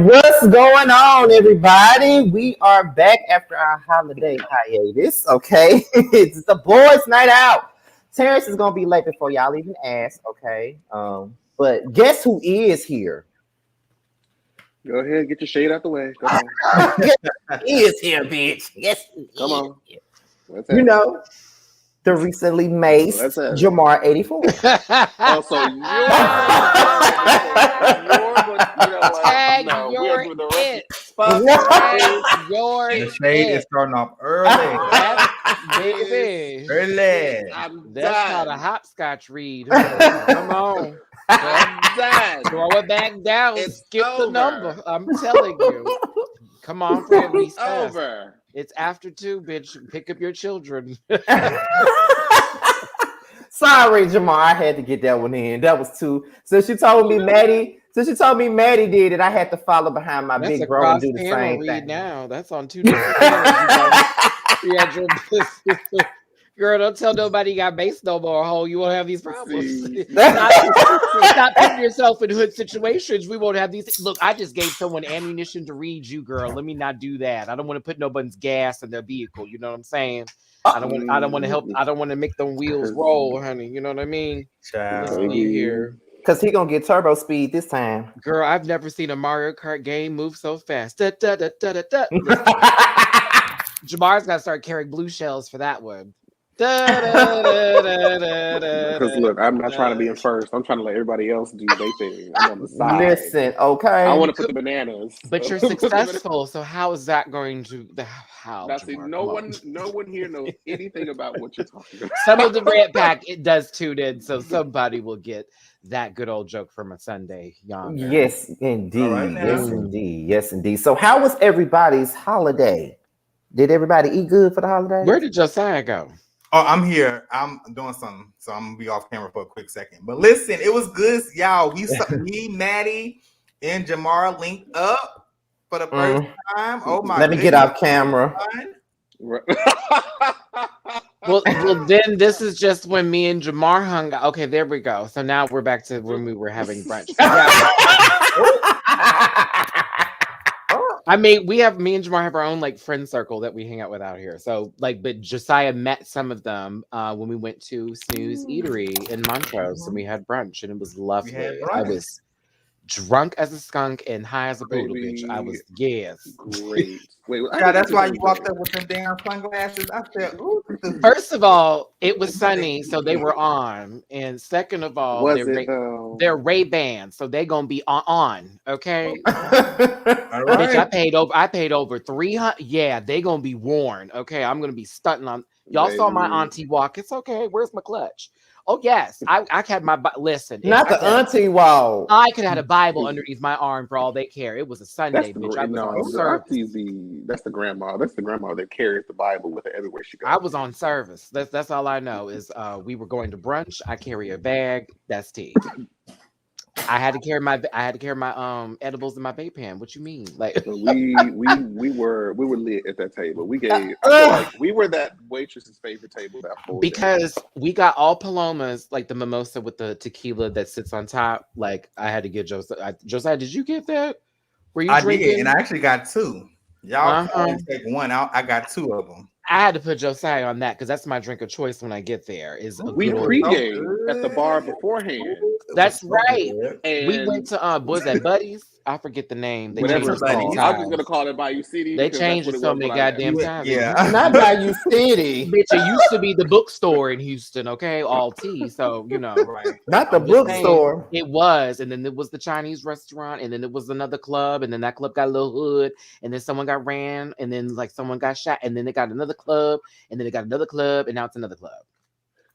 What's going on, everybody? We are back after our holiday hiatus. Okay, it's the boys' night out. Terrence is gonna be late before y'all even ask. Okay, but guess who is here? Go ahead, get your shade out the way. Come on. Guess who is here, bitch. Yes, Come on. Let's you know the recently maced Let's have it. Jamar 84. Oh, so you're Tag no, we your are doing the it. Fuck Tag your The shade is it. starting off early. Baby. Early. I'm That's called a done. hopscotch read. Come on. I'm done. Throw it back down. It's Skip the over. number. I'm telling you. Come on, Fred. It's over. It's after 2, bitch. Pick up your children. Sorry, Jamar, I had to get that one in. That was too. Since you told me Maddie did it, I had to follow behind my That's big a bro and do the cross-panel same read thing. now. That's on 2 different panels. Girl, don't tell nobody you got base no more, ho. You won't have these problems. Stop putting yourself in hood situations. We won't have these. Look, I just gave someone ammunition to read you, girl. Let me not do that. I don't want to put nobody's gas in their vehicle. You know what I'm saying? I don't want to help. I don't want to make them wheels roll, honey. You know what I mean? Let's see here. Cause he gonna get turbo speed this time. Girl, I've never seen a Mario Kart game move so fast. Da, da, da, da, da, da. Jamar's got to start carrying blue shells for that one. Because look, I'm not trying to be in first. I'm trying to let everybody else do their thing. I'm on the side. Listen, okay. I want to put the bananas. But you're successful, so how is that going to? How? That's it. No one here knows anything about what you're talking about. Some of the Red Pack it does tune in, so somebody will get that good old joke from a Sunday yonder. Yes, indeed. Right now. Yes, indeed. Yes, indeed. So, how was everybody's holiday? Did everybody eat good for the holiday? Where did Josiah go? Oh, I'm here. I'm doing something, so I'm gonna be off camera for a quick second. But listen, it was good, y'all. Me, Maddie, and Jamar linked up for the first time. Oh my! Let me get off camera. Well, then this is just when me and Jamar hung out. Okay, there we go. So now we're back to when we were having brunch. I mean, me and Jamar have our own like friend circle that we hang out with out here. So but Josiah met some of them when we went to Snooze Eatery in Montrose and we had brunch and it was lovely. I was drunk as a skunk and high as a poodle, bitch. I was great. Wait, yeah, that's why you walked up with them damn sunglasses. I said, ooh. First of all, it was sunny, so they were on. And second of all, they're Ray-Bans, so they're gonna be on. Okay. All right. Bitch, I paid over 300. Yeah, they gonna be worn. Okay, I'm gonna be stunting on. Y'all saw my auntie walk. It's okay. Where's my clutch? Oh yes, I had my listen. Not the auntie wall. I could have had a Bible underneath my arm for all they care. It was a Sunday, bitch. I was on service. That's the grandma. That's the grandma that carries the Bible with her everywhere she goes. I was on service. That's all I know is we were going to brunch. I carry a bag. That's tea. I had to carry my edibles in my vape pen. What you mean? Like we were lit at that table. We gave we were that waitress's favorite table that whole because we got all palomas, like the mimosa with the tequila that sits on top. Like I had to get Josiah. Josiah, did you get that? Were you drinking? Did, and I actually got 2. Y'all only take one out. I got 2 of them. I had to put Josiah on that because that's my drink of choice when I get there. We pregame at the bar beforehand. That's right. And we went to was that Buddies? I forget the name. They whatever changed it so many I was just times. gonna call it Bayou City. They changed it so many goddamn times. Yeah, Not Bayou City. Bitch, it used to be the bookstore in Houston. Okay, all tea. So you know, right? Not the bookstore. It was, and then it was the Chinese restaurant, and then it was another club, and then that club got a little hood, and then someone got ran, and then like someone got shot, and then they got another club, and then they got another club, and now it's another club.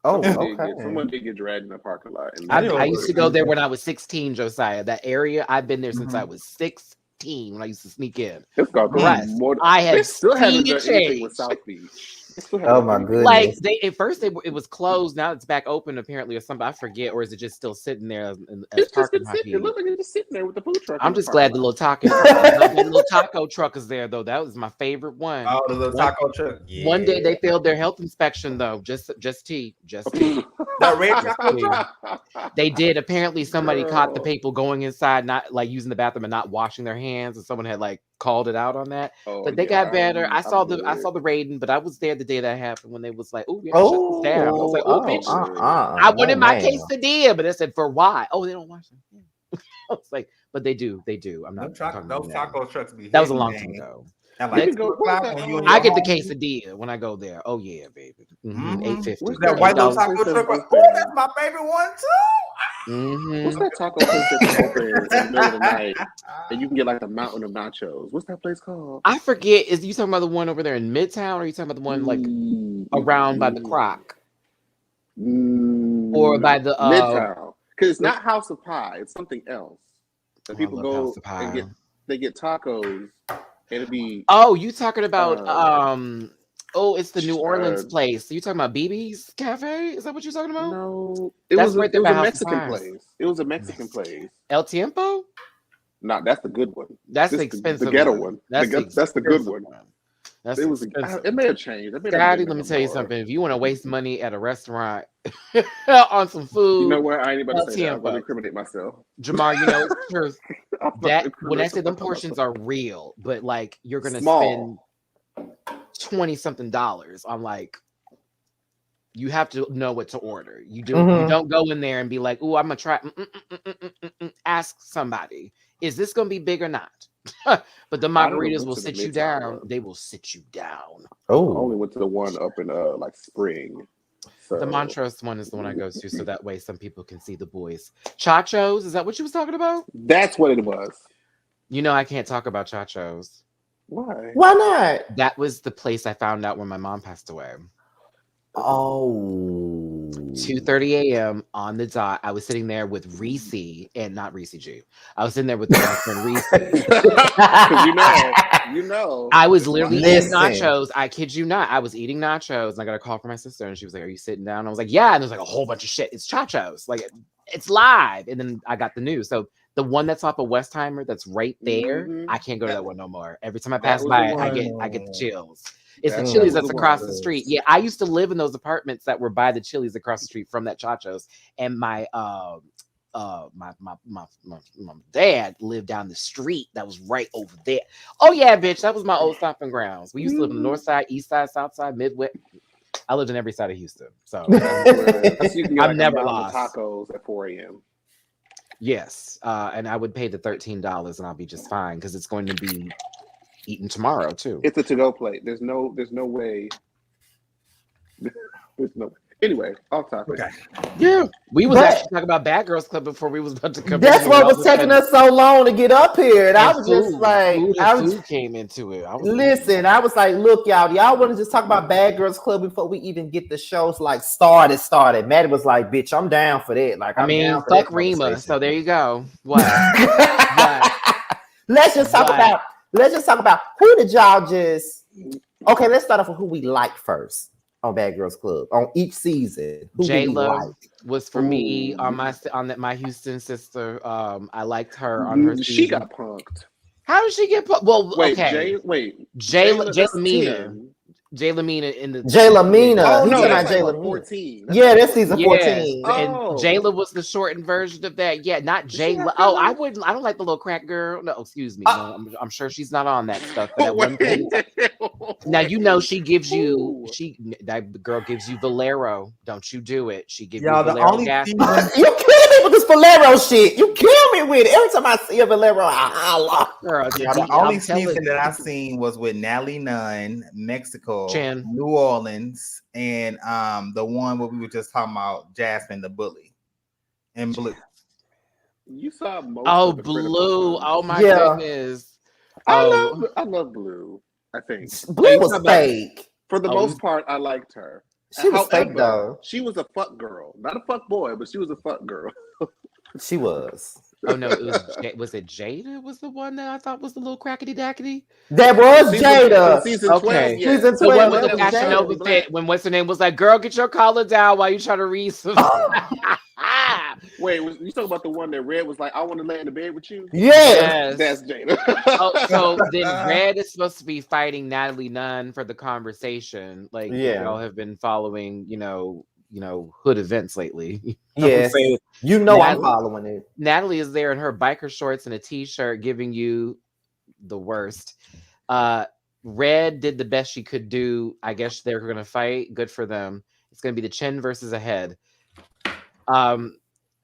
Oh, okay. Someone did get dragged in the parking lot. I used to go there when I was 16, Josiah. That area, I've been there since I was 16 when I used to sneak in. It's got more. I had still haven't done anything with South Beach. Oh my goodness! Like at first it was closed. Now it's back open apparently, or something. I forget, or is it just still sitting there? It's just been sitting. It looks like it's just sitting there with the food truck. I'm just glad the little taco truck is there though. That was my favorite one. Oh, the little taco truck. Yeah. One day they failed their health inspection though. Just tea. That red chocolate truck. They did. Apparently, somebody caught the Girl. people going inside, not like using the bathroom and not washing their hands, and someone had like called it out on that. Oh, But they yeah, got better. I saw good. the raiding, but I was there the day that happened when they was like, "Oh, we have to shut this down." I was like, "Oh, bitch, I wanted my quesadilla," but they said, "For why?" Oh, they don't wash them. I was like, but they do. I'm not. Those taco trucks be. That was a long hitting, time man. ago. And Let's like, go- I get the quesadilla when I go there. Oh yeah, baby. Mhm. $8.50. What's that white little $8. taco $8 truck. right Oh, there. that's my favorite one too. What's that taco place that's open in the middle of the night and you can get like a mountain of nachos? What's that place called? I forget. Is you talking about the one over there in Midtown, or are you talking about the one like around by the Croc, or by the Midtown? Because it's not House of Pie; it's something else. So Oh, I people love go House of Pie. and get tacos, and it'd be Oh, you talking about oh, it's the New uh, Orleans place. You talking about BB's Cafe? Is that what you're talking about? no. It That's was right there it was by a House of Mexican Pies. place. It was a Mexican place. El Tiempo? No, that's the good one. That's the This- expensive the ghetto one. one. That's That's the good expensive one. That's It was. expensive. It may have changed. It may not be Scotty, there let me no tell you more. something. If you want to waste money at a restaurant on some food, You know what? I ain't about El to say that. I'm going Tiempo. to incriminate myself. Jamar, you know it's the truth. I'm about to That when I incriminate say them myself. portions are real, but like you're gonna Small. spend $20-something. I'm like, you have to know what to order. You don't go in there and be like, "Oh, I'm gonna try." Ask somebody, is this gonna be big or not? But the I never margaritas went will to the sit you Midtown down. one. They will sit you down. I Oh, only went to the one up in like Spring. So The Montrose one is the one I go to, so that way some people can see the boys. Chachos, is that what you was talking about? that's what it was. You know I can't talk about Chachos. Why? why not? That was the place I found out when my mom passed away. Oh, 2:30 a.m. on the dot. I was sitting there with Reese and not Reese G. I was sitting there with my friend Reese. Because you know. I was literally eating Listen. nachos. I kid you not. I was eating nachos and I got a call from my sister and she was like, "Are you sitting down?" I was like, "Yeah." And there's like a whole bunch of shit. It's Chachos. Like it's live. And then I got the news. So the one that's off of Westheimer that's right there, Mhm. I can't go to that one no more. Every time I That pass was by the it, one. I get the chills. It's That the was Chili's the that's one. across the street. Yeah, I used to live in those apartments that were by the Chili's across the street from that Chachos. And my dad lived down the street that was right over there. Oh yeah, bitch, that was my old stomping grounds. We used to live on the north side, east side, south side, midwest. I lived in every side of Houston. So So you can get I'm like never a mountain of lost. tacos at 4 a.m. yes. And I would pay the $13 and I'll be just fine because it's going to be eaten tomorrow too. It's a to-go plate. There's no way. There's no. Anyway, off topic. Okay. Yeah. We was But- actually talking about Bad Girls Club before we was about to come. That's in what here. was taking us so long to get up here. And I was just food, like, food came into it. I was listen, I was like, look, y'all want to just talk about Bad Girls Club before we even get the shows like started. Maddie was like, bitch, I'm down for that. Like, I I'm mean, down for fuck that Rima. conversation. So there you go. What? Let's just talk about who did y'all just okay, let's start off with who we like first on Bad Girls Club on each season. Who J did we Lo like? was for me on my Houston sister. I liked her on her She season. got punked. How did she get? Well, Wait, okay. Jay Lamina. Lamina. Jay Lamina in the Jay Lamina. Oh You no, talking that's about Jay like Lamina. 14. Yeah, that's season Yes, 14. and Oh. Jayla was the shortened version of that. Yeah, not Does she Jayla. have Oh, feelings? I don't like the little crack girl. No, excuse me. No, I'm sure she's not on that stuff. But at one point, now you know she gives you that girl gives you Valero. Don't you do it? She gives you Y'all, the Valero only gas. season, You kill me with this Valero shit. You kill me with it. Every time I see a Valero, I holla. Girl, yeah, the only season that I seen was with Natalie Nunn, Mexico, Chin. New Orleans, and the one where we were just talking about Jasmine the bully and Blue. You saw most Oh, of the critical Blue. ones. Oh my Yeah. goodness. I Oh, love Blue. I think Blue was talking about- fake. for the Oh, most part, I liked her. She was fake However, though. She was a fuck girl, not a fuck boy, but she was a fuck girl. She was. oh no, it was it Jada was the one that I thought was the little crackety dackety? That was Jada. Season Okay. 12, yeah. Season The one 12, with the that was Fashion Jada. Nova fit when what's her name was like, girl, get your collar down while you try to read some. Wait, you talking about the one that Red was like, I want to lay in the bed with you? Yeah. That's Jada. Oh, so then Red is supposed to be fighting Natalie Nunn for the conversation. Like, Yeah. y'all have been following, hood events lately. Yes, So you know I'm Natalie, following it. Natalie is there in her biker shorts and a t-shirt, giving you the worst. Red did the best she could do. I guess they're going to fight. Good for them. It's going to be the chin versus a head.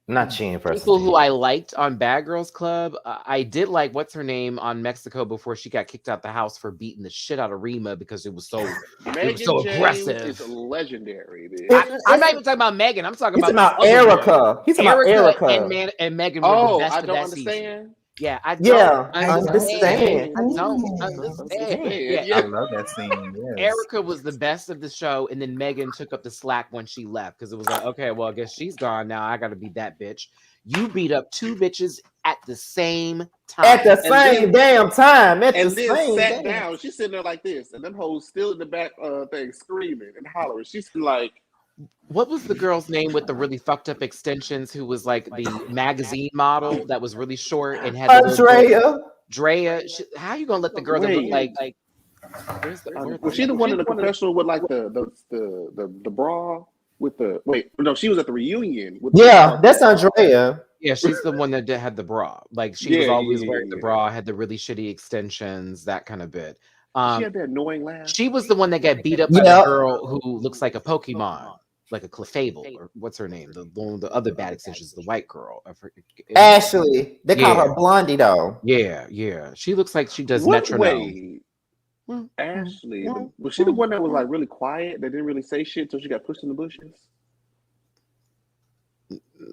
Not Chin versus People who Head. I liked on Bad Girls Club, I did like what's her name on Mexico before she got kicked out the house for beating the shit out of Rima because it was so Megan so James aggressive. is legendary. Bitch. I'm not even talking about Megan. I'm talking He's about talking the about other one. Erica. He's talking about Erica Erica. and Megan were the Oh, best I of don't that season. understand. Yeah, I don't Yeah, understand. understand. Don't understand. Yeah. Yeah, I love that scene. Yes. Erica was the best of the show, and then Megan took up the slack when she left because it was like, okay, well, I guess she's gone now. I got to be that bitch. You beat up two bitches at the same time. At the same damn time. At the And then same sat damn. down. She's sitting there like this, and them hoes still in the back thing screaming and hollering. She's like, What was the girl's name with the really fucked up extensions who was like the magazine model that was really short and had the Andrea. Drea? How you gonna let the girl that looked like where's was she the one in the confessional with like the bra with the she was at the reunion with Yeah, that's Andrea. Yeah, she's the one that had the bra. Like she was always wearing the bra, had the really shitty extensions, that kind of bit. She had that annoying laugh. She was the one that got beat up by the girl who looks like a Pokemon, like a Clefable, or what's her name? The other bad extensions, the white girl. Ashley. They call her Blondie though. Yeah. She looks like she does metronome. Ashley, was she the one that was like really quiet? That didn't really say shit until she got pushed in the bushes?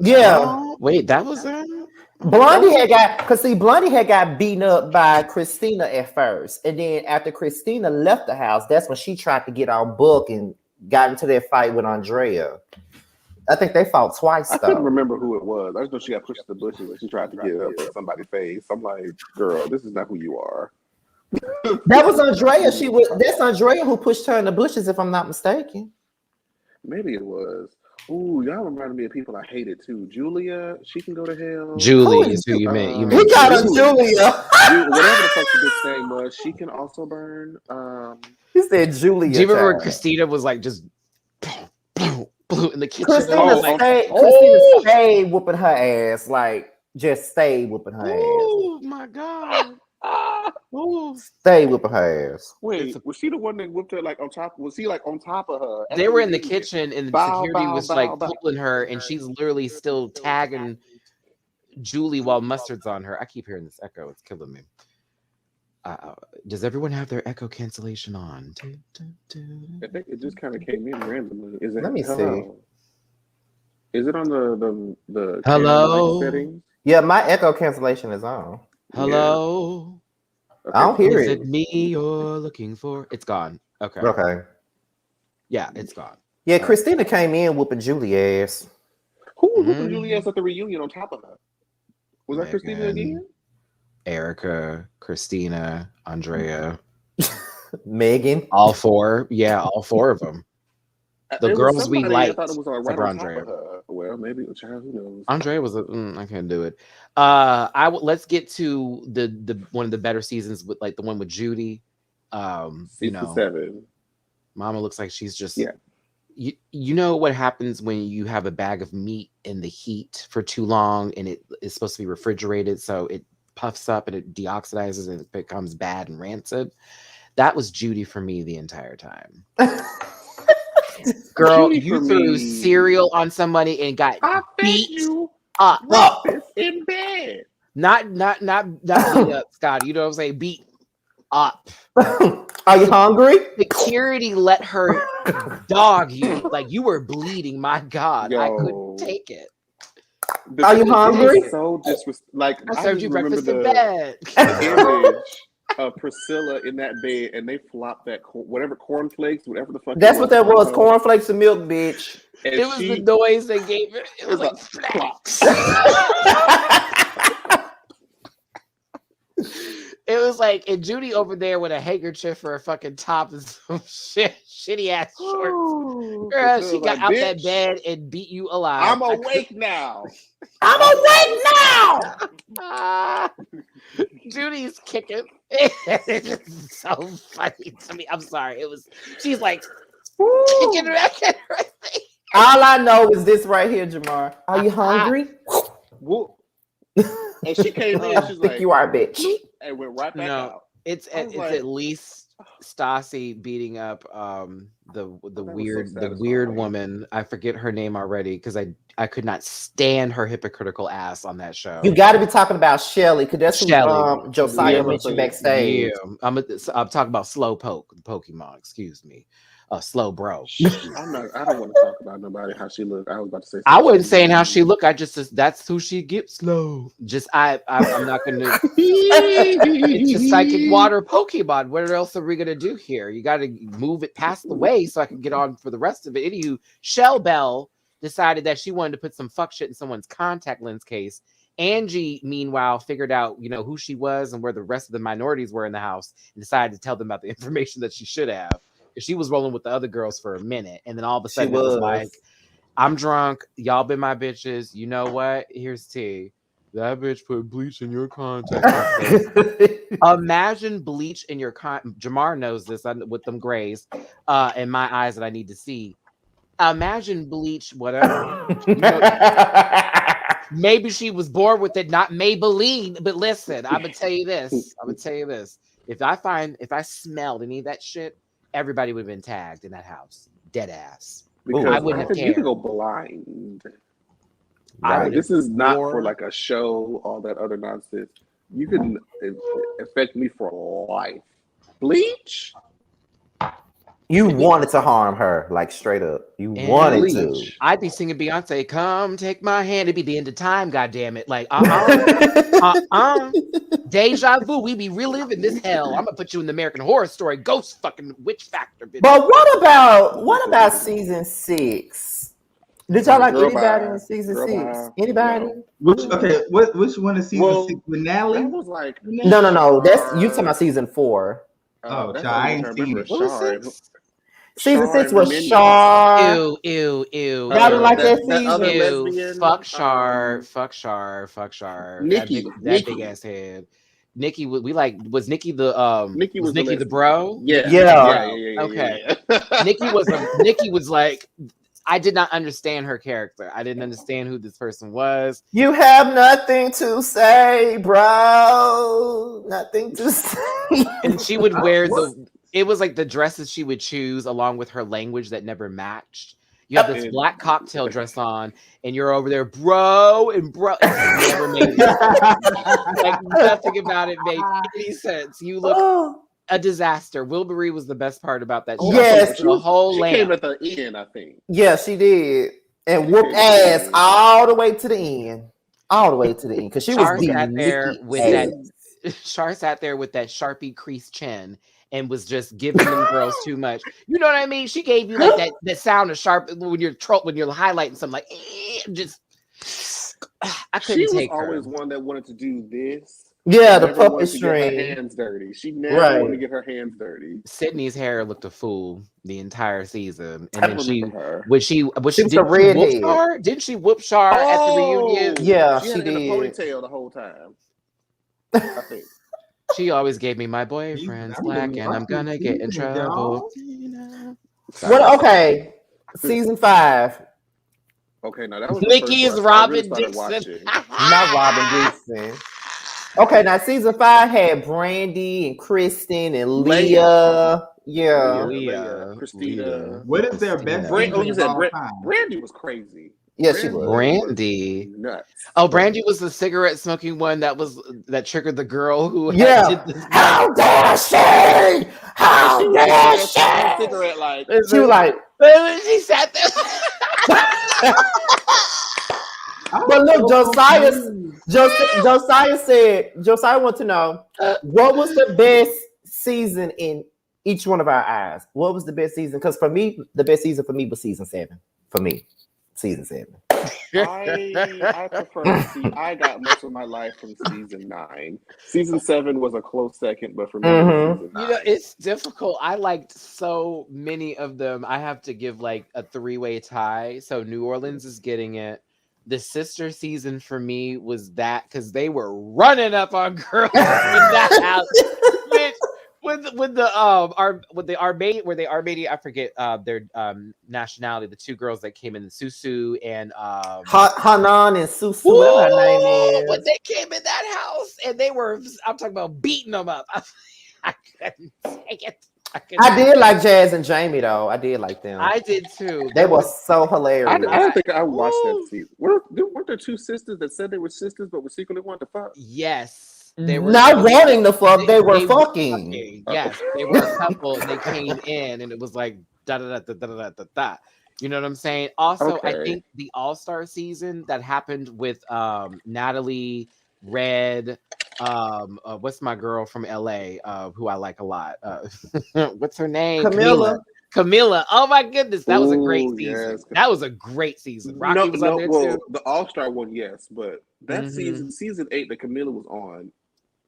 Yeah. Wait, that was her? Blondie had got beaten up by Christina at first. And then after Christina left the house, that's when she tried to get on Book and got into that fight with Andrea. I think they fought twice, though. I couldn't remember who it was. I just know she got pushed in the bushes and she tried to get up in somebody's face. I'm like, girl, this is not who you are. That was Andrea. That's Andrea who pushed her in the bushes, if I'm not mistaken. Maybe it was. Ooh, y'all reminded me of people I hated too. Julia, she can go to hell. Julie is who you meant. You He meant got a Julia. Whatever the fuck the bitch name was, she can also burn. He said Julia. Do you remember Christina was like just in the kitchen? Christina stayed whooping her ass, like just stayed whooping her ass. Oh my god. Stay whooping her ass. Wait, was she the one that whipped her like on top? Was he like on top of her? They were in the kitchen and the security was like pulling her, and she's literally still tagging Julie while Mustard's on her. I keep hearing this echo; it's killing me. Does everyone have their echo cancellation on? I think it just kind of came in randomly. Is it? Let me see. Is it on the hello settings? Yeah, my echo cancellation is on. Hello. Yeah. Okay. I don't hear it. Is it me you're looking for? It's gone. Okay. Yeah, it's gone. Yeah, Christina came in whooping Julie ass. Who was whooping Julie ass at the reunion on top of her? Was that Christina again? Erica, Christina, Andrea, Megan. all four. Yeah, all four of them. The girls we liked. I thought it was right for on top Andrea. of her. Well, maybe a child. Who knows? Andrea was I can't do it. Let's get to the one of the better seasons with like the one with Judy. 67. Mama looks like she's just You know what happens when you have a bag of meat in the heat for too long and it is supposed to be refrigerated, so it puffs up and it deoxidizes and it becomes bad and rancid. That was Judy for me the entire time. Girl, Judy you threw cereal on somebody and got beat up in bed. Not beat up, Scott. You know what I'm saying? Beat up. Are you hungry? Security let her dog you. Like you were bleeding. My God, I couldn't take it. Are you hungry? So I served you breakfast in bed. Image of Priscilla in that bed, and they flopped that whatever cornflakes, whatever the fuck. That's what that was. Cornflakes and milk, bitch. And it was the noise they gave it. It was like flops. It was like, and Judy over there with a handkerchief for a fucking top and some shitty ass shorts. Girl, she got out that bed and beat you alive. I'm awake now. I'm awake now. Judy's kicking. It's so funny to me. I'm sorry. She's like kicking back at everything. All I know is this right here, Jamar. Are you hungry? Whoop. And she came in, I she's think like, you are, bitch. and went right back No, out. it's I was like- at least Stassi beating up the was weird so the weird satisfying. woman. I forget her name already because I could not stand her hypocritical ass on that show. You got to be talking about Shelly, because that's who Shelly. Josiah Yeah, mentioned yeah. backstage. Yeah, I'm talking about Slow Poke, the Pokemon. Excuse me, Slow Bro. I don't want to talk about nobody how she looked. I was about to say. I wasn't saying how she looked. I just that's who she gets. Slow. Just I'm not gonna. It's a psychic water Pokemon. What else are we gonna do here? You got to move it past the way so I can get on for the rest of it. Anywho, Shell Bell decided that she wanted to put some fuck shit in someone's contact lens case. Angie, meanwhile, figured out who she was and where the rest of the minorities were in the house, and decided to tell them about the information that she should have. Because she was rolling with the other girls for a minute, and then all of a sudden it was like, I'm drunk. Y'all been my bitches. You know what? Here's tea. That bitch put bleach in your contact. Imagine bleach in your Jamar knows this with them grays in my eyes that I need to see. Imagine bleach, whatever. Maybe she was bored with it, not Maybelline. But listen, I'm gonna tell you this. If I smelled any of that shit, everybody would have been tagged in that house. Dead ass. Because I wouldn't have you cared. could go blind. I This is not wore- for like a show, all that other nonsense. You can affect me for life. Bleach? You wanted to harm her, like straight up. You And wanted to. Bleach. I'd be singing Beyonce, "Come take my hand." It'd be the end of time, goddamn it! Like, deja vu. We be reliving this hell. I'm gonna put you in the American Horror Story, ghost fucking witch factor, bitch. But what about season 6? Did y'all like Girl anybody bye. in season Girl 6? bye. Anybody? No. Which one is season 6 with Natalie? That was like No. That's you talking about season 4. Oh, that's child, I what ain't I seen remember. it. What was Shar. six? Season Shar 6 and was Hermione. Shar. Ew. Y'all didn't like that that other season? lesbian. Fuck Shar. Fuck Shar. Nikki. That big ass head. Nikki, was Nikki the Nikki was Nikki the lesbian. bro? Yeah. Okay. Yeah. Nikki was like, I did not understand her character. I didn't understand who this person was. You have nothing to say, bro. Nothing to say. And she would wear it was like the dresses she would choose along with her language that never matched. You have this black cocktail dress on, and you're over there, bro. It never made like nothing about it made any sense. You look a disaster. Wilbury was the best part about that show. Yes, the whole She lamp. came at the end, I think. Yeah, she did. And whooped ass all the way to the end. All the way to the end. Because she Char was beating sat there Nikki with ass. Char sat there with that Sharpie crease chin and was just giving them girls too much. You know what I mean? She gave you like that sound of sharp when you're highlighting something like just. I couldn't She was take her. always one that wanted to do this. Yeah, the Never puppet wanted to get her string. hands dirty. She never wanted to get her hands dirty. Sydney's hair looked a fool the entire season, and I then remember her. She was did a redhead. Didn't she whoop Char at the reunion? Yeah, she she had it in a did. ponytail the whole time. I think. She always gave me my boyfriend's black, and I'm gonna get in trouble. What? Okay, season 5. Okay, now that was Nikki is Robin Dixon. Not Robin Dixon. Okay, now season 5 had Brandy and Kristen and Leah. Yeah. Leah, Christina. What is their best Brandy, season you of said all time? Brandy was crazy. Yeah, she was. Brandy. Nuts. Oh, Brandy was the cigarette smoking one that triggered the girl who Yeah. did this. How dare she? How dare she? Cigarette like She was like, She sat there. but look, Josiah wanted to know what was the best season in each one of our eyes. What was the best season? Because for me, the best season for me was season 7. For me, season 7. I prefer to see. I got most of my life from season 9. Season 7 was a close second, but for me, it was season 9. It's difficult. I liked so many of them. I have to give like a 3-way tie. So New Orleans is getting it. The sister season for me was that because they were running up on girls in that house. Which with the Armenian, were they Armenian? I forget their nationality. The two girls that came in, Susu and Hanan and Susu, whatever her name is. When they came in that house and they were, I'm talking about beating them up. I couldn't take it. I did like Jazz and Jamie though. I did like them. I did too. They were so hilarious. I don't think I watched that season. Weren't there two sisters that said they were sisters but were secretly wanting to fuck? Yes. They were not wanting to fuck, they were fucking. Yes, they were a couple and they came in and it was like da da da da da da da. You know what I'm saying? Also, I think the All-Star season that happened with Natalie, Red, what's my girl from LA who I like a lot? What's her name? Camilla. Oh my goodness, that was a great season. Yes. That was a great season. Rocky was on there too. The All-Star one, yes, but that season 8 that Camilla was on,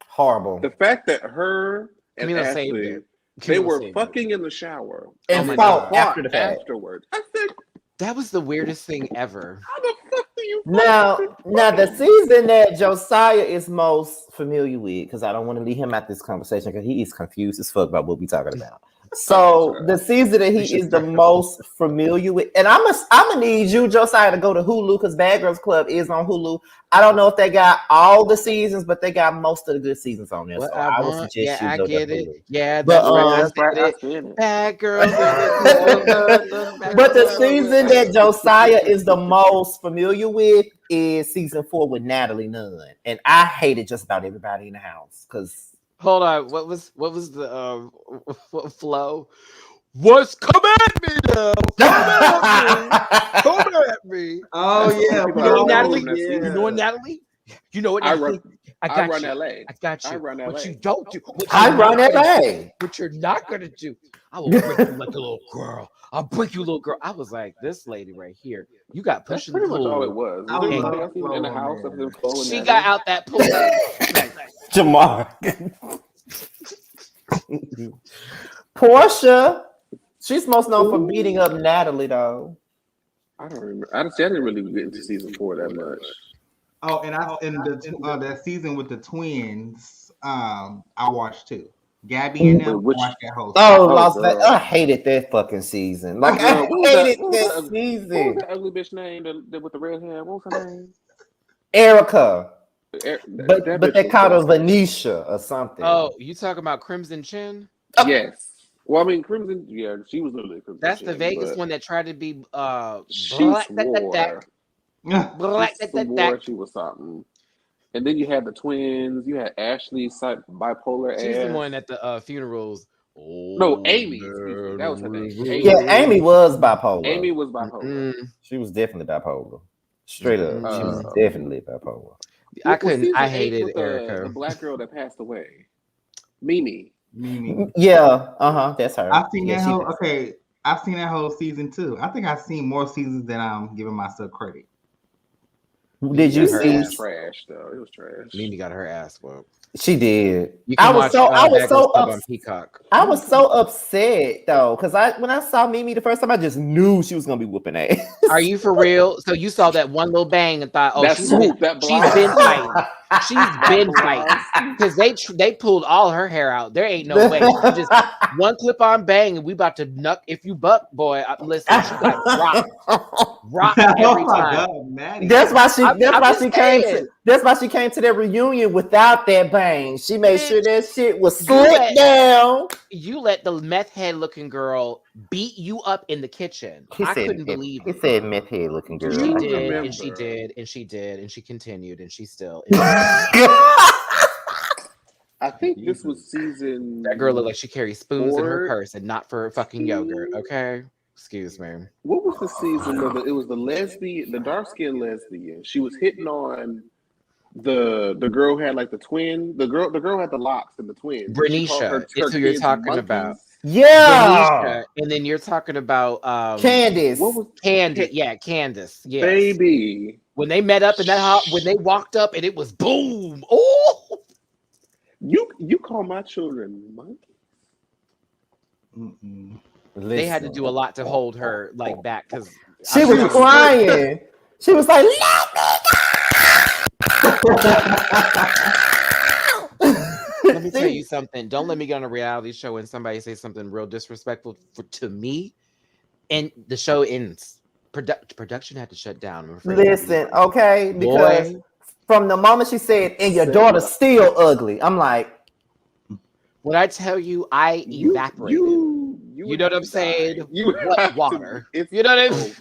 horrible. The fact that her and Camilla Ashley, they were fucking in the shower and fought after the fact. Afterwards, I think that was the weirdest thing ever. How the fuck do you? Now the season that Josiah is most familiar with, because I don't want to leave him out this conversation because he is confused as fuck about what we're talking about. So the season that he is the most familiar with, and I'm gonna need you, Josiah, to go to Hulu because Bad Girls Club is on Hulu. I don't know if they got all the seasons, but they got most of the good seasons on there. So I would suggest you go to Hulu. Yeah, that's right. Bad Girls. But the season that Josiah is the most familiar with is season 4 with Natalie Nunn, and I hated just about everybody in the house because. Hold on, what was the flow? What's coming at me now? Come at me. Oh yeah, you know Natalie. You know Natalie. You know what? I run you. LA. I got you. I run LA. What you don't do. I run LA. What you're not gonna do. I will break you like a little girl. I'll break you, little girl. I was like, this lady right here. You got That's pushing pretty the pool. much all it was. In the house, she got out that pool. Jamar. Portia. She's most known for beating up Natalie, though. I don't remember. I didn't really get into season 4 that much. Oh, and that season with the twins, I watched too. Gabby and them watched that whole season. I hated that fucking season. Like I hated that season. What was that ugly bitch name with the red hair? What was her name? Erica. But they called her Venetia or something. Oh, you talking about Crimson Chin? Yes. Well, I mean, Crimson. Yeah, she was literally Crimson. That's Chin, the Vegas one that tried to be. She swore she was something. And then you had the twins. You had Ashley, bipolar. She's the one at the funerals. Oh, no, Amy. That was her name. Amy was bipolar. Amy was bipolar. She was definitely bipolar. Straight up, she was definitely bipolar. I hated Erica. The black girl that passed away, Mimi. Yeah, that's her. I've seen that whole. Okay, I've seen that whole season too. I think I've seen more seasons than I'm giving myself credit. Did you see? It was trash though. It was trash. Mimi got her ass whooped. She did. I was so on Peacock. I was so upset though, because when I saw Mimi the first time, I just knew she was gonna be whooping ass. Are you for real? So you saw that one little bang and thought, oh, she's been fighting. She's been fighting because they pulled all her hair out. There ain't no way. She just one clip on bang, and we about to nuck. If you buck, boy, listen, she got rocked every time. God, that's why she came to that reunion without that bang. She made sure that shit was slicked down. You let the meth head looking girl beat you up in the kitchen. I couldn't believe it. He said meth head looking girl. She did, and she did, and she did, and she continued, and she still. I think this was season. That girl looked like she carries spoons in her purse and not for fucking yogurt. Okay, excuse me. What was the season? It was the lesbian, the dark skinned lesbian. She was hitting on the girl who had like the twin. The girl had the locks and the twins. Bernicia is who you're talking about. Yeah, Bernicia, and then you're talking about Candace. What was Candace? Yeah, Candace. Yeah, baby. When they met up in that house, when they walked up and it was boom. Oh, you call my children monkeys? They had to do a lot to hold her like back because she was crying. She was like, "Let me go." Let me tell you something. Don't let me get on a reality show and somebody say something real disrespectful to me, and the show ends. Production had to shut down. I'm afraid. Listen, okay, because from the moment she said, "And your daughter's still ugly," I'm like, when I tell you, I evaporated. You know what I'm saying? What water? You know what I mean?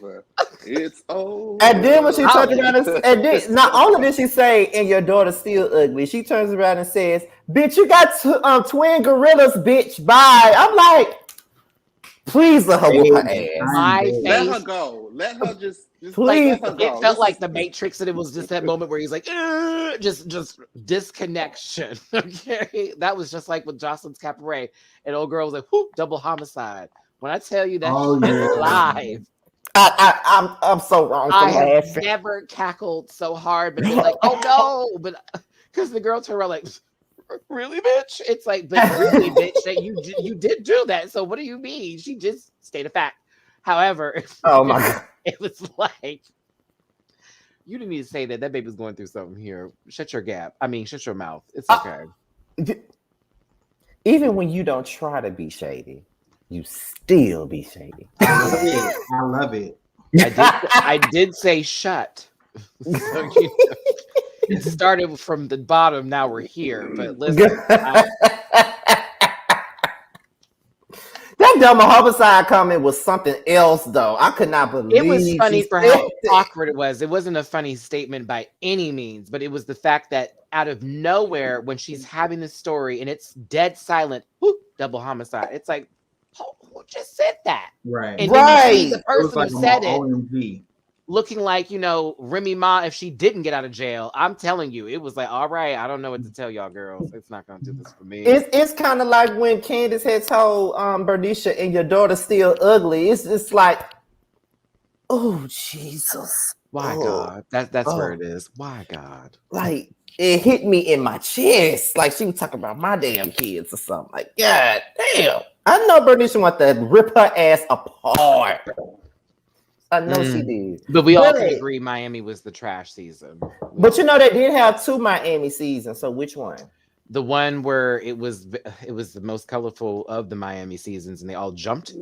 It's over. And then when she turns around and then, not only did she say, "And your daughter's still ugly," she turns around and says, "Bitch, you got twin gorillas, bitch. Bye." I'm like, please let her whoop her ass. My face. Let her go. Let her just please. Let her go. It felt like the Matrix, and it was just that moment where he's like, just disconnection. Okay, that was just like with Jocelyn's Cabaret, and old girl was like, "Whoop, double homicide." When I tell you that shit live, I'm so wrong. I have never cackled so hard, but they're like, "Oh no!" But because the girl turned around like, "Really, bitch?" It's like, "But really, bitch, that you did do that. So what do you mean?" She just stated a fact. However, oh my God, it was like, you didn't need to say that. That baby's going through something here. Shut your gap. I mean, shut your mouth. It's okay. Even when you don't try to be shady, you still be shady. I love it. I did say shut. So, it started from the bottom. Now we're here. But listen, that double homicide comment was something else, though. I could not believe it was funny for how awkward it was. It wasn't a funny statement by any means, but it was the fact that out of nowhere, when she's having this story and it's dead silent, whoop, double homicide. It's like, who just said that? Right. And then you see the person who said it OMG. looking like, Remy Ma, if she didn't get out of jail. I'm telling you, it was like, all right, I don't know what to tell y'all girls. It's not going to do this for me. It's kind of like when Candace had told Bernicia, "And your daughter's still ugly." It's just like, oh, Jesus. Why, God? That's where it is. Why, God? Like, it hit me in my chest. Like she was talking about my damn kids or something. Like, God damn. I know Bernicia want to rip her ass apart. I know she did. But we all can agree Miami was the trash season. But they did have 2 Miami seasons. So which one? The one where it was the most colorful of the Miami seasons, and they all jumped.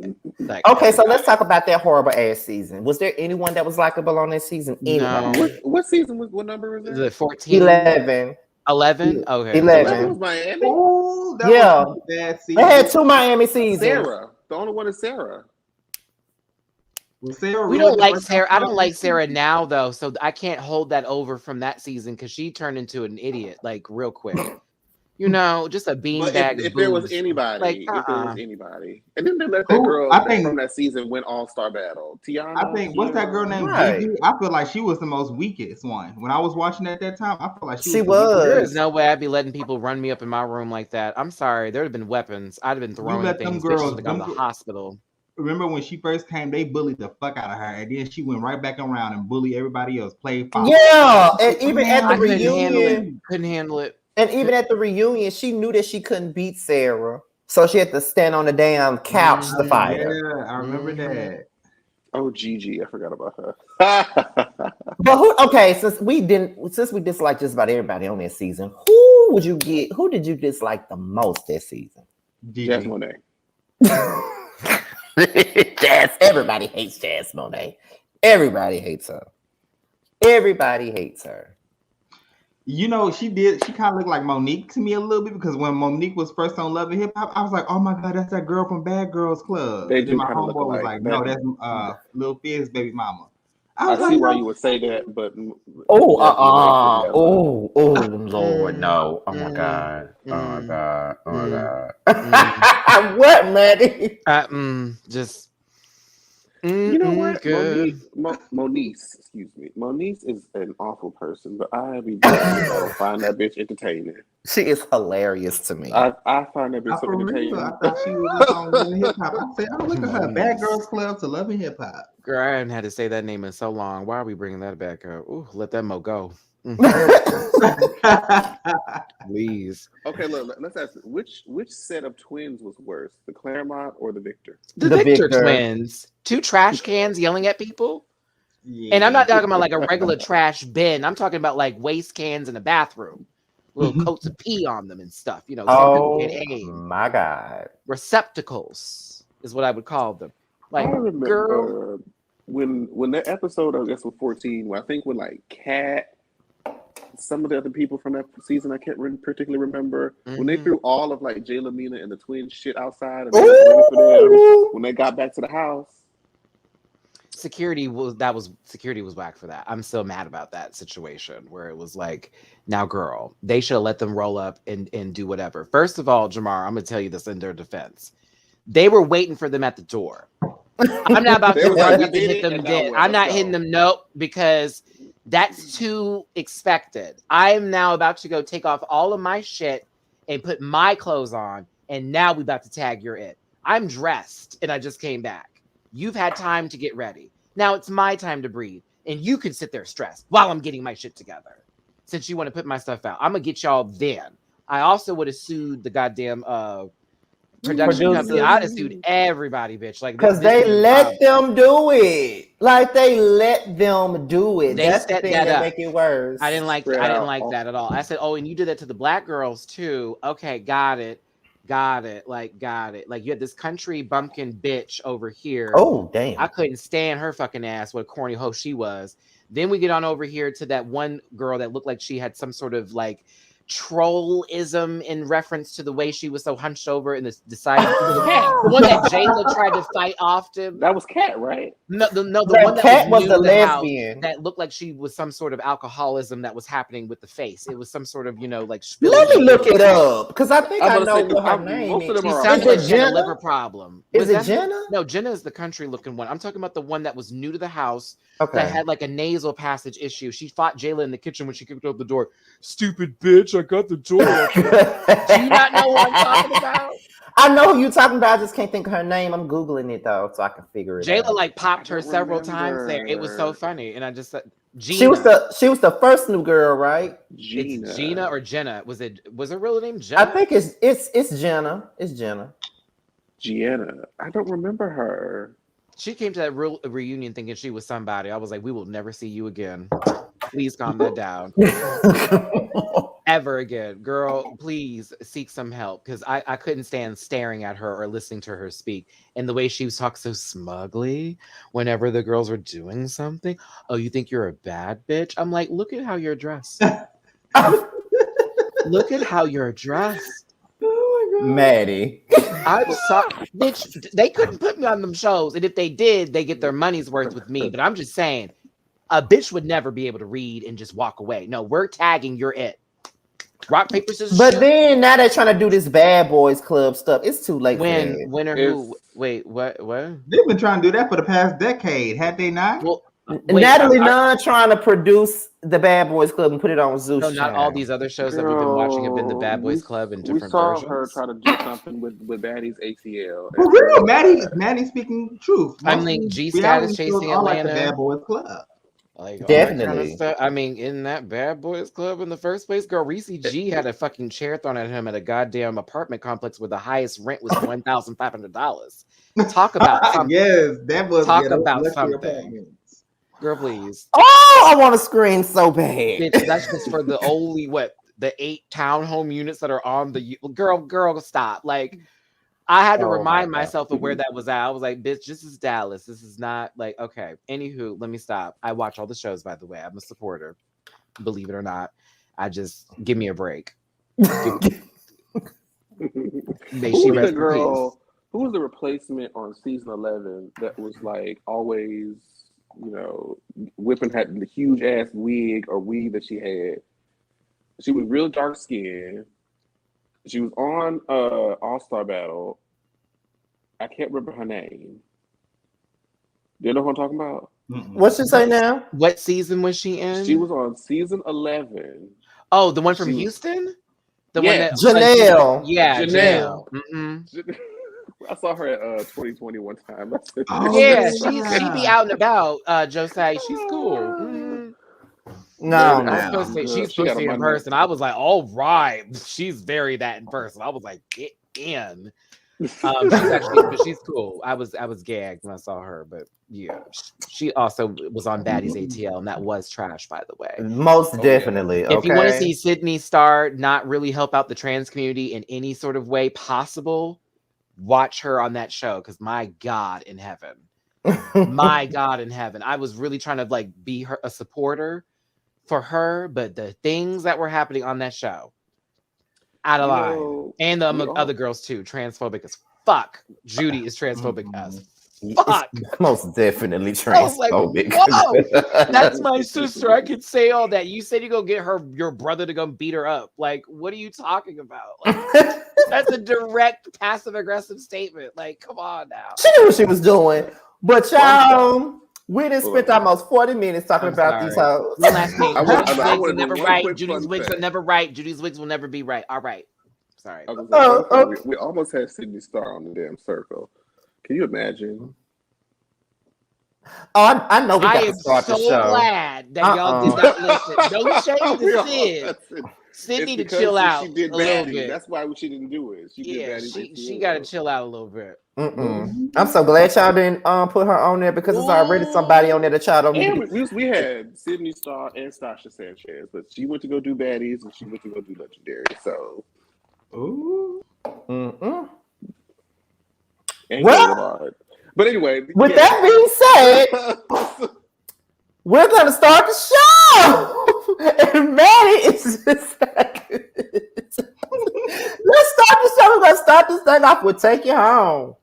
Okay, so let's talk about that horrible ass season. Was there anyone that was likable on that season? No. What season was? What number was that? The 14, 11. 11. Okay, 11 was Miami. Oh, that was a bad season. They had 2 Miami seasons. Sarah, the only one is Sarah. We don't like Sarah. I don't like Sarah now though, so I can't hold that over from that season because she turned into an idiot like real quick. Just a beanbag. If there was anybody, and then they let that girl from that season win All-Star Battle. Tiana. I think what's that girl named Gigi? I feel like she was the most weakest one when I was watching at that time. I feel like she was. There's no way I'd be letting people run me up in my room like that. I'm sorry. There'd have been weapons. I'd have been throwing things. Them girls to go to the hospital. Remember when she first came, they bullied the fuck out of her, and then she went right back around and bullied everybody else. Played foul. Yeah, and even at the reunion, couldn't handle it. And even at the reunion, she knew that she couldn't beat Sarah, so she had to stand on the damn couch to fight her. Yeah, I remember that. Oh, Gigi, I forgot about her. But since we disliked just about everybody on that season, who did you dislike the most this season? Jazz Monet. Everybody hates Jazz Monet. Everybody hates her. Everybody hates her. She kind of looked like Monique to me a little bit because when Monique was first on Love and Hip Hop, I was like, oh my God, that's that girl from Bad Girls Club. They do my kind of look homeboy was alike. like, no, that's Lil Fizz baby mama. I see why you would say that, but Lord, no. Oh my God. Oh my God. What, Maddie? Just you know what? Moniece, excuse me. Moniece is an awful person, but I find that bitch entertaining. She is hilarious to me. I find that bitch so entertaining. I thought she was on Love and Hip Hop. I said, oh, look at her. Bad Girls Club to Love and Hip Hop. Girl, I hadn't had to say that name in so long. Why are we bringing that back up? Ooh, let that mo go. Please. Okay, look, let's ask which set of twins was worse, the Claremont or the Victor? The Victor twins. 2 trash cans yelling at people. Yeah. And I'm not talking about like a regular trash bin. I'm talking about like waste cans in a bathroom. little coats of pee on them and stuff. You know, Oh AIDS. my God. Receptacles is what I would call them. Like, I remember girl, when that episode, I guess, was 14. When I think when like Kat, some of the other people from that season, I can't particularly remember when they threw all of like Jayla, Mina, and the twins shit outside, and they was ready for them when they got back to the house. Security was whack for that. I'm still mad about that situation where it was like, now girl, they should have let them roll up and do whatever. First of all, Jamar, I'm gonna tell you this in their defense. They were waiting for them at the door. I'm not about to hit them dead. I'm not hitting them, nope, because that's too expected. I am now about to go take off all of my shit and put my clothes on, and now we about to tag your it. I'm dressed and I just came back. You've had time to get ready. Now it's my time to breathe. And you can sit there stressed while I'm getting my shit together. Since you want to put my stuff out. I'm going to get y'all then. I also would have sued the goddamn production company. I'd have sued everybody, bitch. Like, because they let them do it. Like, they let them do it. That's the thing that make it worse. I didn't like that at all. I said, oh, and you did that to the black girls too. Okay, got it. Like, you had this country bumpkin bitch over here. Oh, damn. I couldn't stand her fucking ass, what a corny hoe she was. Then we get on over here to that one girl that looked like she had some sort of like trollism in reference to the way she was so hunched over and decided the one that Jayla tried to fight off to. That was Kat, right? No, the one that Kat was the lesbian that looked like she was some sort of alcoholism that was happening with the face. It was some sort of, like. Let me look it up because I think I know what her name is. She sounded like she had a liver problem. Is it Jenna? No, Jenna is the country looking one. I'm talking about the one that was new to the house. That had like a nasal passage issue. She fought Jayla in the kitchen when she kicked open the door. Stupid bitch, I got the door. Do you not know what I'm talking about? I know who you're talking about. I just can't think of her name. I'm Googling it though, so I can figure it out. Jayla like popped her several times there. It was so funny. And I just said Gina. She was the first new girl, right? Gina. It's Gina or Jenna. Was her real name Jenna? I think it's Jenna. It's Jenna. Gianna. I don't remember her. She came to that real reunion thinking she was somebody. I was like, we will never see you again. Please calm that down. Ever again. Girl, please seek some help. Because I couldn't stand staring at her or listening to her speak. And the way she was talking so smugly whenever the girls were doing something. Oh, you think you're a bad bitch? I'm like, look at how you're dressed. Look at how you're dressed. Maddie. I'm sorry, bitch. They couldn't put me on them shows, and if they did, they get their money's worth with me. But I'm just saying, a bitch would never be able to read and just walk away. No, we're tagging your it. Rock, paper, scissors. But then now they're trying to do this Bad Boys Club stuff. It's too late. When or who? Wait, what? They've been trying to do that for the past decade, had they not? Well, Natalie Nunn trying to produce the Bad Boys Club and put it on Zeus. No, not all these other shows that we've been watching have been the Bad Boys Club in different versions. We saw her try to do something with Maddie's ATL. For real, Maddie speaking truth. I'm like G-Status chasing Atlanta. Like the Bad Boys Club. Like, definitely. Kind of I mean, in that Bad Boys Club in the first place, girl, Reese G had a fucking chair thrown at him at a goddamn apartment complex where the highest rent was $1,500. Talk about something. Yes, that was. Talk about something. Girl, please. Oh, I want to scream so bad. Bitch, that's just for the only the 8 townhome units that are on the girl. Stop. Like, I had to remind myself of where that was at. I was like, bitch, this is Dallas. This is not like okay. Anywho, let me stop. I watch all the shows, by the way. I'm a supporter. Believe it or not. I just give me a break. May she rest in peace. Who was the replacement on season 11 that was like always, whipping had the huge ass wig or weave that she had? She was real dark skinned. She was on All-Star Battle. I can't remember her name. Do you know what I'm talking about? What's she say now? What season was she in? She was on season 11. Oh, the one from Houston? The one that Janelle. Janelle. Mm-hmm. I saw her at 2020 one time. She be out and about. Josiah, she's cool. Mm-hmm. No, she's pussy in person. I was like, all right, she's very that in person. I was like, get in. She's cool. I was gagged when I saw her, but yeah, she also was on Baddies ATL, and that was trash, by the way. Most definitely. If you want to see Sydney Starr not really help out the trans community in any sort of way possible, watch her on that show, because my God in heaven. My God in heaven. I was really trying to like be a supporter for her, but the things that were happening on that show, out of line. And the other girls too, transphobic as fuck. Judy is transphobic as fuck. It's most definitely transphobic. I was like, whoa, that's my sister. I could say all that. You said you go get your brother to go beat her up. Like, what are you talking about? Like, that's a direct passive aggressive statement. Like, come on now. She knew what she was doing. But y'all, we done spent almost 40 minutes talking about these hoes. One last thing. Judy's wigs will never right. Judy's wigs will never right. Judy's wigs will never be right. All right. Sorry. We almost had Sydney Starr on the damn circle. Can you imagine? Oh, I know we got to start the show. I am so glad that y'all did not listen. No shame to Sid. Sid need to chill out a little bit. That's why she didn't do it. She got to chill out a little bit. I'm so glad y'all didn't put her on there, because it's already somebody on there that y'all don't need. We had Sydney Starr and Stasha Sanchez, but she went to go do Baddies and she went to go do Legendary. So, but anyway, with that being said, we're gonna start the show, and Maddie is just let's start the show. We're gonna start this thing off with "Take You Home."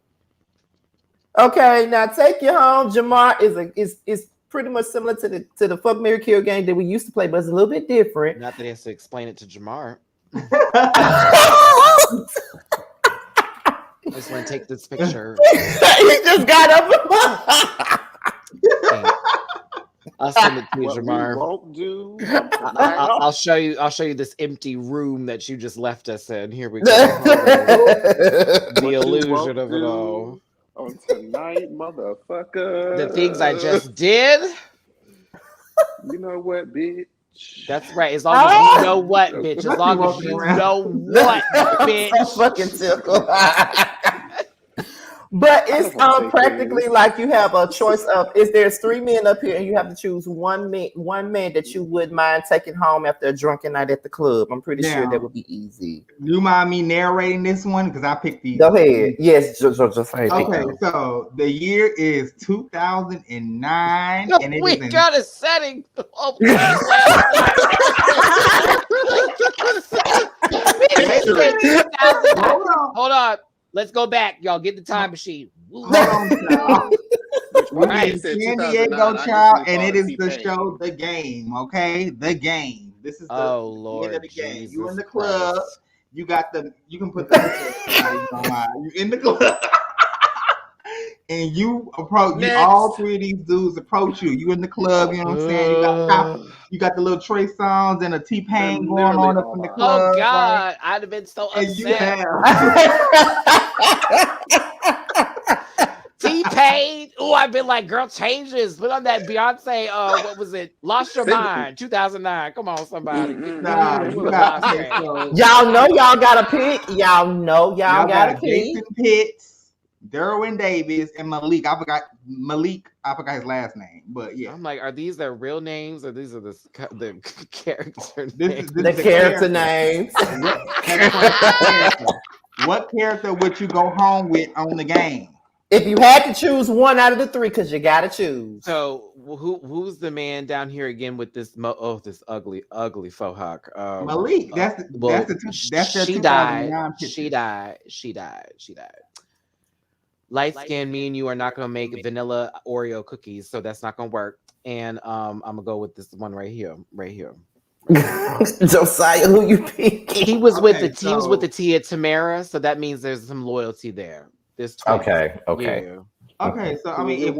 Okay, now "Take You Home," Jamar is pretty much similar to the Fuck, Marry, Kill game that we used to play, but it's a little bit different. Not that he has to explain it to Jamar. I just want to take this picture. He just got up. I'll send it to you, Jamar. Won't do. I'll show you. I'll show you this empty room that you just left us in. Here we go. The illusion of it all. On tonight, motherfucker. The things I just did. You know what, bitch? That's right. As long as you know what, bitch. As long as you know what, bitch. Fucking tickle. But it's practically like you have a choice of, there's 3 men up here and you have to choose one man that you would mind taking home after a drunken night at the club. I'm pretty sure that would be easy. You mind me narrating this one? Because I picked these. Go ahead. Yes, just say okay, so the year is 2009. No, and we got a setting. Hold on. Let's go back, y'all. Get the time machine. Hold on, child. Right. San Diego, child, and it is the show, The Game. Okay, The Game. This is the Lord end of the game. Jesus You in the club. Christ. You got the. You can put the. You in the club. And you approach. All 3 of these dudes approach you. You in the club. You know what I'm saying? You got the little Trey Songz and a T-Pain going on up in the club. Oh God, right? I'd have been so upset. T-Pain. Oh, I've been like, girl, change this. Put on that Beyonce. What was it? Lost Your Mind, 2009. Come on, somebody. Y'all know y'all got a pick. Y'all know y'all got a pick. Jason Pitts, Derwin Davis, and Malik. I forgot his last name, but yeah. I'm like, are these their real names or these are the character names? The character names. What character would you go home with on The Game? If you had to choose one out of the 3, because you gotta choose. So who's the man down here again with this? This ugly faux hawk. Malik. She died. She died. Light skin, me and you are not gonna make vanilla Oreo cookies, so that's not gonna work. And I'm gonna go with this one right here. Josiah, who you pick? He was with the Tia Tamara, so that means there's some loyalty there. Okay. Yeah. Okay, so I mean, if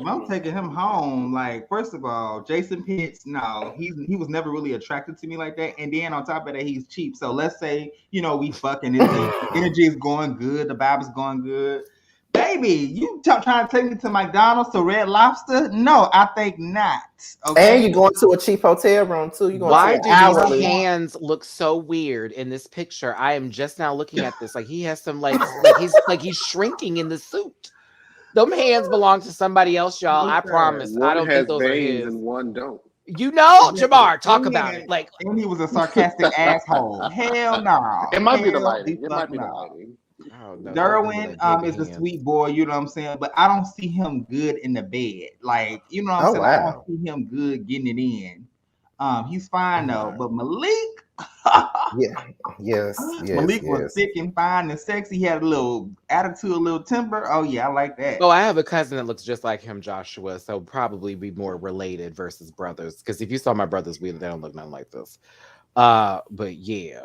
I'm taking him home, like, first of all, Jason Pitts, no, he was never really attracted to me like that. And then on top of that, he's cheap. So let's say, we fucking, his energy is going good, the vibe is going good. Baby, you trying to take me to McDonald's to Red Lobster? No, I think not. Okay. And you're going to a cheap hotel room too. You're going Why to do an these hourly. hands look so weird in this picture? I am just now looking at this. Like he has some like he's shrinking in the suit. Them hands belong to somebody else, y'all. I promise. I One don't has think those are veins his. and one don't. You know, Jamar, talk about it. Like, and he was a sarcastic asshole. Hell no. It might be the Hell lighting. It fuck might be the no. lighting. oh, no, Derwin is a hands. sweet boy, you know what I'm saying? But I don't see him good in the bed. Like, you know what I'm Oh, saying? I wow. don't see him good getting it in. He's fine though, but Malik, Yes. Malik was thick and fine and sexy. He had a little attitude, a little temper. Oh yeah, I like that. Oh, I have a cousin that looks just like him, Joshua. So probably be more related versus brothers. Because if you saw my brothers, they don't look nothing like this. But yeah.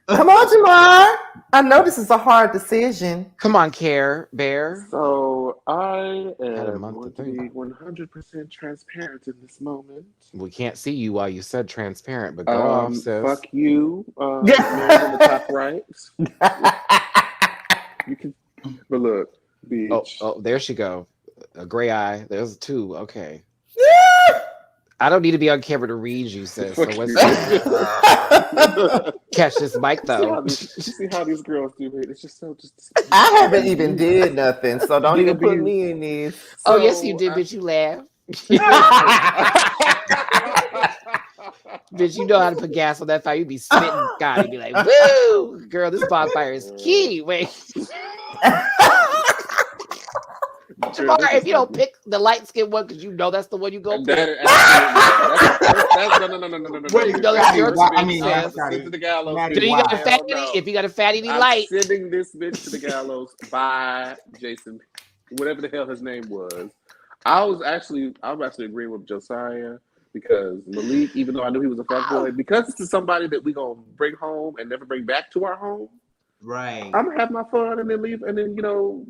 Come on, Jamar. I know this is a hard decision. Come on, Care Bear. So I Had a am month going to to be think. 100% transparent in this moment. We can't see you while you said transparent, but go off, sis. Fuck you, man in the top right. You can, but look, bitch. Oh, there she go. A gray eye. There's two. Okay. I don't need to be on camera to read you, sis. So Fuck what's you. catch this mic though? You see how these girls do it? It's just so I haven't even did nothing, so don't even put me in this. Oh yes, you did, bitch. You laugh. Bitch, you know how to put gas on that fire. You'd be spitting God and be like, woo, girl, this bonfire is key. Wait. Jamar, if you don't pick the light skinned one because you know that's the one you go for. No. Wait, You know that's your I mean, sis. Send to the gallows. Maddie, Then you got a Wow. fatty. Hell no. If you got a fatty I'm light, sending this bitch to the gallows by Jason, whatever the hell his name was. I was actually agreeing with Josiah because Malik, even though I knew he was a fuckboy, because this is somebody that we gonna bring home and never bring back to our home. Right. I'm gonna have my fun and then leave and then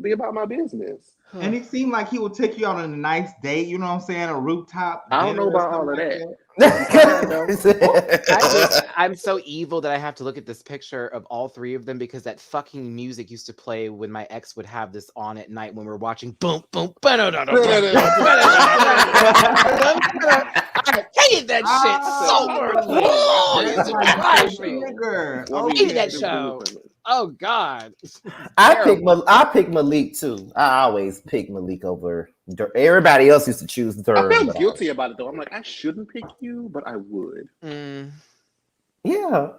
be about my business. And it seemed like he would take you out on a nice date, you know what I'm saying? A rooftop. I don't know dinner or about all of something that. I'm so evil that I have to look at this picture of all three of them because that fucking music used to play when my ex would have this on at night when we were watching boom boom. I hated that shit so early. Oh, Hated that show. Oh God. I pick Malik too. I always pick Malik over everybody else. Used to choose I Durham. felt guilty about it though. I'm like, I shouldn't pick you, but I would. Yeah.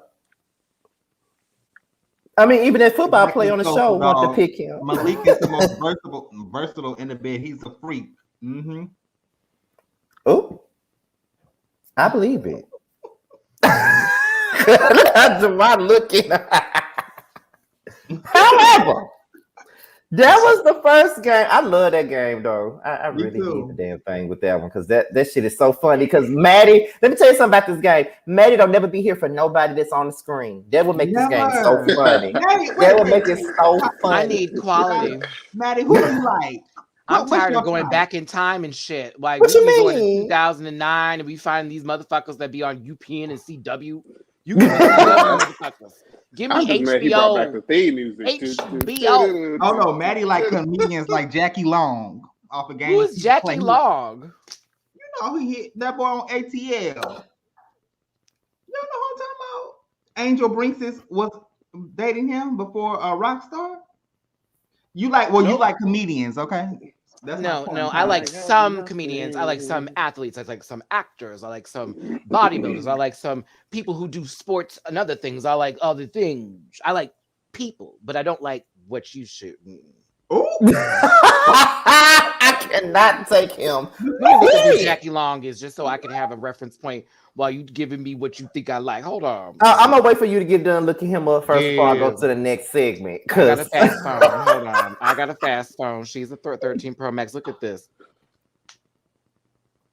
I mean, even that football player on the show wanted to pick him. Malik is the most versatile in the bed. He's a freak. Mm-hmm. Oh, I believe it. Jamar looking. However, that was the first game. I love that game though. I really need the damn thing with that one because that shit is so funny. Because Maddie, let me tell you something about this game. Maddie don't never be here for nobody that's on the screen. That will make this game so funny. That will make it so funny. I need quality. Maddie, who you like? I'm tired of going back in time and shit. Like, what you mean? Going to 2009 and we find these motherfuckers that be on UPN and CW. You can motherfuckers. Give me HBO. He brought back the theme music. HBO. Oh no, Maddie like comedians like Jackie Long off a game. Who is Jackie Long? You know he hit that boy on ATL. You know who I'm talking about? Angel Brinks was dating him before Rockstar. You like you like comedians, okay? That's no. I like some comedians. I like some athletes. I like some actors. I like some bodybuilders. I like some people who do sports and other things. I like other things. I like people, but I don't like what you shoot. I cannot take him. Let me look at who Jackie Long is just so I can have a reference point while you giving me what you think I like. Hold on. I'm gonna wait for you to get done looking him up first before I go to the next segment. I got a fast phone. Hold on. I got a fast phone. She's a 13 Pro Max. Look at this.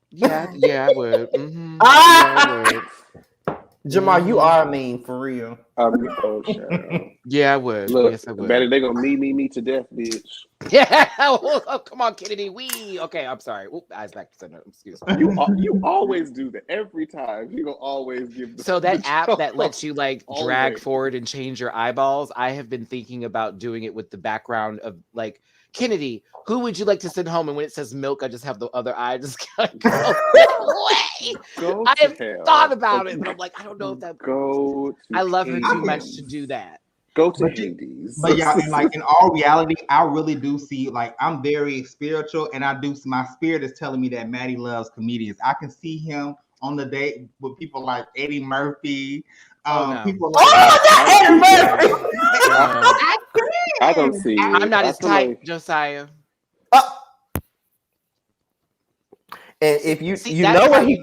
Yeah, I would. Mm-hmm. Yeah, I would. Jamar, you are a meme for real. Oh, child. Yeah, I would. Look, Yes, I would. Betty, they gonna me to death, bitch. Yeah. Oh, come on, Kennedy. Okay, I'm sorry. Oop, eyes back to center. Excuse me. You always do that every time. You gonna always give. So that app that lets you like drag Always. forward and change your eyeballs, I have been thinking about doing it with the background of like Kennedy. Who would you like to send home? And when it says milk, I just have the other eye just kind of go that way. Go I to have hell. thought about it, but I'm like, I don't know if that. Go. To I love her too Hades. much to do that. Go to But Hades. But yeah, and like in all reality, I really do see, like, I'm very spiritual, and I do, my spirit is telling me that Maddie loves comedians. I can see him on the date with people like Eddie Murphy, No. people like Eddie Murphy. I don't see. I'm not I his feel type, like- Josiah. And if you See, you that's know how what you, he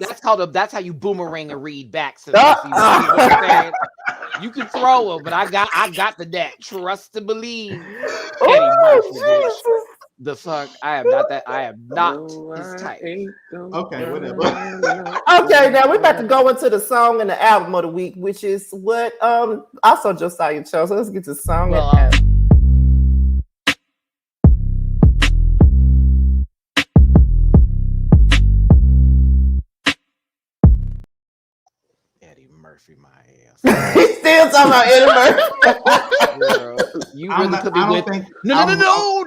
that's how you boomerang a read back. So you know what I'm saying? You can throw them, but I got the net. Trust to believe. Eddie Murphy, bitch. Jesus. The fuck? I am not that. I am not No, his I type. ain't gonna Okay, whatever. Okay, now we're about to go into the song and the album of the week, which is what also Josiah chose. So let's get to the song. Well, and album. Eddie Murphy, my ass. He's still talking about Eddie Murphy. Girl, you really could be I with. don't think No.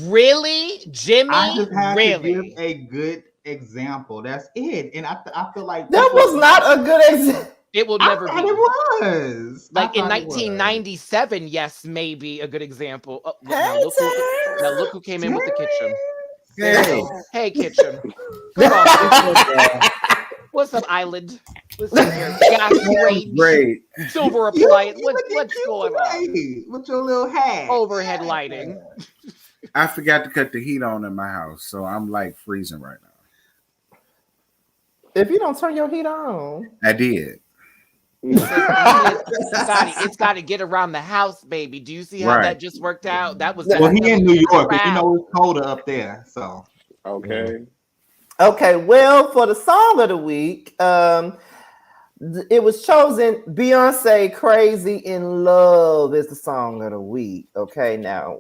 Really, Jimmy? I just have to Really? give a good example. That's it. And I feel like That was not a good example. It will I never thought be. it was. Like I in thought it was. 1997, yes, maybe a good example. Oh, Hey, now look who came in with the kitchen. Hey. Hey, kitchen. Come on. What's up, Island? What's up here? Gas range, Great. silver You appliance. look What's cute going on? today with your little hat? Overhead lighting. I forgot to cut the heat on in my house, so I'm like freezing right now. If you don't turn your heat on, I did. It's got to get around the house, baby. Do you see how Right. that just worked out? That was Well, he in New York, but Wow. you know it's colder up there. So Okay. okay. Well, for the song of the week, it was chosen. Beyonce, "Crazy in Love" is the song of the week. Okay, now,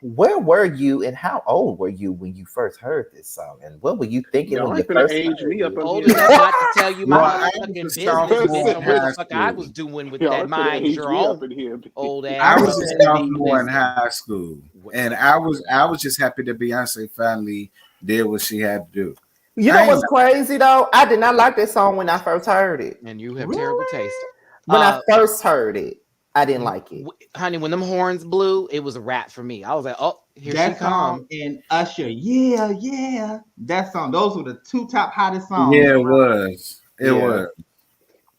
where were you and how old were you when you first heard this song, and what were you thinking Y'all when you ain't finna first age heard me up it? up Old here. enough not to tell you my Well, I motherfucking was a business, sophomore bitch, in on what high the fuck I school. was doing with Y'all that ain't finna mind age your me own up in here. old ass. I was a Business. sophomore in high school, and I was just happy that Beyonce finally did what she had to do. You know what's crazy though? I did not like that song when I first heard it. And you have terrible taste. When I first heard it, I didn't like it. Honey, when them horns blew, it was a wrap for me. I was like, oh, here that she song comes. and Usher, yeah, that song. Those were the two top hottest songs. Yeah, it was. It Yeah. was.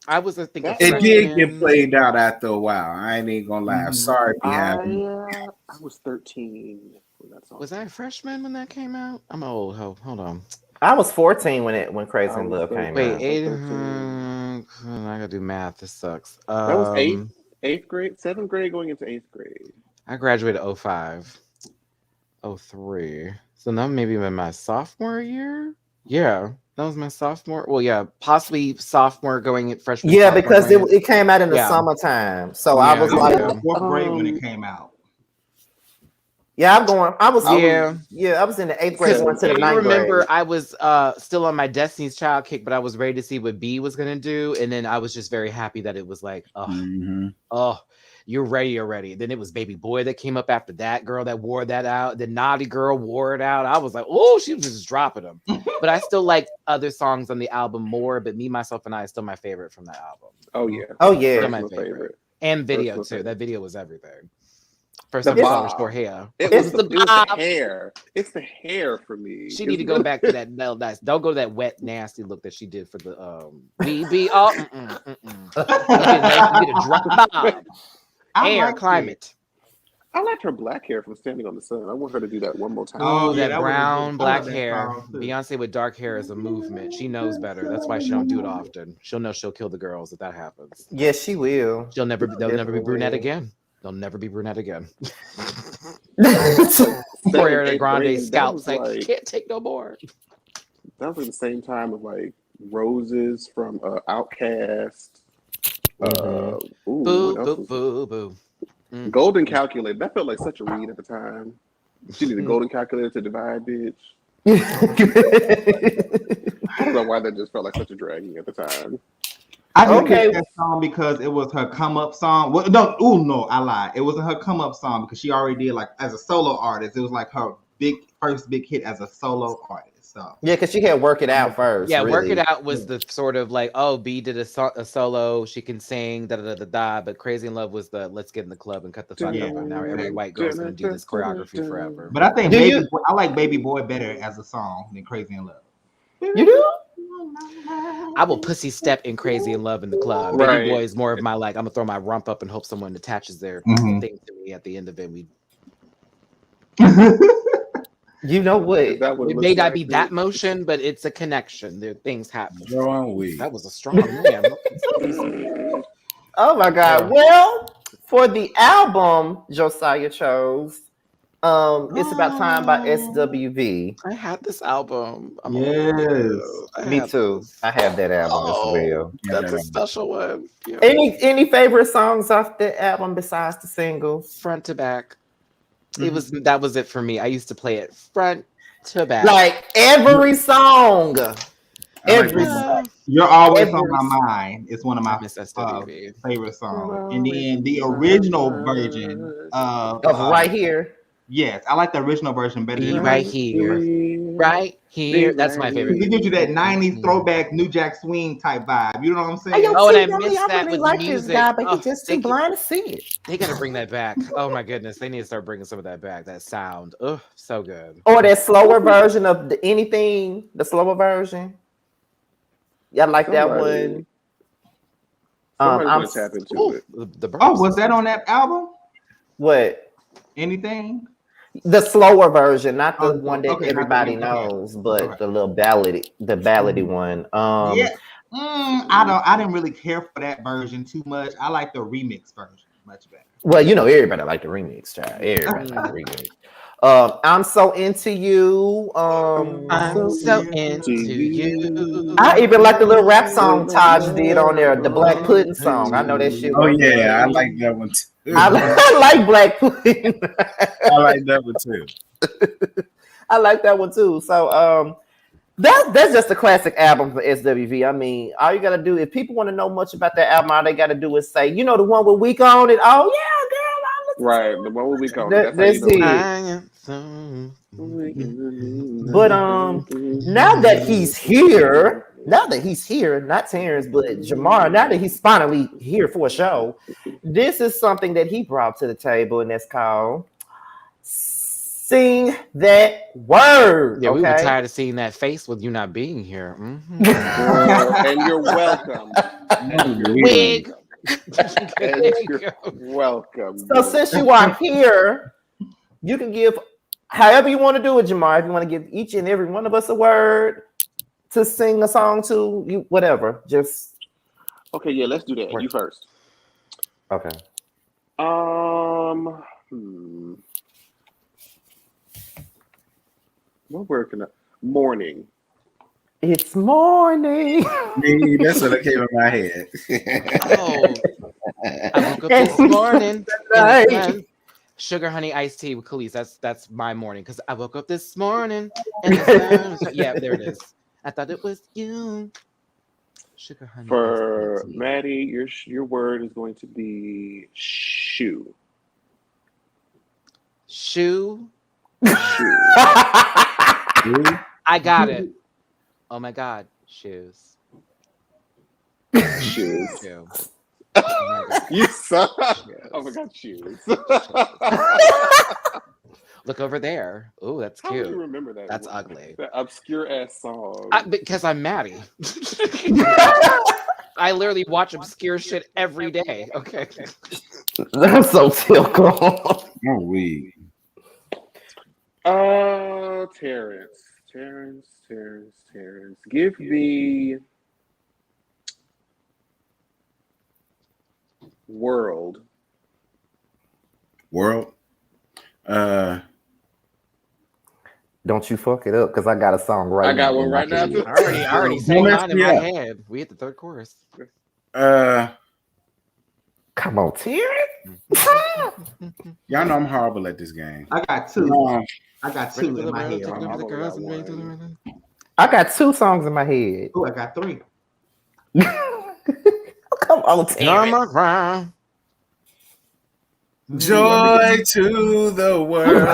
I was thinking It did get played out after a while. I ain't even gonna lie. I'm Mhm. sorry, Beyonce. I was 13 when that song. Was I a freshman when that came out? I'm an old hoe. Hold on. I was 14 when Crazy I in was Love came Wait, out. 8. 13. I gotta do math. This sucks. That was eighth grade, 7th grade going into 8th grade. I graduated 05, 03. So now maybe in my sophomore year. Yeah, that was my sophomore. Well, yeah, possibly sophomore going at freshman. Yeah, sophomore because going it came out in the Yeah. summertime. So I Yeah, was I like, was in fourth grade when it came out. yeah, I was in the 8th grade Because going to the I 9th remember grade. I was still on my Destiny's Child kick, but I was ready to see what B was gonna do, and then I was just very happy that it was like, oh, you're ready already. Then it was Baby Boy that came up after that girl that wore that out. The Naughty Girl wore it out. I was like, oh, she was just dropping them. But I still like other songs on the album more. But Me, Myself, and I is still my favorite from that album. Oh yeah. Oh yeah. Still my Personal favorite. And video Personal too. That video was everything. First The time I saw her bob. short hair. It It's was the the bob. hair. It's the hair for me. She need to go back to that nice. Don't go to that wet, nasty look that she did for the BB. Oh, you get a drop bob. Air, climate. I liked her black hair from Standing on the Sun. I want her to do that one more time. Oh, yeah, that that was a brown, good- black I love that hair. song, too. Beyonce with dark hair is a movement. She knows better. That's why she don't do it often. She'll know she'll kill the girls if that happens. Yes, she will. They'll never be Definitely brunette will. again. They'll never be brunette again. That Poor was Ariana eighth Grande grade. scalp's like, can't take no more. That was at the same time of like Roses from Outcast. Boo, What else boo, was boo, boo. it? Golden Calculator. That felt like such a read at the time. She needed a golden calculator to divide, bitch. I don't know why that just felt like such a dragging at the time. I just Okay. picked that song because it was her come up song. Well, no, I lied. It wasn't her come up song because she already did like as a solo artist. It was like her first big hit as a solo artist. So Yeah, because she had Work It Out first. Yeah, Work really. It Out was the sort of like, oh, B did a solo, she can sing, da da da da da. But Crazy in Love was the let's get in the club and cut the fuck Yeah. up. And now every white girl's gonna do this choreography forever. But I think Do I like Baby Boy better as a song than Crazy in Love. You do? I will pussy step in Crazy in Love in the club. Right. Baby Boy is more of my like, I'm gonna throw my rump up and hope someone attaches their Mhm. thing to me at the end of it. You know what? Is that what It looks may not like, be bitch? that motion, but it's a connection. There things happen. Drawing weed. That was a strong man. Oh my God. Yeah. Well, for the album Josiah chose, It's About Time by SWV. I had this album. Yes. Me too. I have that album as well. That's a special one. Yeah. Any favorite songs off the album besides the singles? Front to back. That was it for me. I used to play it front to back. Like every song. Every Yeah. You're Always Every- on My Mind. It's one of my Miss SWV. favorite songs. And then the original version of Right Here. Yes, I like the original version better Be than right here. Right here. That's my favorite. It gives you that 90s throwback New Jack Swing type vibe. You know what I'm saying? Hey, yo, Oh, and I T, missed I that really with like music. this guy, but Oh, he just they too can- blind to see it. They gotta bring that back. Oh my goodness. They need to start bringing some of that back. That sound. Oh, so good. Or that slower version of anything, the slower version. Yeah, I like that Somebody- one. Somebody's I'm gonna tap into Ooh, it. the Oh, was that on that album? what? Anything? The slower version, not the Oh, one that okay, not the everybody one- okay. knows, but Alright. the little ballady one. Yeah. I didn't really care for that version too much. I like the remix version much better. Well, you know, everybody like the remix, child. Everybody like the remix. I'm so into you. I'm so into you. I even like the little rap song Taj did on there, the Black Pudding song. I know that shit. Oh yeah, I like that one too. I like Black Pudding. I like that one too. I like that one too. So that's just a classic album for SWV. I mean, all you gotta do if people want to know much about that album, all they gotta do is say, you know, the one with Week on it. Oh yeah, girl, I listen Right, to the one with we go. That- That's how you that's know. it. But now that he's here, not Terrence, but Jamar, now that he's finally here for a show, this is something that he brought to the table, and that's called Sing That Word. Yeah, we were okay? tired of seeing that face with you not being here. And you're welcome. Wig. And you're welcome. So since you are here, you can give however you want to do it, Jamar. If you want to give each and every one of us a word to sing a song to, you whatever. Just Okay, yeah, let's do that. You first. okay. What word can I? Morning. It's morning. Me, that's what came in my head. Oh, I woke up this morning. Right. and Sugar honey iced tea with Khalees. That's my morning because I woke up this morning and the sun. Yeah, there it is. I thought it was you. Sugar honey. For iced tea. Maddie, your word is going to be shoe. Shoe. Shoe. I got it. Oh my God, shoes. Shoes. Shoe. You suck. Oh my God, shoes. Look over there. Oh, that's How do you cute. remember that? That's ugly. That obscure ass song. Because I'm Maddie. I literally watch obscure shit every day. Okay. That's so typical. Oh, we. Terrence. Give me world. World. Don't you fuck it up, because I got a song right I got now one in my right now. head. I already sang Don't mess mine in me my up. head. We hit the third chorus. Come on, Terrence. Y'all know I'm horrible at this game. I got two. No, I got two in my head. Right now. I got 2 songs in my head. Oh, I got 3. Come on, Terrence. joy to the world.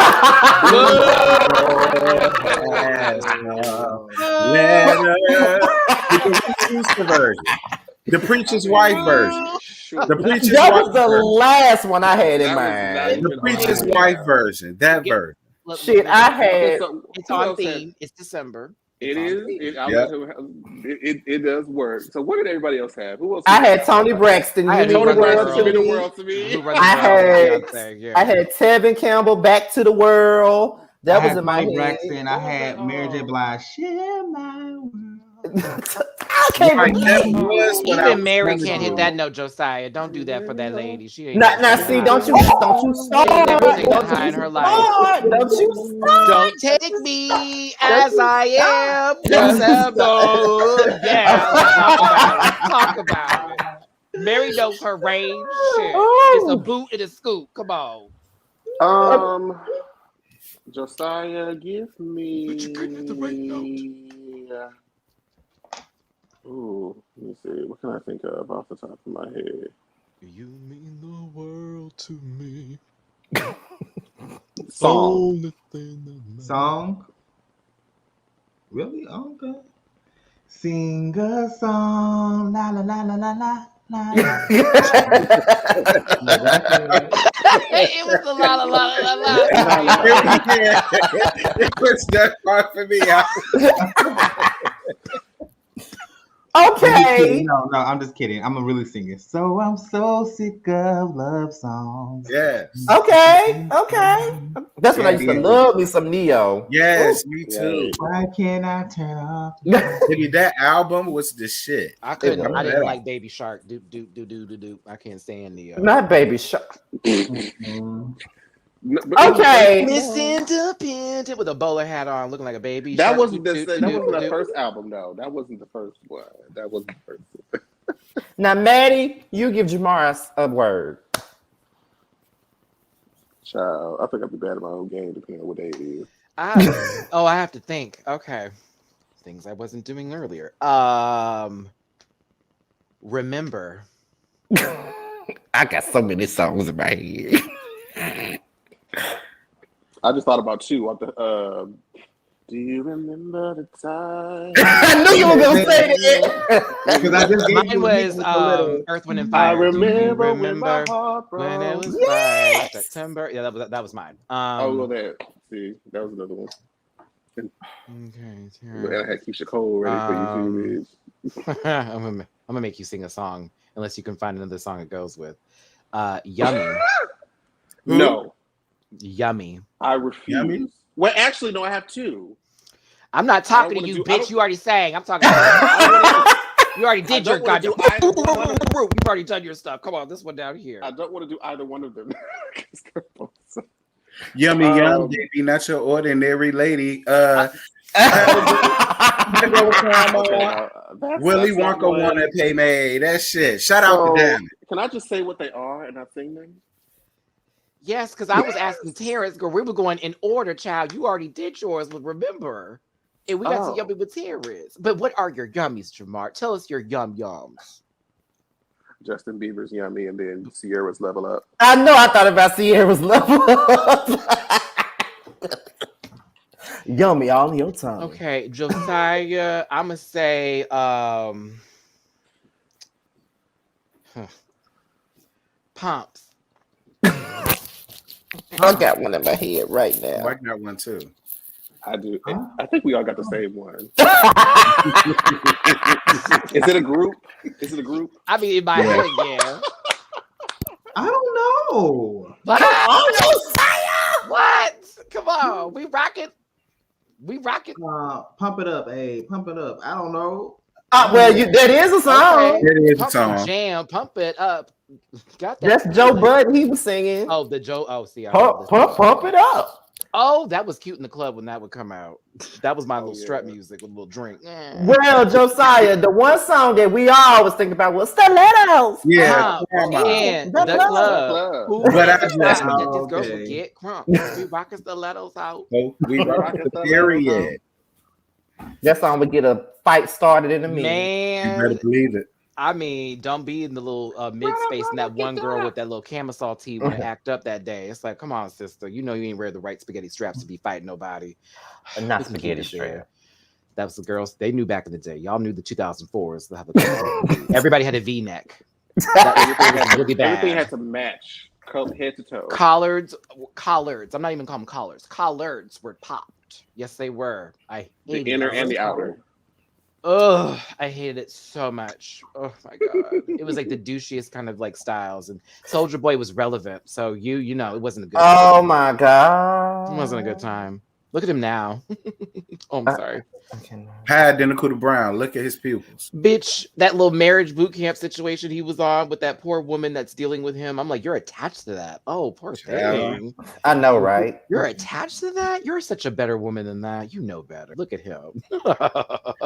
The preacher's wife version. The preacher's That wife was the version. last one I had in That was mind. not even The preacher's on wife there. version. That version. Look, Shit, I had. Okay, so it's who on else had- theme. It's December. It It's on is. theme. It does work. So what did everybody else have? Who else? I had Tony Braxton. I had You Mean Tony the World Braxton, to Give me the Me. world to me. Who Runs I the World had- with Beyonce, yeah. I had Tevin Campbell, Back to the World. That I was had in my Tony head. Braxton. I had Mary J. Blige. Share my world. I can't Right, that believe. was what I Even was Mary gonna can't do. hit that note, Josiah. Don't do that for that lady. She ain't. Now, see, don't you start. never seen that high in her life. Start. Don't you start. Don't take me as I am. Just have no. Yeah, talk about it. Mary knows her range. Shit. It's a boot and a scoop. Come on. Josiah, give me. But you couldn't hit the right Ooh, let me see. What can I think of off the top of my head? You mean the world to me. Song. Song? Really? Okay. Sing a song. La la la la la la. It was a la la la la la. It puts that part for me out. Okay. No, I'm just kidding. I'm really singing. So I'm so sick of love songs. Yes. Okay. That's when I used to Yeah. love me some Neo. Yes, me too. Why can't I turn off? Baby, that album was the shit. I couldn't. I didn't Yeah. like Baby Shark. Do. I can't stand the. Not Baby Shark. But- Okay. Miss Independent with a bowler hat on, looking like a baby. That shark. wasn't the Do. first album though. That wasn't the first one. That wasn't the first one. Now, Maddie, you give Jamar a word. Child, I think I'd be bad at my own game depending on what day it is. I have to think. Okay, things I wasn't doing earlier. Remember. I got so many songs in my head. I just thought about two. Do you remember the time? I knew you were gonna say that. Because I just gave Mine you was a little. Earth, Wind, and I Fire. remember, Do you when my heart broke. when it was Yes! right, September. Yeah, that was mine. Oh, well, that. See, that was another one. Okay. And I had Keisha Cole ready for you too. I'm gonna make you sing a song unless you can find another song it goes with. Yummy. No, Yummy. I refuse. Yummy? Well, actually, no, I have two. I'm not talking to wanna you, do- I bitch. don't- You already sang. I'm talking about you already did I your don't wanna goddamn. do either one of You've already done your stuff. Come on, this one down here. I don't want to do either one of them. Yummy, Um, baby, not your ordinary lady. Willy Wonka wanna pay me. That shit. Shout out to them. Can I just say what they are and not sing them? Yes, because I was asking Terrence, girl, we were going in order, child. You already did yours with Remember. And we got Oh. to yummy with Terrence. But what are your yummies, Jamar? Tell us your yums. Justin Bieber's Yummy and then Sierra's Level Up. I know I thought about Sierra's level up. Yummy all in your tongue. Okay, Josiah, I'm gonna say Pumps. I got one in my head right I now. like that one too. I do. I think we all got the same one. Is it a group? Is it a group? I mean, in my head, yeah. I don't know. But Oh, what? Come on, we rocking. We rocking. Pump it up, hey, pump it up. I don't know. well, that is a song. Okay. It is a Pump song. the jam, pump it up. Got that? That's Joe Budden. He was singing. Oh, the Joe. Oh, see, I heard Pump it up. Oh, that was cute in the club when that would come out. That was my little yeah. strut music with a little drink. Well, Josiah, the one song that we all was thinking about was Stilettos. Yeah, And The the club. club. Who But I just just- that this girl okay. will get crunk. We rocking stilettos out. So we rock the period. That song would get a fight started in a minute. You Man, better believe it. I mean, don't be in the little mid space and that one girl with that little camisole tee would act up that day. It's like, come on, sister. You know you ain't wear the right spaghetti straps to be fighting nobody. Not We can keep spaghetti it there. strap. That was the girls. They knew back in the day. Y'all knew the 2004s. Everybody had a V-neck. That was really bad. Everything had to match, head to toe. Collards. I'm not even calling them collars. Collards were popped. Yes, they were. I The hated inner it. and the outer. Ugh, I hated it so much. Oh my god, it was like the douchiest kind of like styles, and Soldier Boy was relevant. So you know, it wasn't a good. Oh time. my god. It wasn't a good time. Look at him now. Oh, I'm sorry. High identical to Brown. Look at his pupils. Bitch, that little marriage boot camp situation he was on with that poor woman that's dealing with him. I'm like, you're attached to that. Oh, poor thing. I know, right? You're attached to that? You're such a better woman than that. You know better. Look at him.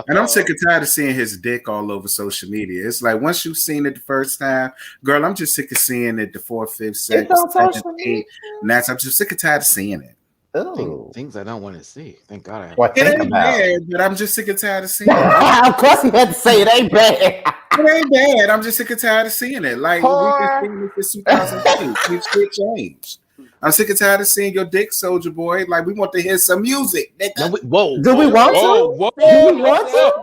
And I'm sick and tired of seeing his dick all over social media. It's like once you've seen it the first time, girl, I'm just sick of seeing it the fourth, fifth, sixth, on social seventh, media? eighth, ninth. I'm just sick and tired of seeing it. Ooh. Things I don't want to see. Thank God I have. What It think ain't about? bad, but I'm just sick and tired of seeing it. Of course he had to say it ain't bad. It ain't bad. I'm just sick and tired of seeing it. Like we've been seeing it since 2008. Shit changed. I'm sick and tired of seeing your dick, Soldier Boy. Like we want to hear some music. No, whoa. Do we want to? Whoa. Do we want to?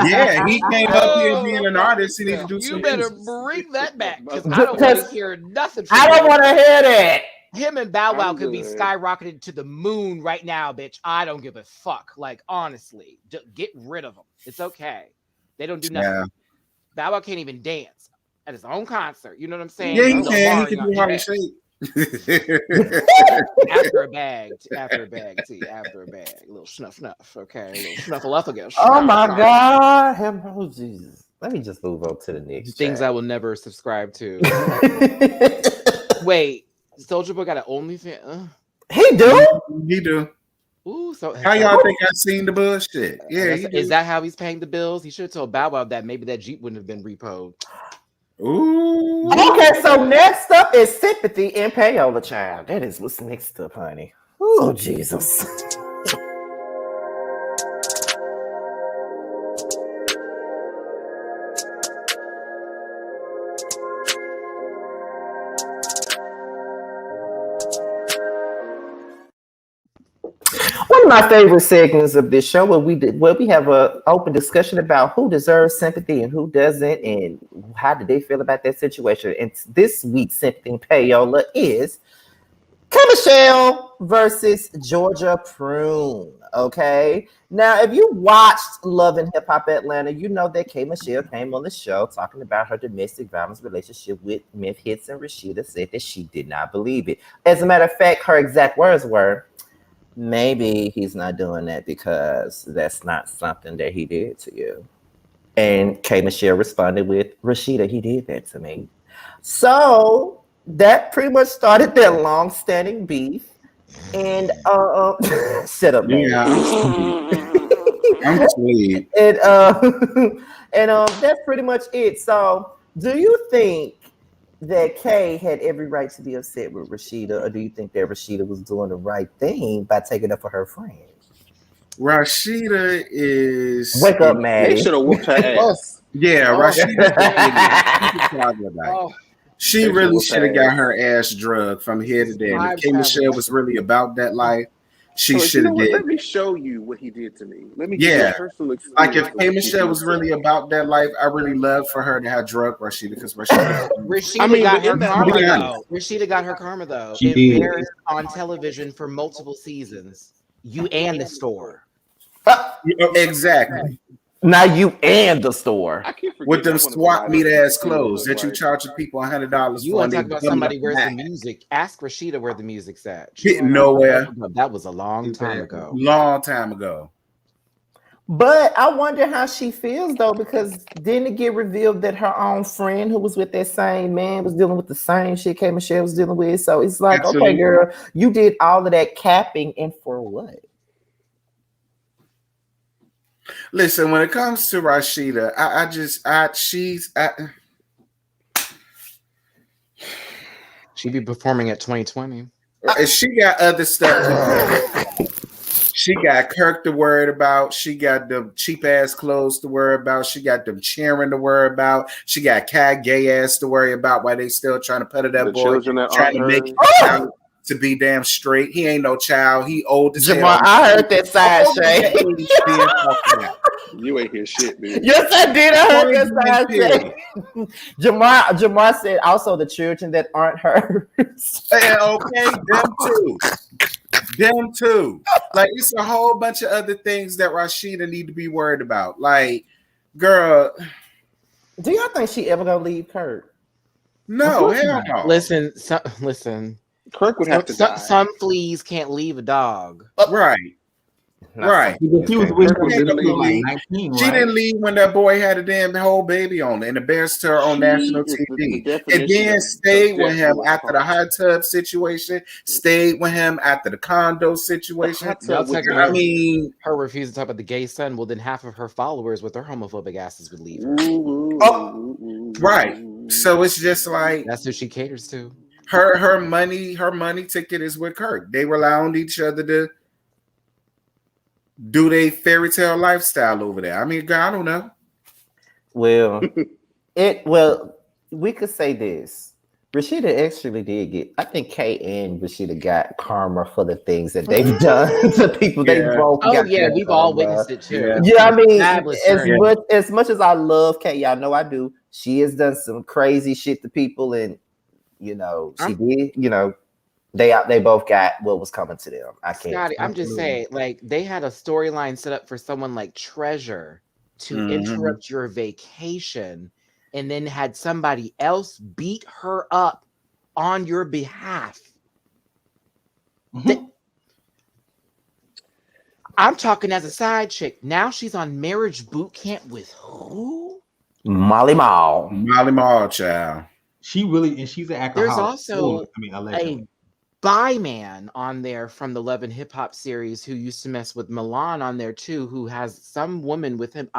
Yeah, he came up here being an artist. He needs to do You some better music. bring that back because I don't want to hear nothing. From I don't him. want to hear that. Him and Bow Wow I'm could be good. skyrocketed to the moon right now, bitch. I don't give a fuck. Like honestly, just get rid of them. It's okay. They don't do nothing. Yeah, Bow Wow can't even dance at his own concert. You know what I'm saying? yeah, he He's can. He barring can on do hard that. shape. After a bag, after a bag, a little snuff, okay, a little snuffleupagus. Oh my God. Oh, Jesus. Let me just move on to the next. Things I will never subscribe to. Wait, Soldier Boy got an OnlyFans? He do? He do. Ooh, so How y'all think I seen the bullshit? Yeah, he is do. that how he's paying the bills? He should have told Bow Wow that maybe that Jeep wouldn't have been repoed. Ooh. Okay, so next up is Sympathy and Payola Child. That is what's next up, honey. Oh, Jesus. One of my favorite segments of this show where we have a open discussion about who deserves sympathy and who doesn't, and how did they feel about that situation. And this week's Sympathy and Payola is K Michelle versus Georgia Prune. Okay. Now, if you watched Love and Hip Hop Atlanta, you know that K Michelle came on the show talking about her domestic violence relationship with Memph Hitz, and Rashida said that she did not believe it. As a matter of fact, her exact words were, maybe he's not doing that because that's not something that he did to you. And K Michelle responded with, Rashida, he did that to me. So that pretty much started their long-standing beef. And shut up, man. Yeah, I'm asleep. And that's pretty much it. So do you think that Kay had every right to be upset with Rashida, or do you think that Rashida was doing the right thing by taking up for her friend? Rashida is Wake up, They Maddie. should have whooped her ass. Yeah, Oh. Rashida. She They really should've should have got passed. her ass drugged from here to there. I'm If K Michelle was really about that life, she So, should have did. Let me show you what he did to me. Let me give you Yeah. a personal experience. Like if of K what he Michelle did was to really me. about that life, I really love for her to have drugged Rashida because Rashida. Rashida I mean, got but her in that karma moment- though. Rashida got her karma though. She did. Embarrassed on television for multiple seasons. You and the store. Exactly. Now you and the store. I can't forget With them that one swap of meet the ass videos clothes that you like- charge people $100 You for. want and to they talk about dumb somebody enough where's to the act. music? Ask Rashida where the music's at. Hitting nowhere. That was a long time ago. Long time ago. But I wonder how she feels though, because didn't it get revealed that her own friend who was with that same man was dealing with the same shit K Michelle was dealing with? So it's like, okay, Actually, girl, you did all of that capping and for what? listen, when it comes to Rashida, She be performing at 2020. she got other stuff. She got Kirk to worry about. She got them cheap ass clothes to worry about. She got them cheering to worry about. She got Cat gay ass to worry about while they still trying to put it that The boy, children that trying aren't to make hers. it out to be damn straight. He ain't no child. He old as Jamar, hell. I heard that side Old as shade. hell he's being fucking out. You ain't hear shit, dude. Yes, I did. I heard Point that side blank shade. Jamar said also the children that aren't hers. Hey, okay, them too. Like it's a whole bunch of other things that Rashida need to be worried about. Like, girl, Do y'all think she ever gonna leave Kurt? no, hell no. Listen. Kirk would have to die. Some fleas can't leave a dog. Right. Right. She was with Kirk was her literally until like leave. 19, She right? didn't leave when that boy had a damn whole baby on it and embarrassed her on She national is the TV. definition And then of stayed with him desperate after the hot tub situation, stayed with him after the condo situation. hot Y'all tub was taking I her, mean, her refusing to talk about the gay son. Well, then half of her followers with their homophobic asses would leave her. right. So it's just like That's who she caters to. her money ticket is with Kirk. They rely on each other to do they fairy tale lifestyle over there. I mean, God, I don't know. Well, we could say this. Rashida actually did get. I think Kay and Rashida got karma for the things that they've done to people. They Yeah. both. Oh got yeah, their we've all karma. witnessed it too. Yeah. Yeah, I mean, Fabulous as journey. much as I love Kay, y'all know I do. She has done some crazy shit to people, and she did. They both got what was coming to them. I can't. Scotty, I'm just saying, like they had a storyline set up for someone like Treasure to Mhm. interrupt your vacation, and then had somebody else beat her up on your behalf. I'm talking as a side chick. Now she's on marriage boot camp with who? Molly Mall. Molly Mall, child. She really, and she's an alcoholic. There's also allegedly. a bi man on there from the Love and Hip Hop series who used to mess with Milan on there too, who has some woman with him.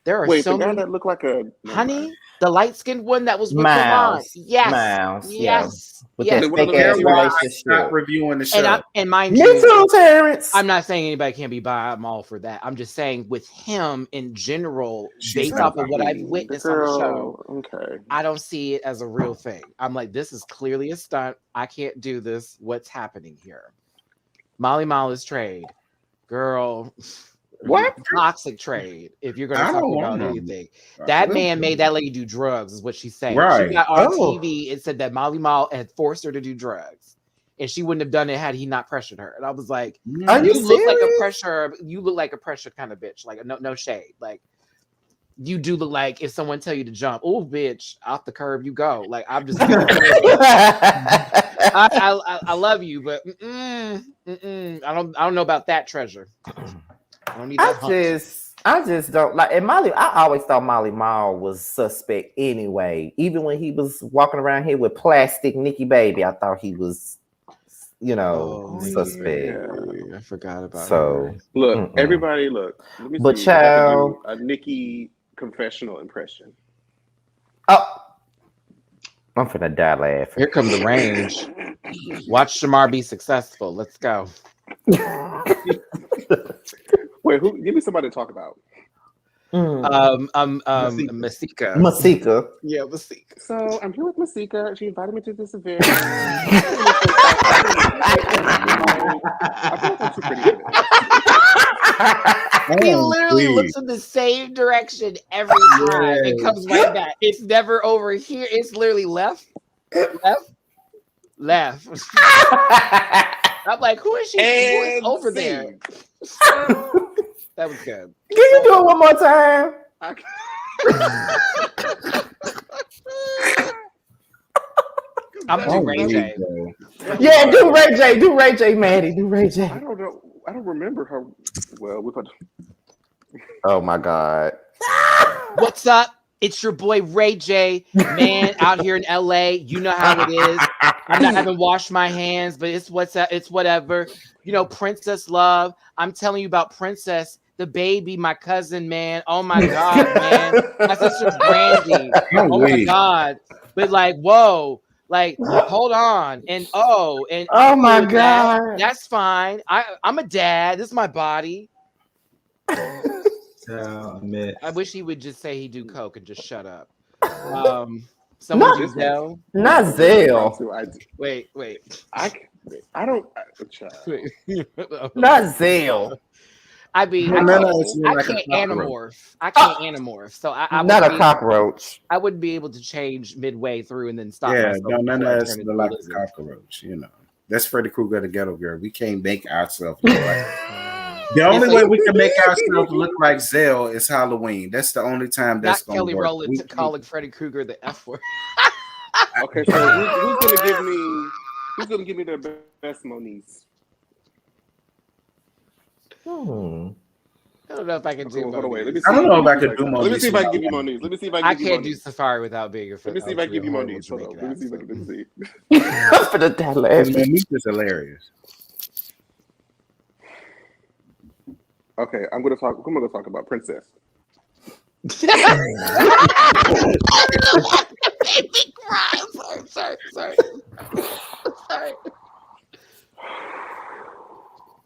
There are Wait, so the guy many. that looked like a Honey, the light skinned one that was with Miles. Milan. Yes. Miles, yeah. Yes. With yes. that One of fake those ass series. relationship. Stop reviewing the show. And mind Me you, too, Terrence. I'm not saying anybody can't be bi. I'm all for that. I'm just saying with him in general, She's based not off of what I've witnessed on the show, Okay. I don't see it as a real thing. I'm like, this is clearly a stunt. I can't do this. What's happening here? Molly Molly's trade. Girl. What? Toxic trade, if you're going to I talk don't about want them. anything. That man made that lady do drugs, is what she's saying. Right. She got on Oh. TV and said that Molly Mall had forced her to do drugs. And she wouldn't have done it had he not pressured her. And I was like, Are you you look like a serious? pressure, you look like a pressure kind of bitch. Like no shade. Like you do look like if someone tell you to jump, oh bitch, off the curb you go. Like I'm just I love you, but I don't know about that treasure. I don't need that hump. I just don't like. And Molly, I always thought Molly Mall was suspect anyway. Even when he was walking around here with plastic Nikki Baby, I thought he was, suspect. Yeah. I forgot about So, Look, everybody, look. Let me But see if I can child- do a Nikki confessional impression. oh, I'm finna die laughing. Here comes the range. Watch Shamar be successful. Let's go. Wait, give me somebody to talk about. Masika. Masika. Yeah, Masika. So I'm here with Masika. She invited me to this event. I feel like I'm too pretty for this. He literally looks in the same direction every time and comes right back. It's never over here. It's literally left. I'm like, who is she? Who is And over scene. there? That was good. Can you do it one more time? I'm gonna do Ray J. Yeah, do Ray J. Do Ray J, Maddie. Do Ray J. I don't know. I don't remember her. Well, we put. Oh my God. What's up? It's your boy Ray J, man, out here in LA. You know how it is. I haven't washed my hands, but it's whatever. You know, Princess Love. I'm telling you about Princess, the baby, my cousin, man. Oh my God, man. My sister Brandy. Oh my God. But like, whoa, like, hold on. And oh I'm my doing that. God. That's fine. I'm a dad. This is my body. I wish he would just say he do coke and just shut up. Someone do Zell. Not Zell. Wait. I don't. Not Zell. I mean, I can't anamorph. I can't anamorph. So I not a cockroach. I wouldn't be able to change midway through and then stop. Yeah, myself none of before I us turn look into like a a lizard. cockroach. You know, that's Freddy Krueger, the Ghetto Girl. We can't make ourselves look like. The only way we can make ourselves look like Zell is Halloween. That's the only time that's Not going Kelly to work. Rowland calling Freddy Krueger the F word. Okay, so who's gonna give me the best Moniece? I don't know if I can do. Hold on, wait. Let me see. I don't know if I could do Moniece. Let me see if I can give you Moniece. Let me see if I can give you can't Moniece. do Safari without being a Let me see if I can give you Moniece. Hold on. Let me see. Let me see. For the that last. Moniece is hilarious. Okay, I'm gonna talk about Princess. Sorry.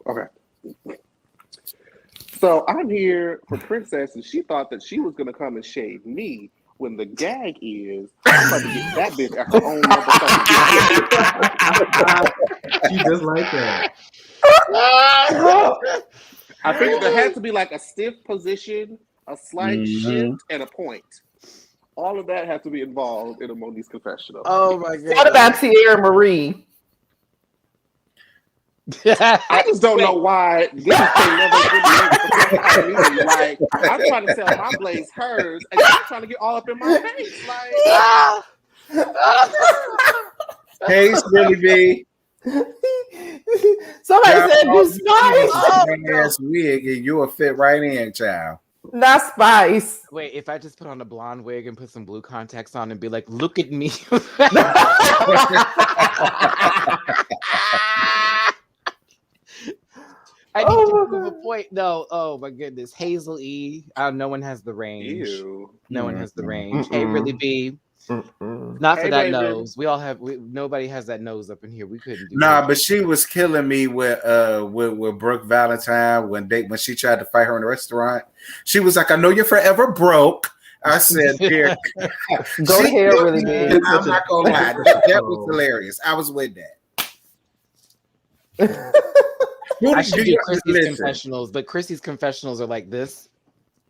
Okay. So I'm here for Princess, and she thought that she was gonna come and shade me. When the gag is, I'm about to get that bitch at her own motherfucking. She just like that. I figured there had to be like a stiff position, a slight shift, and a point. All of that had to be involved in a Moniece confessional. Oh my God. What about Tierra Marie? I just don't know why this thing never did me. Like, I'm trying to sell my blaze hers, and she's trying to get all up in my face. Like, Hey, Billy B. Somebody said you Spice. Ass wig, and you'll fit right in, child. Not Spice. Wait, if I just put on a blonde wig and put some blue contacts on and be like, look at me. I need to prove a point. No, oh my goodness. Hazel E. No one has the range. ew. No one has the range. Hey, really B. Not for Hey, that baby. nose. We all have. Nobody has that nose up in here. We couldn't do. Nah, that. but she was killing me with Brooke Valentine when she tried to fight her in the restaurant. She was like, "I know you're forever broke." I said, "Here, Go to hell, really big. I'm not gonna lie, that was hilarious. I was with that. I should do Chrissy's confessionals, but Chrissy's confessionals are like this.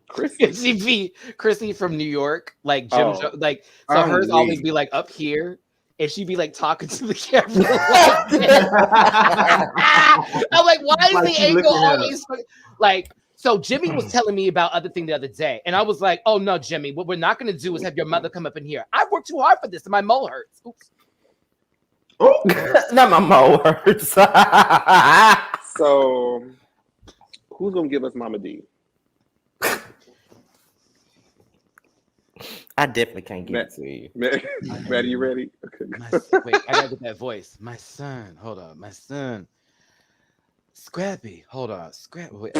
Chrissy from New York, like Jim, like so hers always be like up here, and she'd be like talking to the camera. I'm like, why is the angle always like? So Jimmy was telling me about other thing the other day, and I was like, oh no, Jimmy, what we're not going to do is have your mother come up in here. I've worked too hard for this, and my mole hurts. Oops. Oh, not my mole hurts. So, who's gonna give us Mama D? I definitely can't give it to you. Matt, you ready? Okay. Wait, I gotta get that voice. My son, hold on, my son. Scrappy, hold on, Scrappy.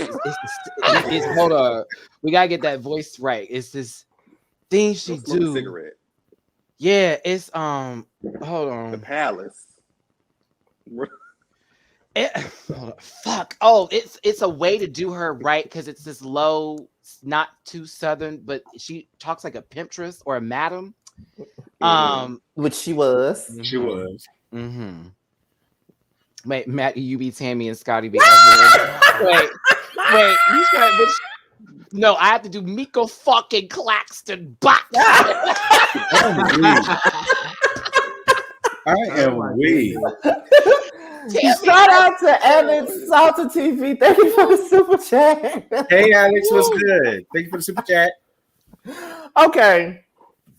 Hold on, we gotta get that voice right. It's this thing she do. Cigarette. Yeah, it's hold on. The Palace. Hold on. Fuck. Oh, it's a way to do her right because it's this low, not too southern, but she talks like a pimptress or a madam. Which she was. She was. Mm-hmm. Wait, Matt, you be Tammy and Scotty be. wait. You said which? No, I have to do Miko fucking Claxton. I am weak. Shout out to Alex Salta TV. Thank you for the super chat. Hey, Alex, what's good? Thank you for the super chat. Okay.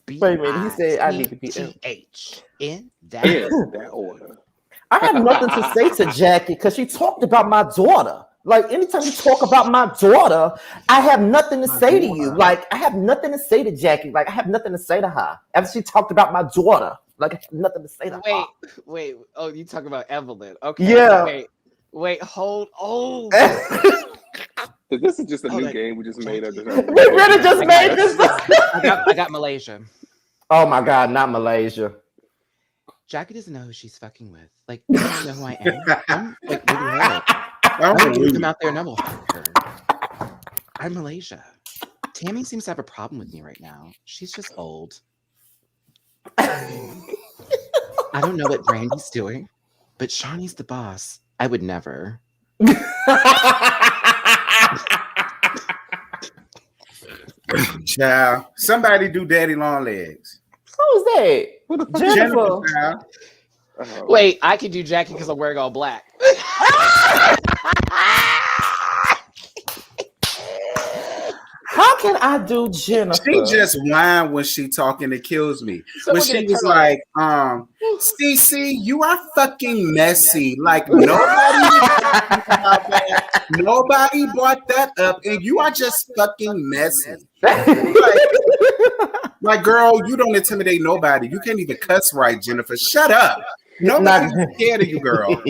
Wait a minute. He said I need to be H in that that order. I have nothing to say to Jackie because she talked about my daughter. Like anytime you talk about my daughter, I have nothing to say to you. Like I have nothing to say to Jackie. Like I have nothing to say to her. After she talked about my daughter, like I have nothing to say to her. Wait. Oh, you talking about Evelyn? Okay. Yeah. Wait. Hold. Oh. This is just a new game we just made up. We really just made this. I got Malaysia. Oh my God, not Malaysia. Jackie doesn't know who she's fucking with. Like, you don't know who I am. I'm like, what the hell? I'm I'm gonna weak. come out there and I will fuck her. I'm Malaysia. Tammy seems to have a problem with me right now. She's just old. I don't know what Brandy's doing, but Shawnee's the boss. I would never. Child, somebody do Daddy Long Legs. Who's that? Jennifer. Child. Wait, I can do Jackie because I'm wearing all black. How can I do Jennifer? She just whine when she talking. It kills me. When Someone she get a was turtle. like, CC, you are fucking messy. Like nobody brought that up, and you are just fucking messy. Like, girl, you don't intimidate nobody. You can't even cuss right, Jennifer. Shut up. Nobody's scared of you, girl.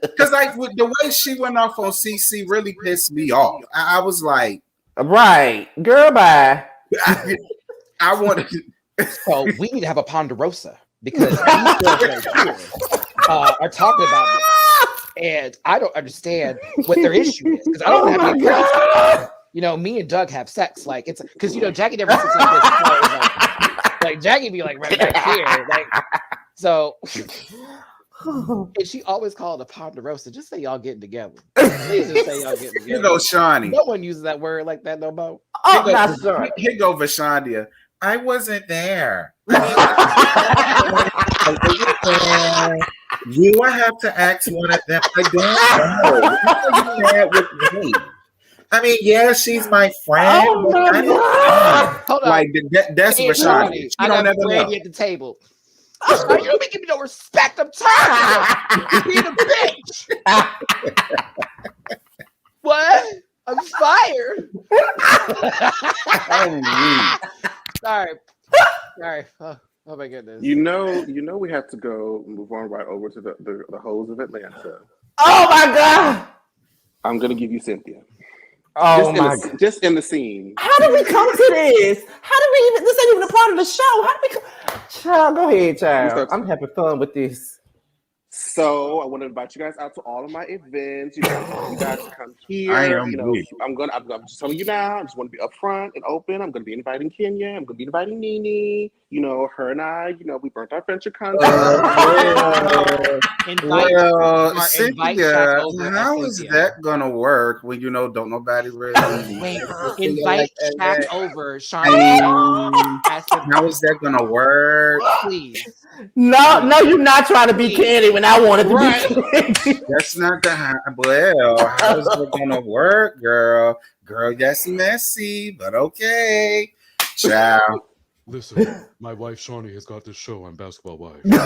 Because like with the way she went off on CC really pissed me off. I was like, Right, girl, bye. I want to. So we need to have a Ponderosa because these girls right here are talking about me. And I don't understand what their issue is because I don't have any problems. You know, me and Doug have sex. Like, it's because, you know, Jackie never sits like this. Like Jackie be like right back here. Like, so. And she always called a Ponderosa. Just say y'all getting together. Please just say y'all getting together. Here goes Shawnee. No one uses that word like that no more. Oh, not sure. Here go Vashandia. I wasn't there. You will have to ask one of them. I don't know. Why are you mad with me? I mean, yeah, she's my friend. Oh but my I don't God. Hold on. like that's Hey, Vashandia. She I don't got ever Brandy know. at the table. You don't be giving me no respect. I'm tired of being a bitch. What? I'm fired. Sorry. Oh my goodness. You know, we have to go move on right over to the hoes of Atlanta. Oh my God. I'm gonna give you Cynthia. Oh my God. Just in the scene. How did we come to this? How did we even? This ain't even a part of the show. How did we come? Child, go ahead, child. I'm having fun with this. So I want to invite you guys out to all of my events. You guys come here. I am weak. I'm just telling you now. I just want to be upfront and open. I'm going to be inviting Kenya. I'm going to be inviting Nene. You know, her and I. You know, we burnt our friendship contract. Well, Cynthia, how is that gonna work when you know don't nobody really? Wait, invite Shaq over, Sean. How is that gonna work? Please. No, you're not trying to be candy when I wanted to be candy. That's not the well. How is it gonna work, girl? Girl, that's messy, but okay. Ciao. Listen, my wife Shawnee has got this show on Basketball Wives. She's doing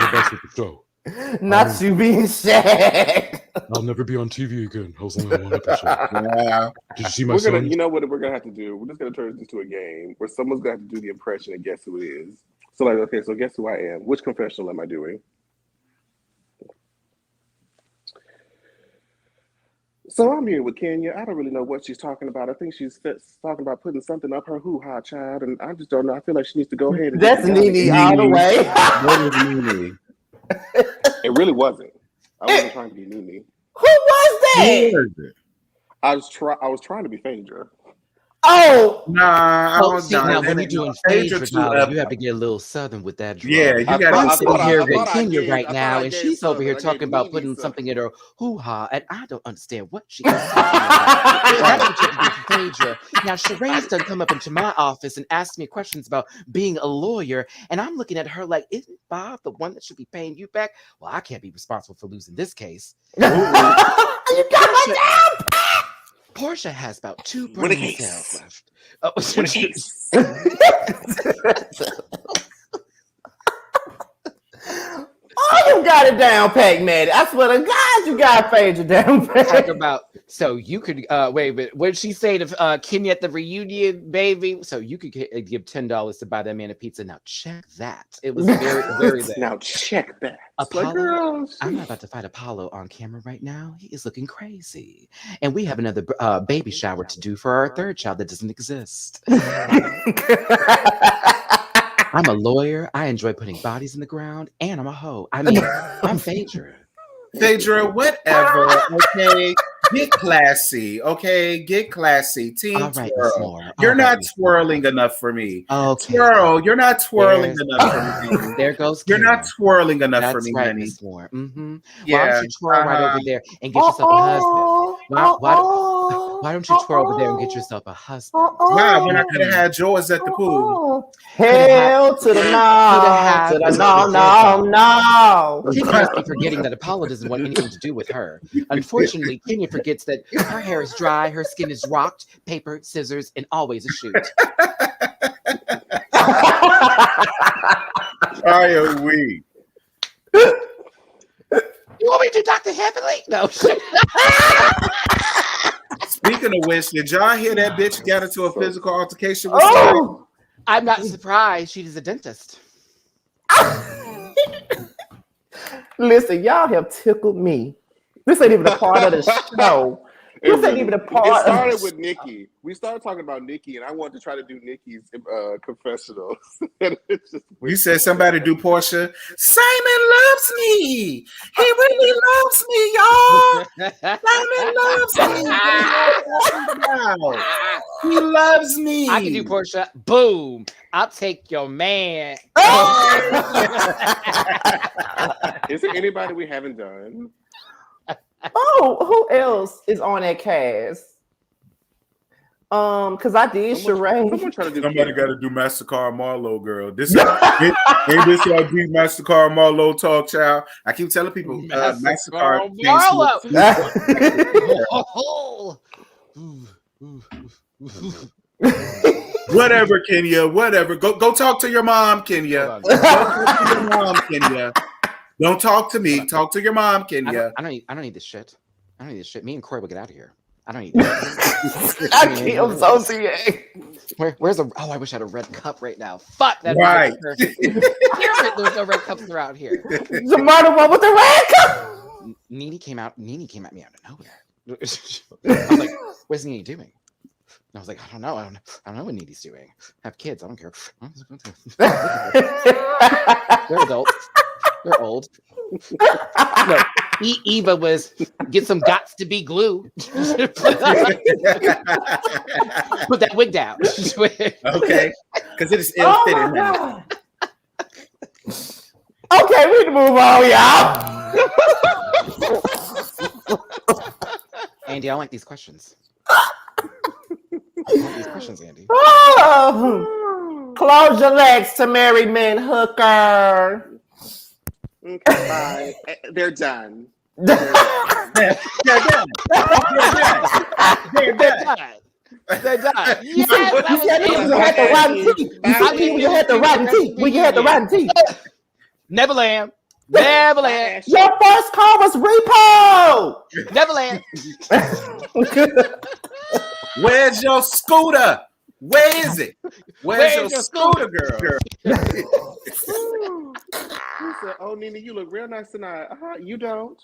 her best with the show. Not you being Shaq. I'll never be on TV again. I was only on one episode. Wow. Did you see my You son? know what we're gonna have to do? We're just gonna turn this into a game where someone's gonna have to do the impression and guess who it is. So like, okay, so guess who I am? Which confessional am I doing? So I'm here with Kenya. I don't really know what she's talking about. I think she's talking about putting something up her hoo-ha child, and I just don't know. I feel like she needs to go ahead and That's Nene all the way. What is Nene? It really wasn't. I wasn't trying to be Nene. Who was that? Who is it? I was trying to be Phaedra. Oh, Nah, I Oh, don't see, know. now when you're doing Phaedra Phaedra, too darling, up. you have to get a little southern with that drum. Yeah, you I gotta. I'm thought- sitting here I with thought I Kenya gave- right I now, thought I and gave she's over Southern. here I talking gave about Nene putting Southern. something in her hoo-ha, and I don't understand what she is talking about. That's what you have to do for Phaedra. Now, Sheree's done come up into my office and asked me questions about being a lawyer, and I'm looking at her like, isn't Bob the one that should be paying you back? Well, I can't be responsible for losing this case. you got my job. Portia has about 2 Win a brain case. cells left. Oh, Win a case. Oh, you got it down, Pac Man. I swear to God, you got, Phaedra? Damn. Talk about so you could wait, but what did she say to Kenya at the reunion, baby? So you could give $10 to buy that man a pizza. Now check that. It was very there. Now check that. Apollo, Like, girl, I'm not about to fight Apollo on camera right now. He is looking crazy, and we have another baby shower to do for our third child that doesn't exist. I'm a lawyer. I enjoy putting bodies in the ground, and I'm a hoe. I mean, I'm Phaedra. Phaedra, whatever. Okay, get classy. Okay, get classy. Team All right, twirl. Miss Moore. You're All not right, Miss Moore. twirling enough for me. Okay. Twirl, you're not twirling There's- enough for me. There goes. You're not Kenya. twirling enough That's for me, right, honey. Miss Moore. Mm-hmm. Why Yeah. don't you twirl right over there and get yourself a husband? Why don't you twirl over there and get yourself a husband? Wow, when I could have had yours at the pool. Hell to the no, to the no. Kenya must be forgetting that Apollo doesn't want anything to do with her. Unfortunately, Kenya forgets that her hair is dry, her skin is rocked, paper, scissors, and always a shoot. I am weak. You want me to do Dr. Heavenly? No. Speaking of which, did y'all hear that bitch got into a physical altercation with somebody? Oh, I'm not surprised. She's a dentist. listen, y'all have tickled me. This ain't even a part of the show. This ain't even a part. It started of with Nikki. We started talking about Nikki, and I wanted to try to do Nikki's confessional. And it's just You said somebody do Portia. Simon loves me. He really loves me, y'all. Simon loves me. He loves me. I can do Portia. Boom. I'll take your man. Is there anybody we haven't done? Oh, who else is on that cast? Because I did Someone charade. trying to do Somebody got to do Mastercard Marlowe, girl. This ain't this y'all do Mastercard Marlowe talk, child. I keep telling people Mastercard Marlowe. Whatever, Kenya. Whatever. Go talk to your mom, Kenya. Go talk to your mom, Kenya. Don't talk to me. Talk to your mom, Kenya. I don't need this shit. I don't need this shit. Me and Corey will get out of here. I don't need this. I can't associate. Where's the? Oh, I wish I had a red cup right now. Fuck that. Right. There's no red cups around here. Jamar, the one with the red cup. Nene came at me out of nowhere. I was like, "What's Nene doing?" And I was like, "I don't know. I don't know what Nene's doing. Have kids. I don't care. They're adults. They're old." No, Eva was get some gots to be glue. Put that wig down. Okay, because it is Oh my ill-fitting. God. Okay, we need to move on, y'all. Andy, I don't like these questions. I don't like these questions, Andy. Oh, close your legs to married men, hooker. Okay, bye. They're done. They're done. They're done. You said you had the rotten teeth. You said you had the rotten teeth. When you had the rotten teeth. Neverland. Your first call was repo. Neverland. Where's your scooter? Where is it? Where's your scooter, girl? He said, "Oh, Nene, you look real nice tonight." You don't.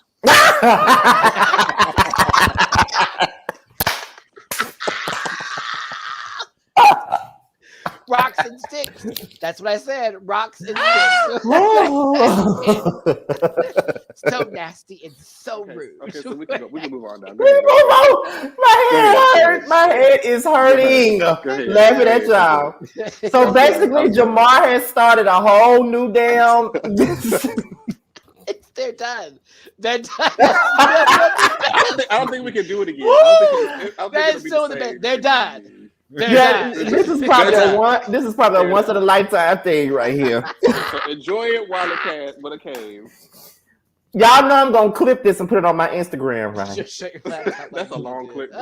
Rocks and sticks. That's what I said. Rocks and sticks. So nasty and so rude. Okay, so we can move on now. My head hurts. My head is hurting. Laughing at y'all. So basically, Jamar has started a whole new damn. They're done. They're done. I don't think we can do it again. I don't think it'll be the same. They're done. Yeah, this is probably a once in a lifetime thing right here. So enjoy it while it came. Y'all know I'm gonna clip this and put it on my Instagram, right? Just shut your laptop. That's a long clip.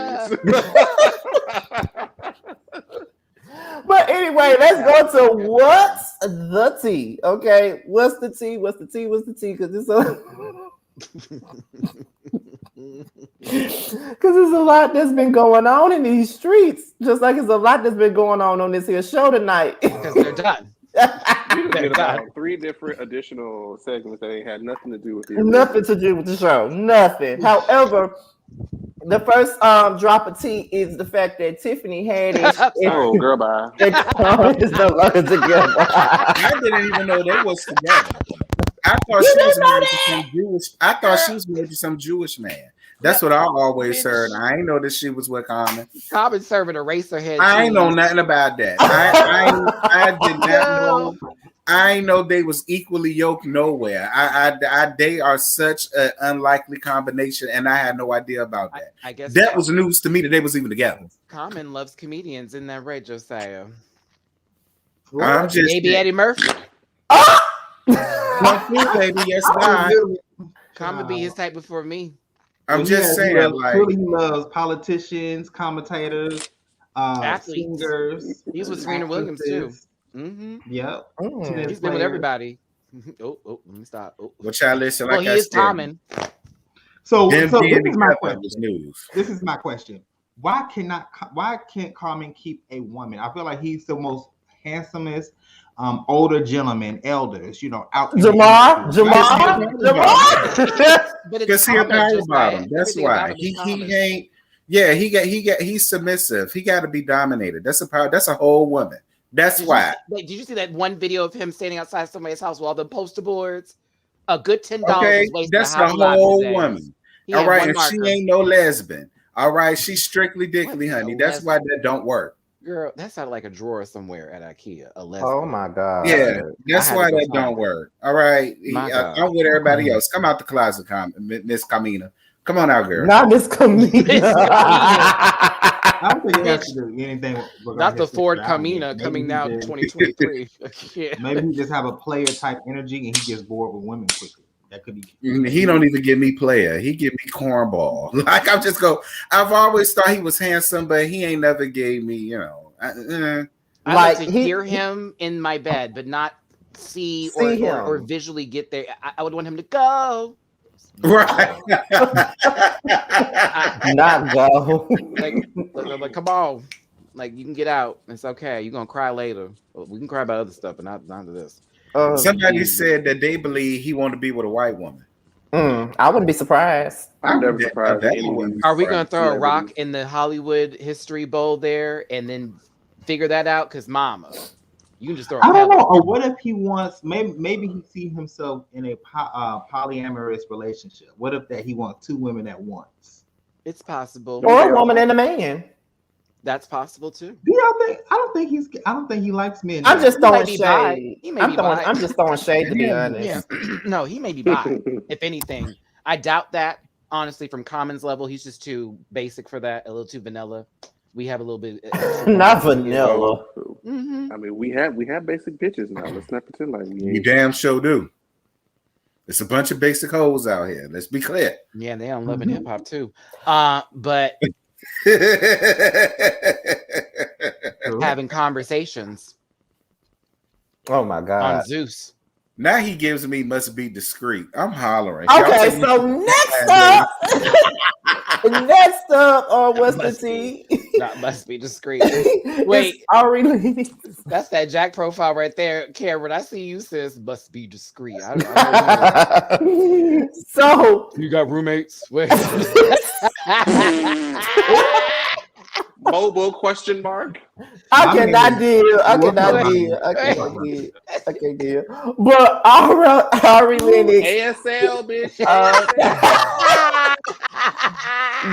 But anyway, let's go to what's the tea? Okay, what's the tea? What's the tea? What's the tea? Because it's a Because there's a lot that's been going on in these streets, just like there's a lot that's been going on this here show tonight. Because they're done. We just did about 3 different additional segments that ain't had nothing to do with the Nothing to do with the show. Nothing. However, the first drop of tea is the fact that Tiffany Haddish Oh, girl, bye. is no longer together. I didn't even know they was together. I thought she was married to some Jewish. I thought she was married to some Jewish man. That's what I always heard. I ain't know that she was with Common. Common serving a racer head. I ain't know nothing about that. I did not know. I ain't know they was equally yoked nowhere. They are such an unlikely combination, and I had no idea about that. I guess that was news to me that they was even together. Common loves comedians, isn't that right, Josiah? I'm just Maybe Eddie Murphy. baby, yes, God. Common be his type before me. I'm just saying, like, he loves politicians, commentators, athletes. singers. He's with Serena Williams too. Mm-hmm. Yep. He's been with everybody. Oh, let me stop. Oh. Well, child, listen, Well, like he I is said, Common. So them this being is my together was question. news. This is my question. Why can't Common keep a woman? I feel like he's the most handsomest older gentleman, elders, out. Jamar. But it's Because he a Common, power just bottom. like That's everything about why him is he Common. ain't. Yeah, he's submissive. He got to be dominated. That's a power. That's a whole woman. That's why. Did you see that one video of him standing outside somebody's house with all the poster boards? A good $10 Okay, is wasted. that's the whole woman. He All had right, one and she marker. ain't no lesbian. All right, she's strictly dickly, What's honey. a That's why lesbian? that don't work. Girl, that sounded like a drawer somewhere at IKEA. A lesbian. Oh my God. Yeah, that's I had why to go that find don't it. work. All right, My God. I'm with everybody else. Come out the closet, Miss Camina. Come on out, girl. Not this comedian. I don't think it has to do anything. Not the Ford Camina coming out in 2023. Yeah. Maybe he just have a player type energy and he gets bored with women quickly. That could be. He don't even give me player. He give me cornball. Like I've always thought he was handsome, but he ain't never gave me, I Like, like to he- hear him in my bed, but not see or him. visually get there. I would want him to go. right. Not go. Like, come on. Like, you can get out. It's okay. You're going to cry later. We can cry about other stuff, but not to this. Somebody Jesus. said that they believe he want to be with a white woman. I wouldn't be surprised. I'm never surprised That at anyone. Are we going to throw a Celebrities. rock in the Hollywood history bowl there and then figure that out? Because mama, you can just throw a I don't pebble. know. Or what if he wants? Maybe he sees himself in a polyamorous relationship. What if that he wants 2 women at once? It's possible. Or a woman and a man. That's possible too. Do y'all think? I don't think he likes men. I'm just He may throwing be bi. shade. He may be bi. I'm just throwing shade to be honest. Yeah. No, he may be bi. If anything, I doubt that. Honestly, from Common's level, he's just too basic for that. A little too vanilla. We have a little bit. Not vanilla. Mm-hmm. I mean, we have basic bitches now. Let's not pretend like we You ain't. damn sure do. There's a bunch of basic hoes out here. Let's be clear. Yeah, they don't love in hip hop too. But having conversations Oh my on God. Zeus. Now he gives me must be discreet. I'm hollering. Okay, so next up, what's the tea? That must be discreet. Wait. It's Ari Lennox. That's that Jack profile right there. Cameron, I see you, sis. Must be discreet. I So you got roommates? Wait. Mobile question mark. I cannot deal. I cannot deal. But Ari Lennox, ASL, bitch.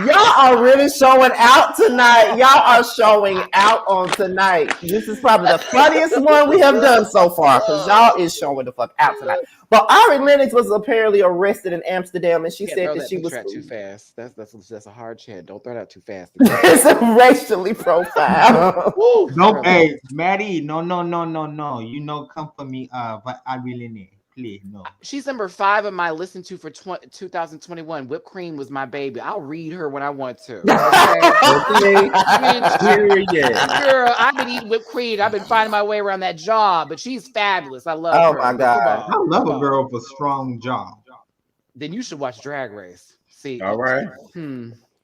y'all are really showing out tonight. Y'all are showing out on tonight. This is probably the funniest one we have done so far because y'all is showing the fuck out tonight. But Ari Lennox was apparently arrested in Amsterdam, and she Can't said throw that she was too fast. That's a hard chant. Don't throw that too fast. it's racially profiled. No, hey, Maddie, no. Come for me. But I really need. Please, no. She's number 5 of my listen to for 2021. Whipped cream was my baby. I'll read her when I want to. Okay? Girl, I've been eating whipped cream. I've been finding my way around that job, but she's fabulous. I love her. Oh my God. I love a girl with a strong jaw. then you should watch Drag Race. See, All right.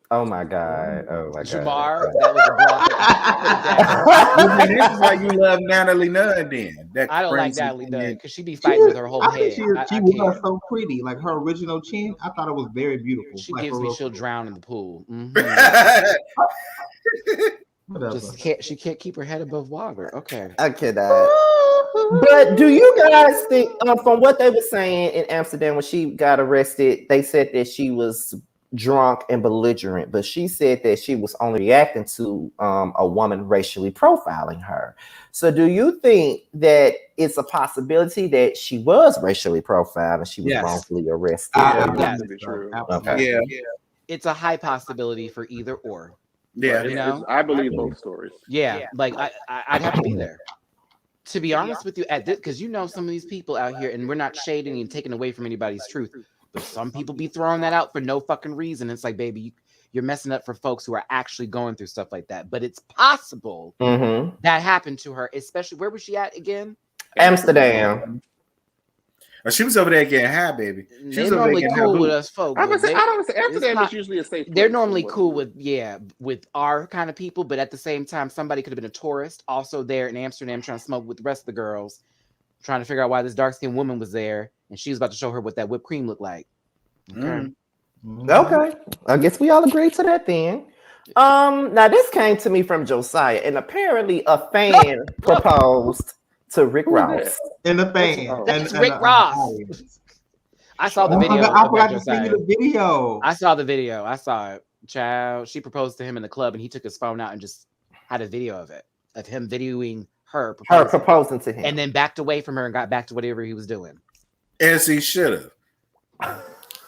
Oh my God. Oh my God. Jamar, that was a block. Well, this is why you love Natalie Nunn then. That I don't like crazy Natalie thing. Nunn because she be fighting with her whole I think head. she I was can't. so pretty. Like her original chin, I thought it was very beautiful. She like, gives for me real. she'll drown in the pool. Whatever. She can't keep her head above water. Okay. I cannot. But do you guys think, from what they were saying in Amsterdam when she got arrested, they said that she was drunk and belligerent, but she said that she was only reacting to a woman racially profiling her. So do you think that it's a possibility that she was racially profiled and she was Yes. wrongfully arrested? I Yeah. believe To be so. true. Absolutely. Yeah. It's a high possibility for either or. Yeah. You know? I believe both stories. Yeah. Like I'd have to be there. To be honest with you, at this, because you know some of these people out here, and we're not shading and taking away from anybody's truth, but some people be throwing that out for no fucking reason. It's like, baby, you're messing up for folks who are actually going through stuff like that. But it's possible that happened to her, especially where was she at again? Amsterdam. She was over there getting high, baby. She They're was over there normally getting cool high. with us folks. I would say, They- I don't say Amsterdam not- is usually a safe. They're place normally for cool what- with our kind of people, but at the same time, somebody could have been a tourist also there in Amsterdam trying to smoke with the rest of the girls, trying to figure out why this dark-skinned woman was there, and she was about to show her what that whipped cream looked like. Okay. Okay. I guess we all agree to that then. Now this came to me from Josiah, and apparently a fan proposed to Rick Who is Ross. And the fan. Oh. That's and Rick the Ross. audience. I saw the Oh my video. God, I of forgot that, to send Josiah. you the video. I saw the video. I saw it. Child, she proposed to him in the club, and he took his phone out and just had a video of it, of him videoing her Her proposing, proposing to him. and then backed away from her and got back to whatever he was doing. As he should have. How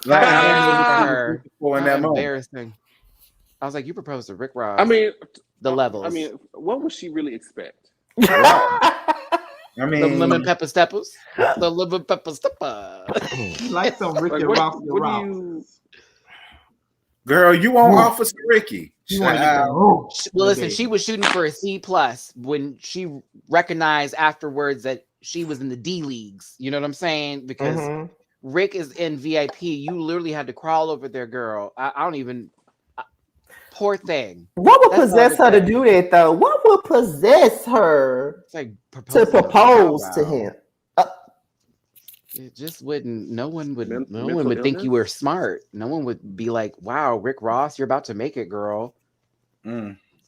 Like, embarrassing I for her. for in How that moment. embarrassing. I was like, you proposed to Rick Ross. I mean, the levels. I mean, what would she really expect? I mean, the lemon pepper steppers. The lemon pepper stepper. You like some Ricky Like, Ross. what do you? girl, you won't Ooh. offer Ricky. You want to get the room. Well, listen, she was shooting for a C+ when she recognized afterwards that she was in the D leagues. You know what I'm saying? Because Rick is in VIP. You literally had to crawl over there, girl. I don't even. Poor thing. What would That's possess all her it to is. do that though? What would possess her It's like to propose to Wow. him? It just wouldn't. No one would. No Mental one would think you illness? were smart. No one would be like, "Wow, Rick Ross, you're about to make it, girl."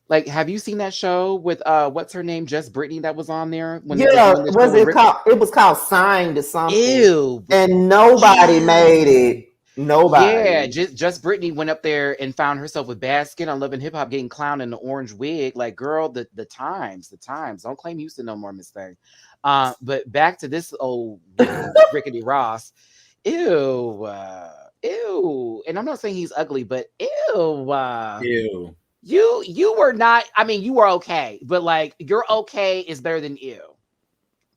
Like, have you seen that show with what's her name, Just Brittany, that was on there? When they were Yeah, doing this was show with it Rick- called? It was called Signed to something. Ew. And nobody Ew. made it. Nobody. Yeah, just Brittany went up there and found herself with bad skin on Love and Hip Hop, getting clowned in the orange wig. Like, girl, the times. Don't claim Houston no more, Miss Thing. But back to this old Rickety Ross. Ew. Ew. And I'm not saying he's ugly, but ew. Ew. You were not. I mean, you were okay, but like your okay is better than ew.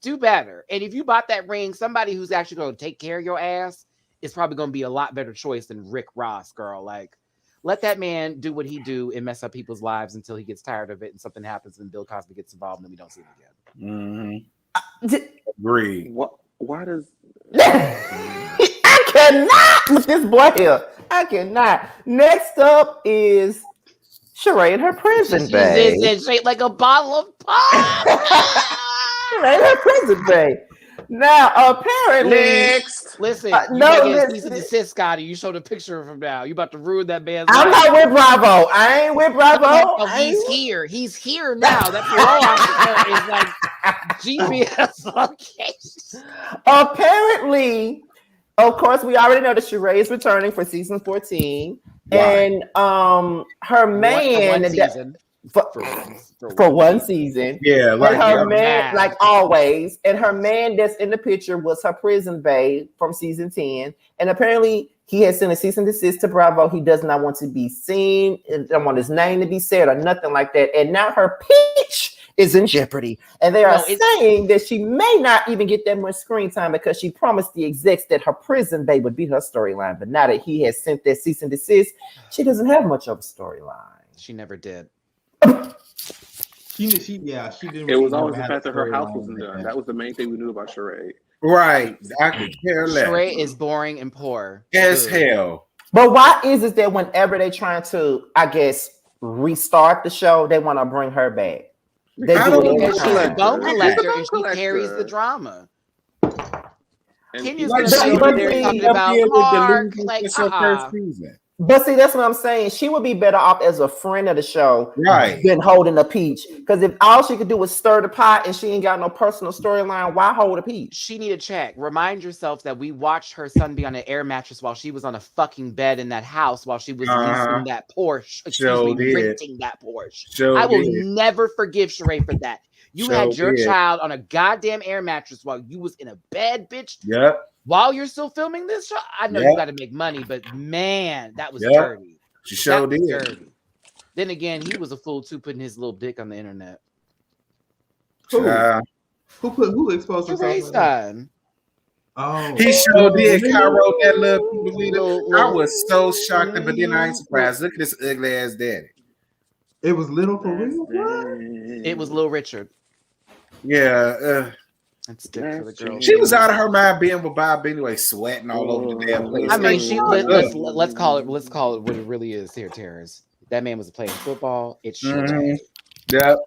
Do better. And if you bought that ring, somebody who's actually going to take care of your ass is probably going to be a lot better choice than Rick Ross, girl. Like, let that man do what he do and mess up people's lives until he gets tired of it and something happens and Bill Cosby gets involved and then we don't see him again. Agreed. What? Why does? I cannot with this boy here. I cannot. Next up is Sheree and her prison She's babe. in shaped like a bottle of pop. Sheree and her prison babe. Now, apparently, Next. Listen, you no, gotta get a listen. cease and desist, Scotty. You showed a picture of him now. You about to ruin that man's I'm life. not with Bravo. I ain't with Bravo. Oh, I he's ain't- here. He's here now. That parole officer is like GPS location. Apparently, of course, we already know that Sheree is returning for season 14, and her man one season. for one season. Yeah, And like her yeah. man, like always, and her man that's in the picture was her prison babe from season 10. And apparently, he has sent a cease and desist to Bravo. He does not want to be seen, and don't want his name to be said or nothing like that. And now her pitch is in jeopardy. And they are saying that she may not even get that much screen time because she promised the execs that her prison babe would be her storyline. But now that he has sent that cease and desist, she doesn't have much of a storyline. She never did. She didn't. It was really always the have fact a that her house storyline wasn't like done. that. That was the main thing we knew about Sheree. Right. I could care less. Sheree is boring and poor. As Ugh. hell. But why is it that whenever they trying to, I guess, restart the show, they want to bring her back? They I do don't it know. every Because she's a time. bone She's a collector bone and she collector. carries the drama. And Kenya's Like, gonna But- be she over but there see, talking up about here with Clark. delusions Like, since her first season. But see, that's what I'm saying. She would be better off as a friend of the show Right. than holding a peach. Because if all she could do was stir the pot and she ain't got no personal storyline, why hold a peach? she need a check. Remind yourself that we watched her son be on an air mattress while she was on a fucking bed in that house while she was leasing that Porsche. Sure did. Renting that Porsche. Sure I will did. never forgive Sheree for that. You Sure had your did. child on a goddamn air mattress while you was in a bed, bitch. Yep. While you're still filming this show, I know Yep. you got to make money, but man, that was Yep. dirty. She sure That was did. dirty. Then again, he was a fool too, putting his little dick on the internet. Who? Uh, Who exposed himself? Sheree son. Oh, he sure did. Cairo, that little I Little- was so shocked, but then I ain't surprised. Look at this ugly ass daddy. it was little for real. It was Lil Richard. Yeah. That's dick for the girl. She was out of her mind being with Bob anyway, sweating all over the damn place. I mean, let's call it Mm-hmm. what it really is here, Terrence. That man was playing football. It's Sheree. Mhm. Yep.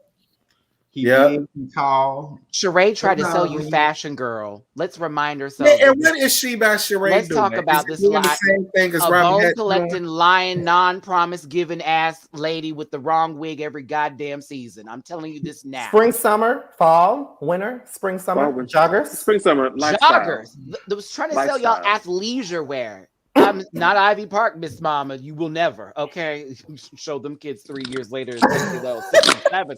He Yeah. big, he tall. Sheree tried to sell you Sometimes- fashion, girl. Let's remind ourselves. Yeah, of and what is she about Sheree Let's doing? talk about Is this she doing the lie- same thing as a Robbie bone Hatch collecting, doing? lying, non-promise giving ass lady with the wrong wig every goddamn season. I'm telling you this now. Spring, summer, fall, winter, spring, summer, Fall, winter. joggers. Spring, summer, lifestyle. Joggers. They was trying to sell y'all Lifestyle. athleisure wear. I'm not Ivy Park, Miss Mama. You will never. Okay, show them kids 3 years later. And think they'll 6 and 7.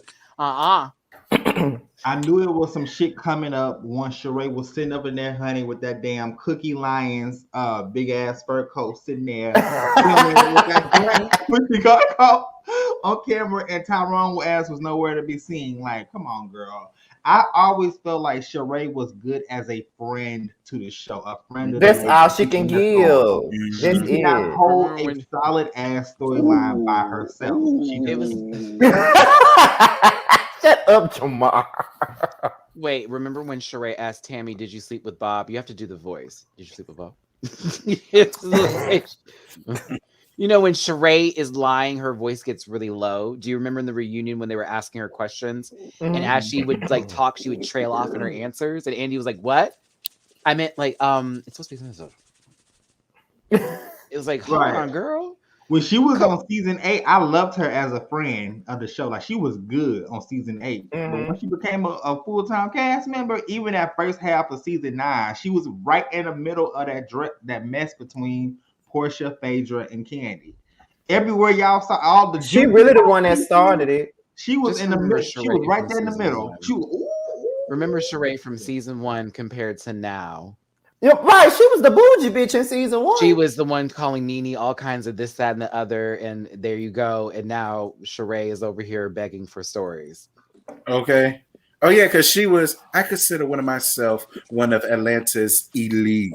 I knew it was some shit coming up once Sheree was sitting up in there, honey, with that damn Cookie Lions big ass fur coat sitting there filming with that damn pussy got caught on camera, and Tyrone ass was nowhere to be seen. Like, come on, girl. I always felt like Sheree was good as a friend to the show, a friend. Of That's the all she can give. That's She did not it. hold Remember a when- solid ass storyline by herself. She It was- Shut up, Jamar. Wait, remember when Sheree asked Tammy, "Did you sleep with Bob?" You have to do the voice. Did you sleep with Bob? You know, when Sheree is lying, her voice gets really low. Do you remember in the reunion when they were asking her questions, and as she would like talk, she would trail off in her answers, and Andy was like, "What?" I meant like, it's supposed to be sensitive. It was like, hold Right. on, girl. When she was on season 8, I loved her as a friend of the show. Like, she was good on season 8. But when she became a full-time cast member, even that first half of season 9, she was right in the middle of that mess between Portia, Phaedra, and Candy. Everywhere y'all saw all the She really the one that started it. She was Just in the remember middle. She Sheree was right from there in the season middle. 1. She was, Remember Sheree from season 1 compared to now. Yeah, right. She was the bougie bitch in season 1. She was the one calling Nene all kinds of this, that, and the other, and there you go. And now Sheree is over here begging for stories. Okay. Oh yeah, because she was. I consider one of myself one of Atlanta's elite.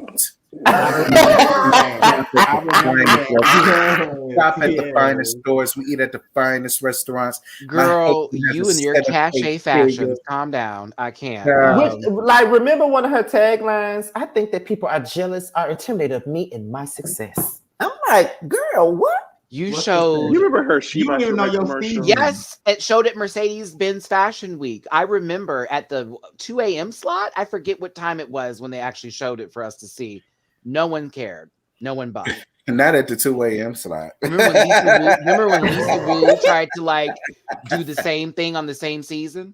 Stop at the finest stores. We eat at the finest restaurants. Girl, husband has you a and your set of cachet eight fashions. figures. Calm down. I can't. Yeah. Like, remember one of her taglines? I think that people are jealous, are intimidated of me and my success. I'm like, girl, what? You What's showed. You remember her You don't even know your commercial? Steve. Yes, it showed at Mercedes-Benz Fashion Week. I remember at the 2 a.m. slot. I forget what time it was when they actually showed it for us to see. No one cared. No one bought. Not at the 2 a.m. slot. Remember when Lisa Wu tried to like do the same thing on the same season?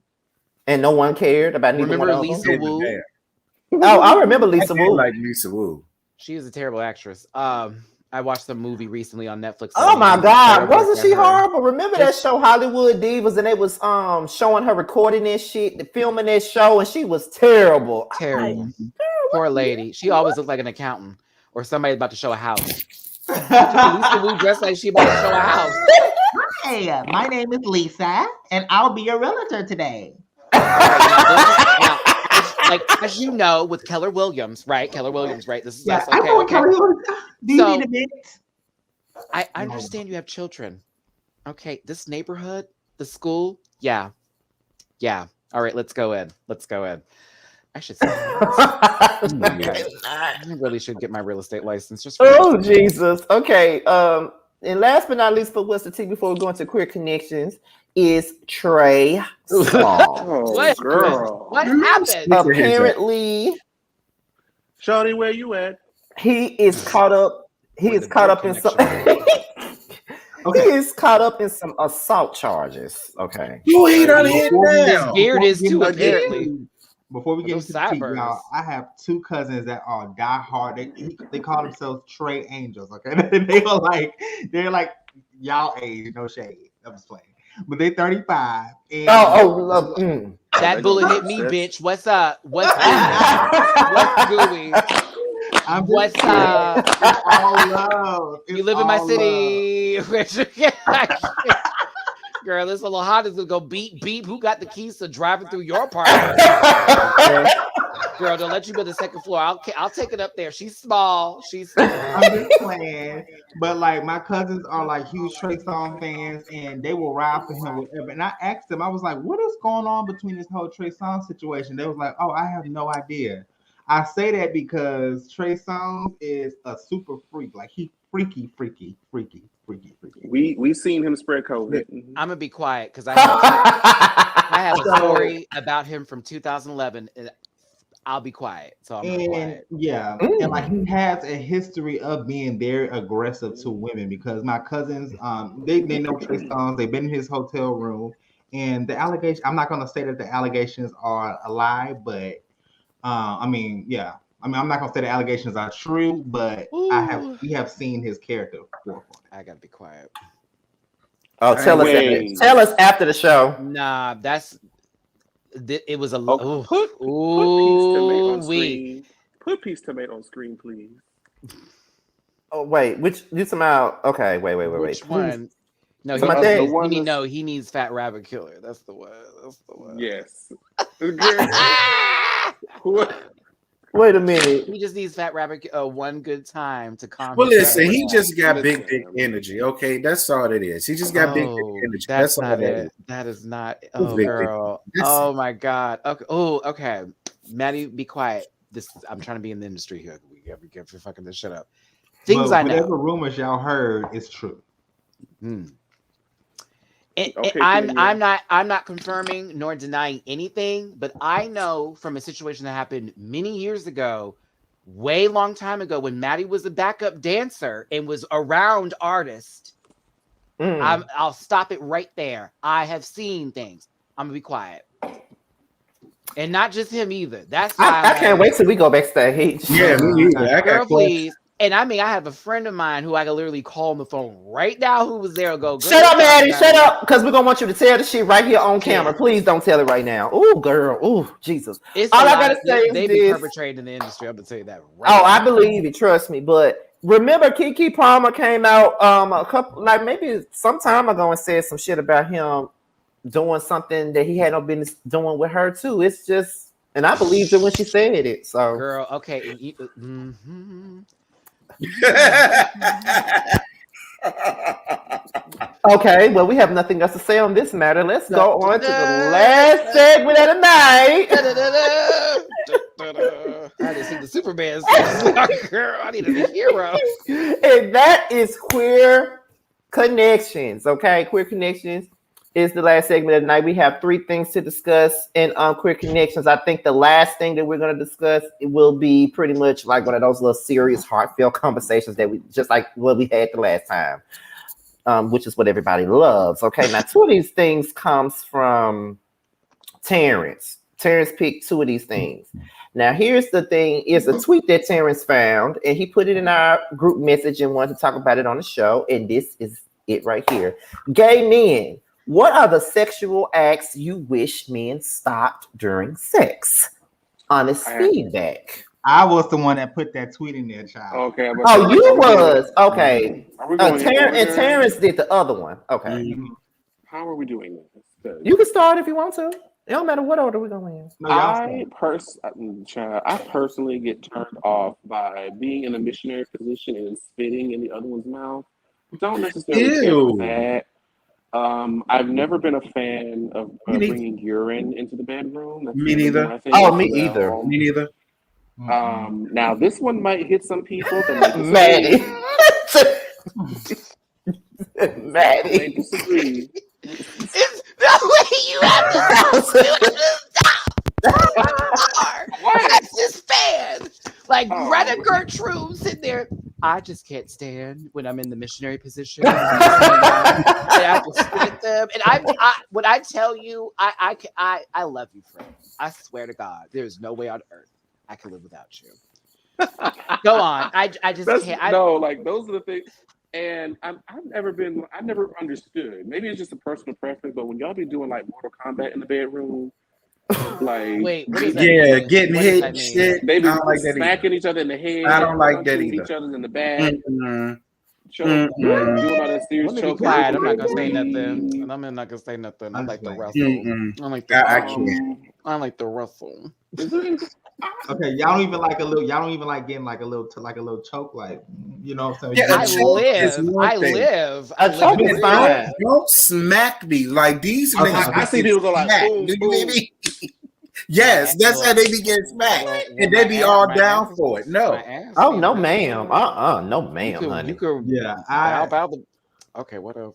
And no one cared about neither Remember one of Lisa them? Wu? Oh, I remember Lisa I did Wu. like Lisa Wu. She is a terrible actress. I watched the movie recently on Netflix. Oh my God, wasn't she Her. horrible? Remember that show Hollywood Divas, and they was showing her recording this shit, filming this show, and she was terrible. Terrible. Poor lady. She always looked like an accountant or somebody about to show a house. Lisa Wu dressed like she about to show a house. Hey, my name is Lisa, and I'll be your realtor today. Now, like as you know, with Keller Williams, right? Keller Williams, right? This is us, I okay, know what okay. Kelly was. Do you So- need a minute? I understand you have children. Okay, this neighborhood, the school, yeah. Yeah. All right, let's go in. I should say I really should get my real estate license. Just for Oh Jesus. Okay. And last but not least, for what's the tea before we go into queer connections is Trey Songz. Oh, What? girl. What happened? Apparently, Shawty, where you at? he is caught up. He Where is the caught beard up in some. Okay. He is caught up in some assault charges. Okay. You ain't on it His now. beard is too, Before we get apparently. into- Before we get Those into the tea, sideburns. y'all, I have two cousins that are diehard. They call themselves Trey Angels. Okay, they're like y'all age, no shade. I'm just playing, but they 35. And That bullet hit me, bitch. What's up? What's gooey? I'm just What's saying, up? it's all love. You It's live in my all city. Girl, this little hot is gonna go beep beep. Who got the keys to driving through your apartment? Girl, don't let you go to the second floor. I'll take it up there. She's small. I'm just playing, but like my cousins are like huge Trey Songz fans, and they will ride for him whatever. And I asked them, I was like, "What is going on between this whole Trey Songz situation?" They was like, "Oh, I have no idea." I say that because Trey Songz is a super freak. Like he freaky. We seen him spread COVID. I'm gonna be quiet because I have a story about him from 2011. And I'll be quiet. So I'm And quiet. yeah, and like he has a history of being very aggressive to women because my cousins, they know Trey Songz. They've been in his hotel room, and the allegation. I'm not gonna say that the allegations are a lie, but I'm not gonna say the allegations are true, but we have seen his character before. I gotta be quiet. Oh, tell us after the show. Nah, it was a Put Peace Tomato on screen, please. Oh wait, which you somehow? Okay, wait. Which one? No, So my thing- he needs Fat Rabbit Killer. That's the one. Yes. Wait a minute. He just needs Fat Rabbit one good time to calm. Well, his listen, nerves he down. just got big dick energy. Okay, that's all it is. He just got big dick energy. That's all not that it. is. That is not. It's Oh, big dick. girl. Oh my God. Okay. Oh, okay. Maddie, be quiet. I'm trying to be in the industry here. We got to fucking this shit up. Things But I know. whatever rumors y'all heard is true. I'm not confirming nor denying anything, but I know from a situation that happened many years ago, way long time ago, when Maddie was a backup dancer and was around artists. I'll stop it right there. I have seen things. I'm gonna be quiet. And not just him either. That's why I can't wait till we go backstage. Yeah, me either. Girl, please. And I have a friend of mine who I can literally call on the phone right now who was there and go, Shut up, Maddie. Shut up. Because we're going to want you to tell the shit right here on camera. Please don't tell it right now. Oh, girl. Oh, Jesus. All I got to say is they this. be perpetrated in the industry. I'm going to tell you that right now. I believe it. Trust me. But remember, Keke Palmer came out maybe some time ago and said some shit about him doing something that he had no business doing with her, too. It's just, and I believed it when she said it. So, girl, okay. Okay, well, we have nothing else to say on this matter. Let's go on to the last segment of the night. I didn't see the Superman song. Girl, I needed a hero. And that is Queer Connections. Okay, Queer Connections is the last segment of the night. We have 3 things to discuss in Queer Connections. I think the last thing that we're going to discuss, it will be pretty much like one of those little serious, heartfelt conversations that we just like what we had the last time, which is what everybody loves. Okay, now 2 of these things comes from Terrence. Terrence picked 2 of these things. Now, here's the thing. It's a tweet that Terrence found, and he put it in our group message and wanted to talk about it on the show, and this is it right here. Gay men. What are the sexual acts you wish men stopped during sex? Honest feedback. I was the one that put that tweet in there, child. Okay. Oh, you was? Okay. Terrence did the other one. Okay. How are we doing this? You can start if you want to. It don't matter what order we're going in. No, I personally get turned off by being in a missionary position and spitting in the other one's mouth. Don't necessarily care for that. I've never been a fan of Me neither. bringing urine into the bedroom. That's Me never been neither. my thing Oh, me as either. well. Me neither. Now this one might hit some people that might disagree. Maddie. May Maddie. disagree. It's the way you have to That's just bad. Like Greta Gertrude sitting there. I just can't stand when I'm in the missionary position. And I have to sit at them. And when I tell you, I love you, friend. I swear to God, there's no way on earth I can live without you. Go on. I just can't. No, like those are the things. And I've never understood. Maybe it's just a personal preference, but when y'all be doing like Mortal Kombat in the bedroom, like Wait, what does that Yeah, mean? getting What does hit that and mean? shit. they be I don't like that smacking each other in the head. I don't like that punching either. each other in the back, Mm-mm. doing Mm-mm. all that serious Let me be choking. quiet. I'm not gonna say nothing. I'm not gonna say nothing. I like the wrestle. Mm-mm. I like the I can't. I like the wrestle. Okay, y'all don't even like a little. Y'all don't even like getting like a little choke, like you know what I'm saying. Yeah, I a choke is live. one I thing. live. A choke in is the fine. real. Don't smack me like these Okay, niggas. I see people go like, smacked. boom, Do you boom. hear me? Yes, that's how they be getting smacked, and they be all down for it. No, Oh no, ma'am. No, ma'am, You honey. could Yeah, bow the. Okay, whatever.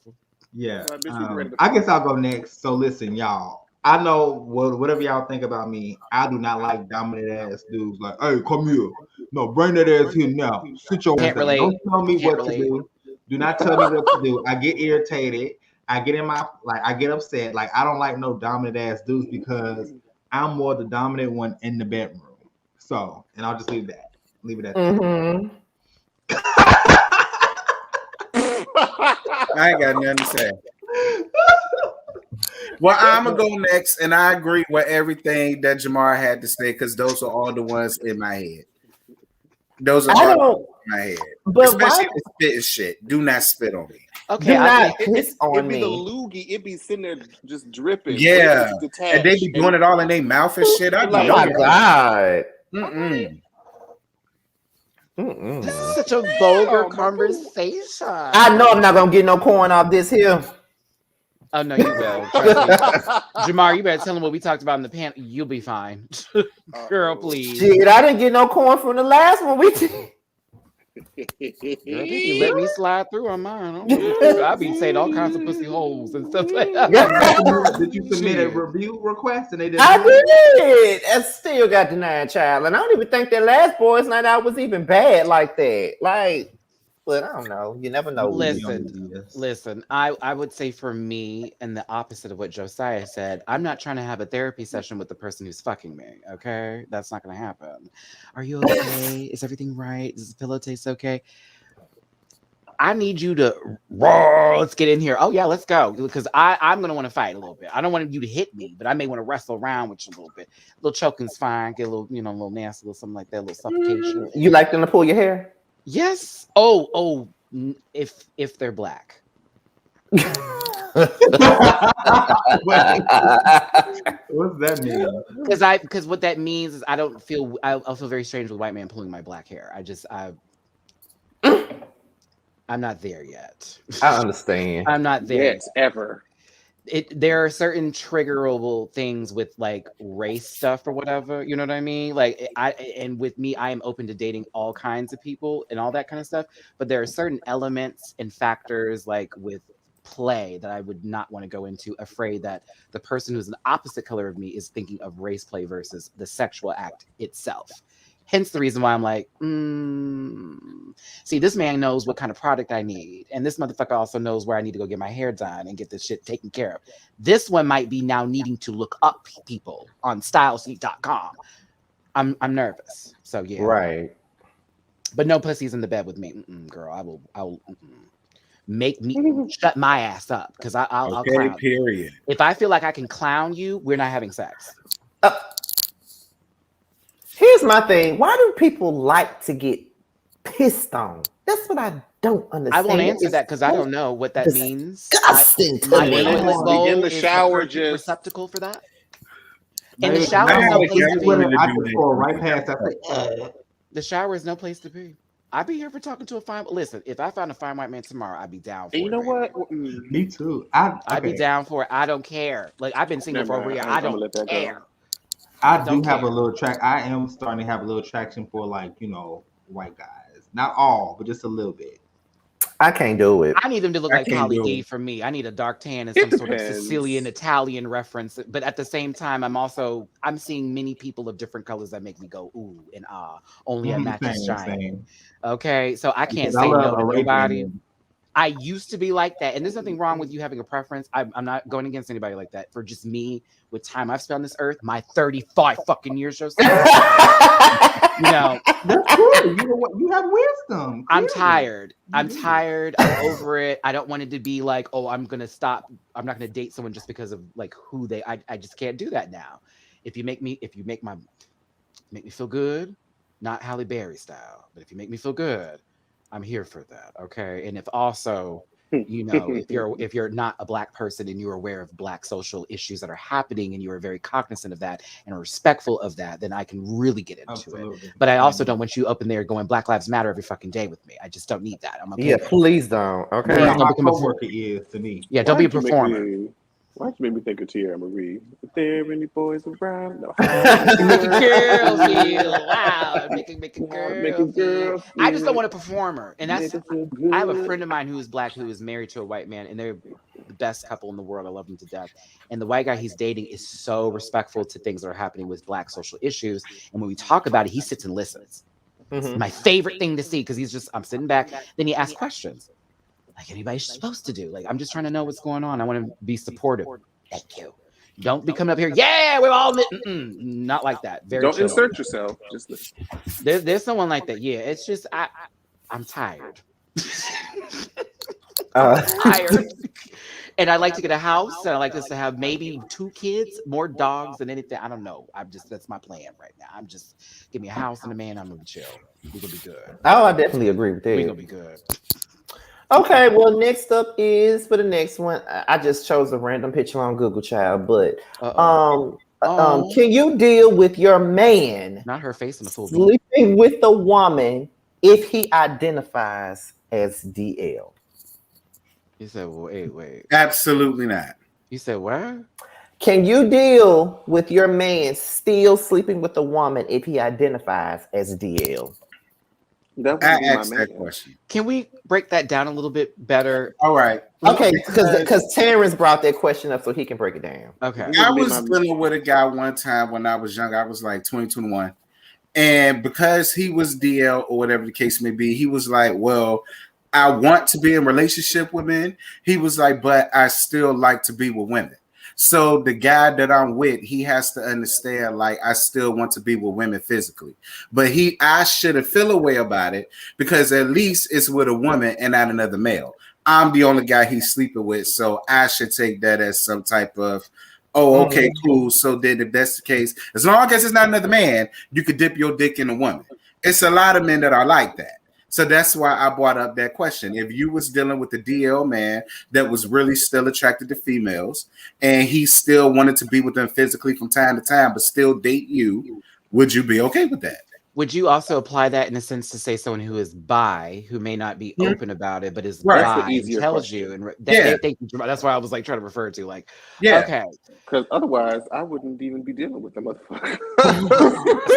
Yeah, Like, bitch, you ready to- I guess I'll go next. So listen, y'all. I know whatever y'all think about me. I do not like dominant ass dudes. Like, hey, come here. No, bring that ass here now. Sit your ass Can't down. relate. Don't tell me Can't what relate. to do. Do not tell me what to do. I get irritated. I get I get upset. Like, I don't like no dominant ass dudes because I'm more the dominant one in the bedroom. So, and I'll just leave it at that. Mm-hmm. I ain't got nothing to say. Well, I'm gonna go next, and I agree with everything that Jamar had to say because those are all the ones in my head. Those are I all don't. in my head, But especially why? the spit and shit. Do not spit on me. Okay, Do I not think piss on It'd be the me. loogie. It'd be sitting there just dripping. Yeah, It's detached. and they be doing it all in their mouth and shit. I Oh Like, my know. god. Mm-mm. Mm-mm. this is such a vulgar Oh, my conversation. I know I'm not gonna get no corn off this here. Oh no, you will. Trust me. Jamar, you better tell him what we talked about in the panel. You'll be fine. Girl, please. Shit, I didn't get no corn from the last one we did. Girl, they be let me slide through on mine. I be saying all kinds of pussy holes and stuff like that. Did you submit a review request and they didn't? I did. And still got denied, child. And I don't even think that last boys' night out was even bad like that. Like, but I don't know. You never know. Listen. I would say for me, and the opposite of what Josiah said, I'm not trying to have a therapy session with the person who's fucking me. Okay, that's not going to happen. Are you okay? Is everything right? Does the pillow taste okay? I need you to let's get in here. Oh yeah, let's go. Because I'm gonna want to fight a little bit. I don't want you to hit me, but I may want to wrestle around with you a little bit. A little choking's fine. Get a little, a little nasty, a little something like that, a little suffocation. You like them to pull your hair? Yes. Oh, if they're black. What's that mean? Because what that means is I'll feel very strange with a white man pulling my black hair. I'm not there yet. I understand. I'm not there Yes, ever. There are certain triggerable things with like race stuff or whatever, you know what I mean? Like and with me, I am open to dating all kinds of people and all that kind of stuff. But there are certain elements and factors like with play that I would not want to go into, afraid that the person who's an opposite color of me is thinking of race play versus the sexual act itself. Hence the reason why I'm like, see, this man knows what kind of product I need. And this motherfucker also knows where I need to go get my hair done and get this shit taken care of. This one might be now needing to look up people on stylesheet.com. I'm nervous. So yeah. Right. But no pussies in the bed with me. girl, I will make me shut my ass up because I'll clown. Period. If I feel like I can clown you, we're not having sex. Here's my thing. Why do people like to get pissed on? That's what I don't understand. I won't answer that because I don't know what that means. Disgusting to My me. toilet bowl In the is shower, perfect just receptacle for that. In the shower, is no place to be. I just go right past that. The shower is no place to be. I'd be here for talking to a fine. Listen, if I found a fine white man tomorrow, I'd be down for And you it. know baby. what? Me too. I'd be Okay. down for it. I don't care. Like I've been single Never for over a mind. year. I'm I gonna don't let that go. care. I do don't have care. a little track. I am starting to have a little traction for like, white guys. Not all, but just a little bit. I can't do it. I need them to look I like can't Polly do D it. for me. I need a dark tan and It some sort of depends. Sicilian Italian reference. But at the same time, I'm seeing many people of different colors that make me go ooh and ah. Only a match is giant. Same. Okay, so I can't Because I say no love to Arabian nobody. women. I used to be like that, and there's nothing wrong with you having a preference. I'm not going against anybody like that. For just me, with time I've spent on this earth, my 35 fucking years or so, That's good. You have wisdom. I'm clearly. tired. I'm You do. tired. I'm over it. I don't want it to be like, oh, I'm gonna stop. I'm not gonna date someone just because of like who they. I just can't do that now. If you make me feel good, not Halle Berry style, but if you make me feel good, I'm here for that. Okay. And if also, if you're not a Black person and you're aware of Black social issues that are happening and you are very cognizant of that and are respectful of that, then I can really get into it. Absolutely. But I also don't want you up in there going Black Lives Matter every fucking day with me. I just don't need that. I'm okay. Yeah, with it. please don't. That's Okay. how Don't my become a coworker is to me. Yeah, don't be a Why'd you make performer. Why'd you make me think of Tierra Marie? If there any boys around, no. Make a girl feel wow. Make a girl Make a feel. girl I just don't feel- want a performer. And that's Make it feel good. I have a friend of mine who is Black who is married to a white man, and they're the best couple in the world. I love them to death. And the white guy he's dating is so respectful to things that are happening with Black social issues. And when we talk about it, he sits and listens. Mhm. My favorite thing to see, because I'm sitting back. Then he asks questions like anybody's supposed to do. Like, I'm just trying to know what's going on. I want to be supportive. Thank you. Don't be coming up here. Yeah, we're all not like that. Very Don't chill. insert yourself. Just listen. There's someone like that. Yeah, it's just I'm tired. Uh, Tired. And I like to get a house, and I like us to have maybe 2 kids, more dogs than anything. I don't know. That's my plan right now. I'm just give me a house and a man. I'm gonna chill. We're gonna be good. oh, I definitely agree with We're that. gonna be good. Okay, well, next up is for the next one. I just chose a random picture on Google, child, but Oh. can you deal with your man Not her face in the full beat. sleeping with a woman if he identifies as DL? You said, well, wait. Absolutely not. You said what? Can you deal with your man still sleeping with a woman if he identifies as DL? That I would be my asked man. that question. Can we break that down a little bit better? All right. Okay, because Terrence brought that question up so he can break it down. Okay. I was dealing with a guy one time when I was young. I was like 20, 21. And because he was DL or whatever the case may be, he was like, well, I want to be in a relationship with men. He was like, but I still like to be with women. So the guy that I'm with, he has to understand, like, I still want to be with women physically. But I shouldn't feel a way about it because at least it's with a woman and not another male. I'm the only guy he's sleeping with, so I should take that as some type of, oh, okay, cool. So then if that's the case, as long as it's not another man, you could dip your dick in a woman. It's a lot of men that are like that. So that's why I brought up that question. If you was dealing with the DL man that was really still attracted to females and he still wanted to be with them physically from time to time, but still date you, would you be okay with that? Would you also apply that in a sense to say someone who is bi, who may not be open about it, but is Right. That's the bi and easier tells question. you? And Yeah. that's why I was like trying to refer to like, Yeah. okay. Because otherwise, I wouldn't even be dealing with the motherfucker.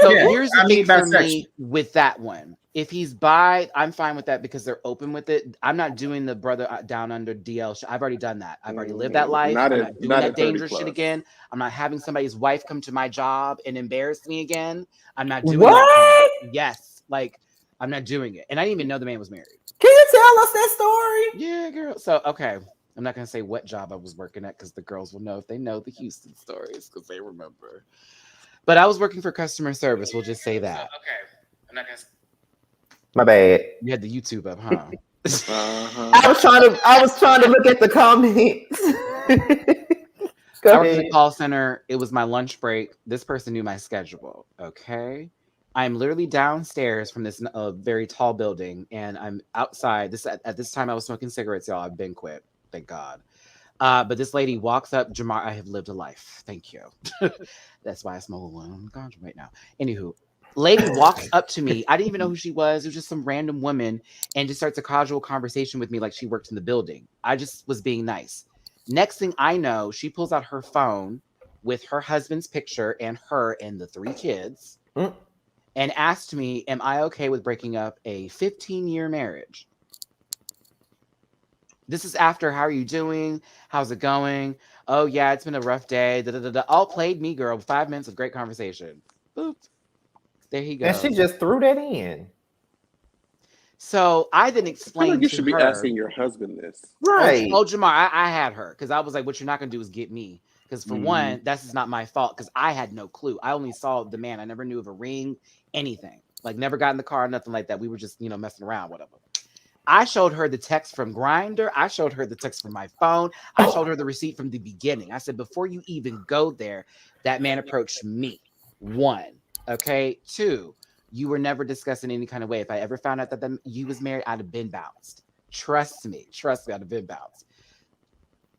So Yeah, here's the I thing mean for bisexual. me with that one. If he's bi, I'm fine with that because they're open with it. I'm not doing the brother down under DL shit. I've already done that. I've already lived that life. Not I'm at- not doing not that at 30 dangerous shit plus. again. I'm not having somebody's wife come to my job and embarrass me again. I'm not doing What? that. Yes. Like, I'm not doing it. And I didn't even know the man was married. Can you tell us that story? Yeah, girl. So, okay. I'm not going to say what job I was working at because the girls will know if they know the Houston stories because they remember. But I was working for customer service. We'll just say that. Okay. I'm not going to. My bad. You had the YouTube up, huh? Uh-huh. I was trying to look at the comments. Go I worked in ahead. a call center. It was my lunch break. This person knew my schedule. Okay. I'm literally downstairs from this very tall building, and I'm outside. At this time, I was smoking cigarettes, y'all. I've been quit. Thank God. But this lady walks up. Jamar, I have lived a life. Thank you. That's why I smoke one on the ganja right now. Anywho, Lady walks up to me. I didn't even know who she was. It was just some random woman and just starts a casual conversation with me like she worked in the building. I just was being nice. Next thing I know, she pulls out her phone with her husband's picture and her and the 3 kids and asked me, am I okay with breaking up a 15-year marriage? This is after, how are you doing? How's it going? Oh, yeah, it's been a rough day. All played me, girl. 5 minutes of great conversation. Boop. There he goes. And she just threw that in. So I then I feel explained like you to should her. be asking your husband this. Right. Oh, Jamar, I had her because I was like, what you're not going to do is get me. Because for one, that's just not my fault because I had no clue. I only saw the man. I never knew of a ring, anything. Like never got in the car, nothing like that. We were just, messing around, whatever. I showed her the text from Grindr. I showed her the text from my phone. I showed her the receipt from the beginning. I said, before you even go there, that man approached me. 1. Okay. 2, you were never discussed in any kind of way. If I ever found out that you was married, I'd have been bounced. Trust me, I'd have been bounced.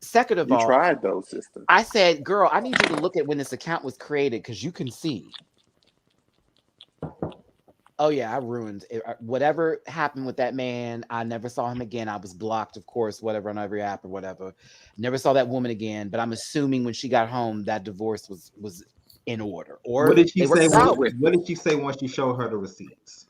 Second of all, you tried those, sister. I said, girl, I need you to look at when this account was created because you can see. Oh, yeah, I ruined it. Whatever happened with that man, I never saw him again. I was blocked, of course, whatever, on every app or whatever. Never saw that woman again. But I'm assuming when she got home, that divorce was in order. Or what did she say? what Did she say once you showed her the receipts?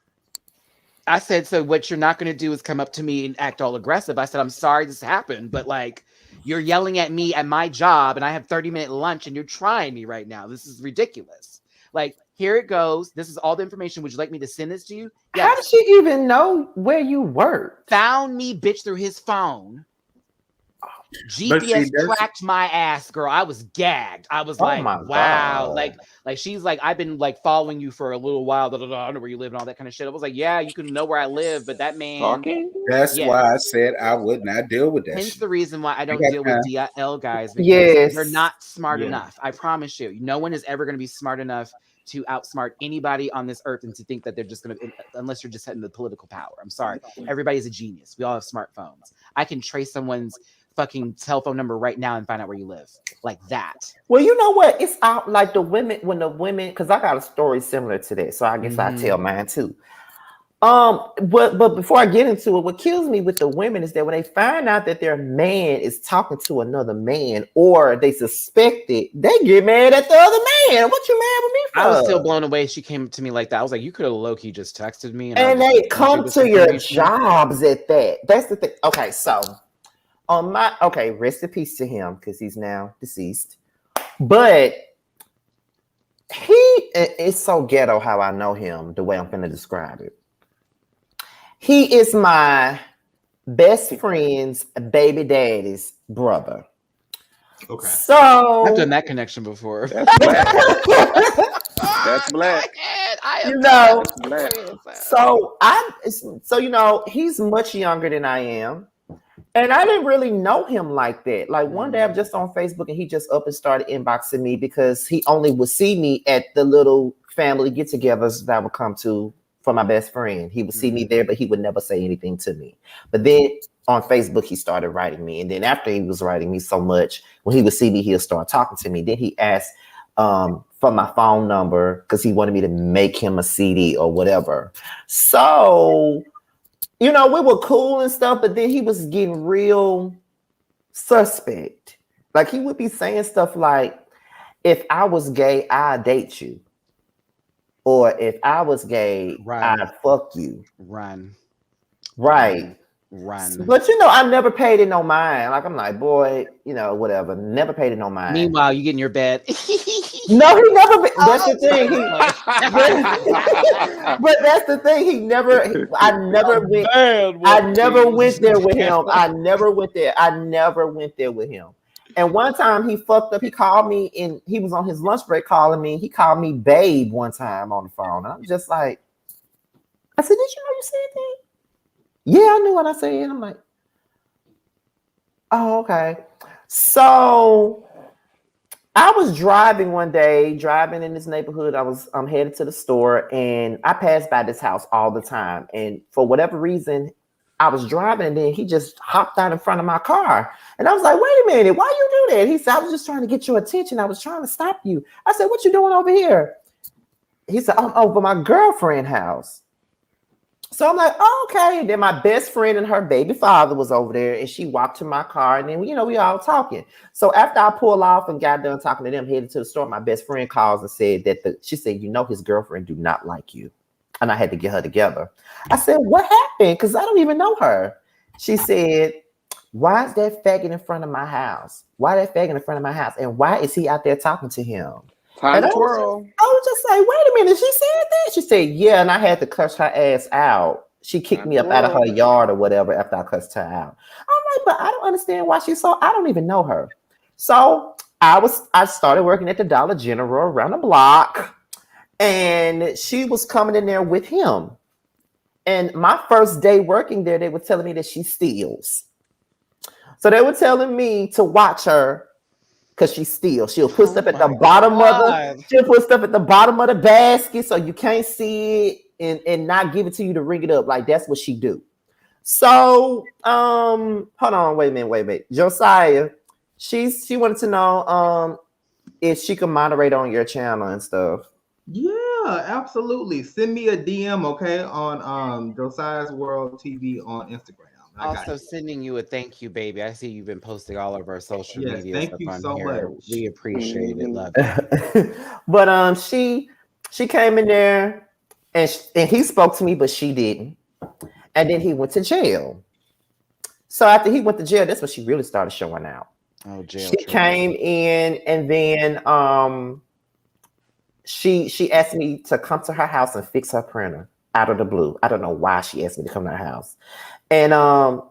I said, so what you're not going to do is come up to me and act all aggressive. I said, I'm sorry this happened, but like you're yelling at me at my job and I have 30-minute lunch and you're trying me right now. This is ridiculous. Like, here it goes. This is all the information. Would you like me to send this to you? Yes. How did she even know where you worked? Found me, bitch, through his phone. GPS tracked my ass, girl. I was gagged. I was like, wow. God. Like she's like, I've been like following you for a little while. I know where you live and all that kind of shit. I was like, yeah, you can know where I live, but that man. Talking? That's why I said I would not deal with that. Hence shit. the reason why I don't deal with DL guys, because they're not smart enough. I promise you. No one is ever going to be smart enough to outsmart anybody on this earth and to think that they're just going to, unless you're just hitting the political power. I'm sorry. Everybody's a genius. We all have smartphones. I can trace someone's fucking telephone number right now and find out where you live, like that. Well, you know what? It's out like the women, because I got a story similar to that, so I guess I tell mine too. But before I get into it, what kills me with the women is that when they find out that their man is talking to another man, or they suspect it, they get mad at the other man. What you mad with me for? I was still blown away. She came to me like that. I was like, you could have low-key just texted me, and they come to your jobs at that. That's the thing. Okay, so. Rest in peace to him because he's now deceased. But it's so ghetto how I know him, the way I'm going to describe it. He is my best friend's baby daddy's brother. Okay. So I've done that connection before. That's black. That's black. That's black. So he's much younger than I am. And I didn't really know him like that. Like one day I'm just on Facebook and he just up and started inboxing me because he only would see me at the little family get-togethers that I would come to for my best friend. He would see me there, but he would never say anything to me. But then on Facebook, he started writing me. And then after he was writing me so much, when he would see me, he'll start talking to me. Then he asked for my phone number because he wanted me to make him a CD or whatever. So... we were cool and stuff, but then he was getting real suspect. Like he would be saying stuff like, if I was gay, I'd date you. Or if I was gay, I'd fuck you. Run. Right. Run. But I never paid it no mind. Like I'm like, boy, whatever. Never paid it no mind. Meanwhile, you get in your bed. No, he never. That's the thing. But that's the thing. He never. I never went. I never went there with him. I never went there with him. And one time he fucked up. He called me and he was on his lunch break calling me. He called me babe one time on the phone. And I'm just like, I said, did you know you said that? Yeah, I knew what I said. I'm like, oh, okay. So I was driving one day, in this neighborhood. I'm headed to the store and I passed by this house all the time. And for whatever reason, I was driving and then he just hopped out in front of my car. And I was like, wait a minute, why you do that? He said, I was just trying to get your attention. I was trying to stop you. I said, what you doing over here? he said, I'm over my girlfriend's house. So I'm like, oh, okay. And then my best friend and her baby father was over there, and she walked to my car, and then, we all talking. So after I pulled off and got done talking to them, headed to the store, my best friend calls and said that she said, his girlfriend do not like you. And I had to get her together. I said, what happened? Because I don't even know her. She said, why is that faggot in front of my house? Why that faggot in front of my house? And why is he out there talking to him? Time And to twirl. I was just like, wait a minute. She said that? She said, yeah. And I had to cuss her ass out. She kicked me up out of her yard or whatever after I cussed her out. I'm like, but I don't understand why she's so, I don't even know her. So I started working at the Dollar General around the block, and she was coming in there with him. And my first day working there, they were telling me that she steals. So they were telling me to watch her because she steals. She'll put stuff at the bottom she'll put stuff at the bottom of the basket so you can't see it and not give it to you to ring it up. Like, that's what she do. So hold on, wait a minute. Josiah, she wanted to know if she can moderate on your channel and stuff. Yeah, absolutely. Send me a DM, okay, on Josiah's World TV on Instagram. Also sending you a thank you, baby. I see you've been posting all of our social media thank stuff you on so here. much. We appreciate it. Love it. But she came in there and he spoke to me, but she didn't. And then he went to jail. So after he went to jail, that's when she really started showing out. Oh, jail. She came in, and then she asked me to come to her house and fix her printer out of the blue. I don't know why she asked me to come to her house. And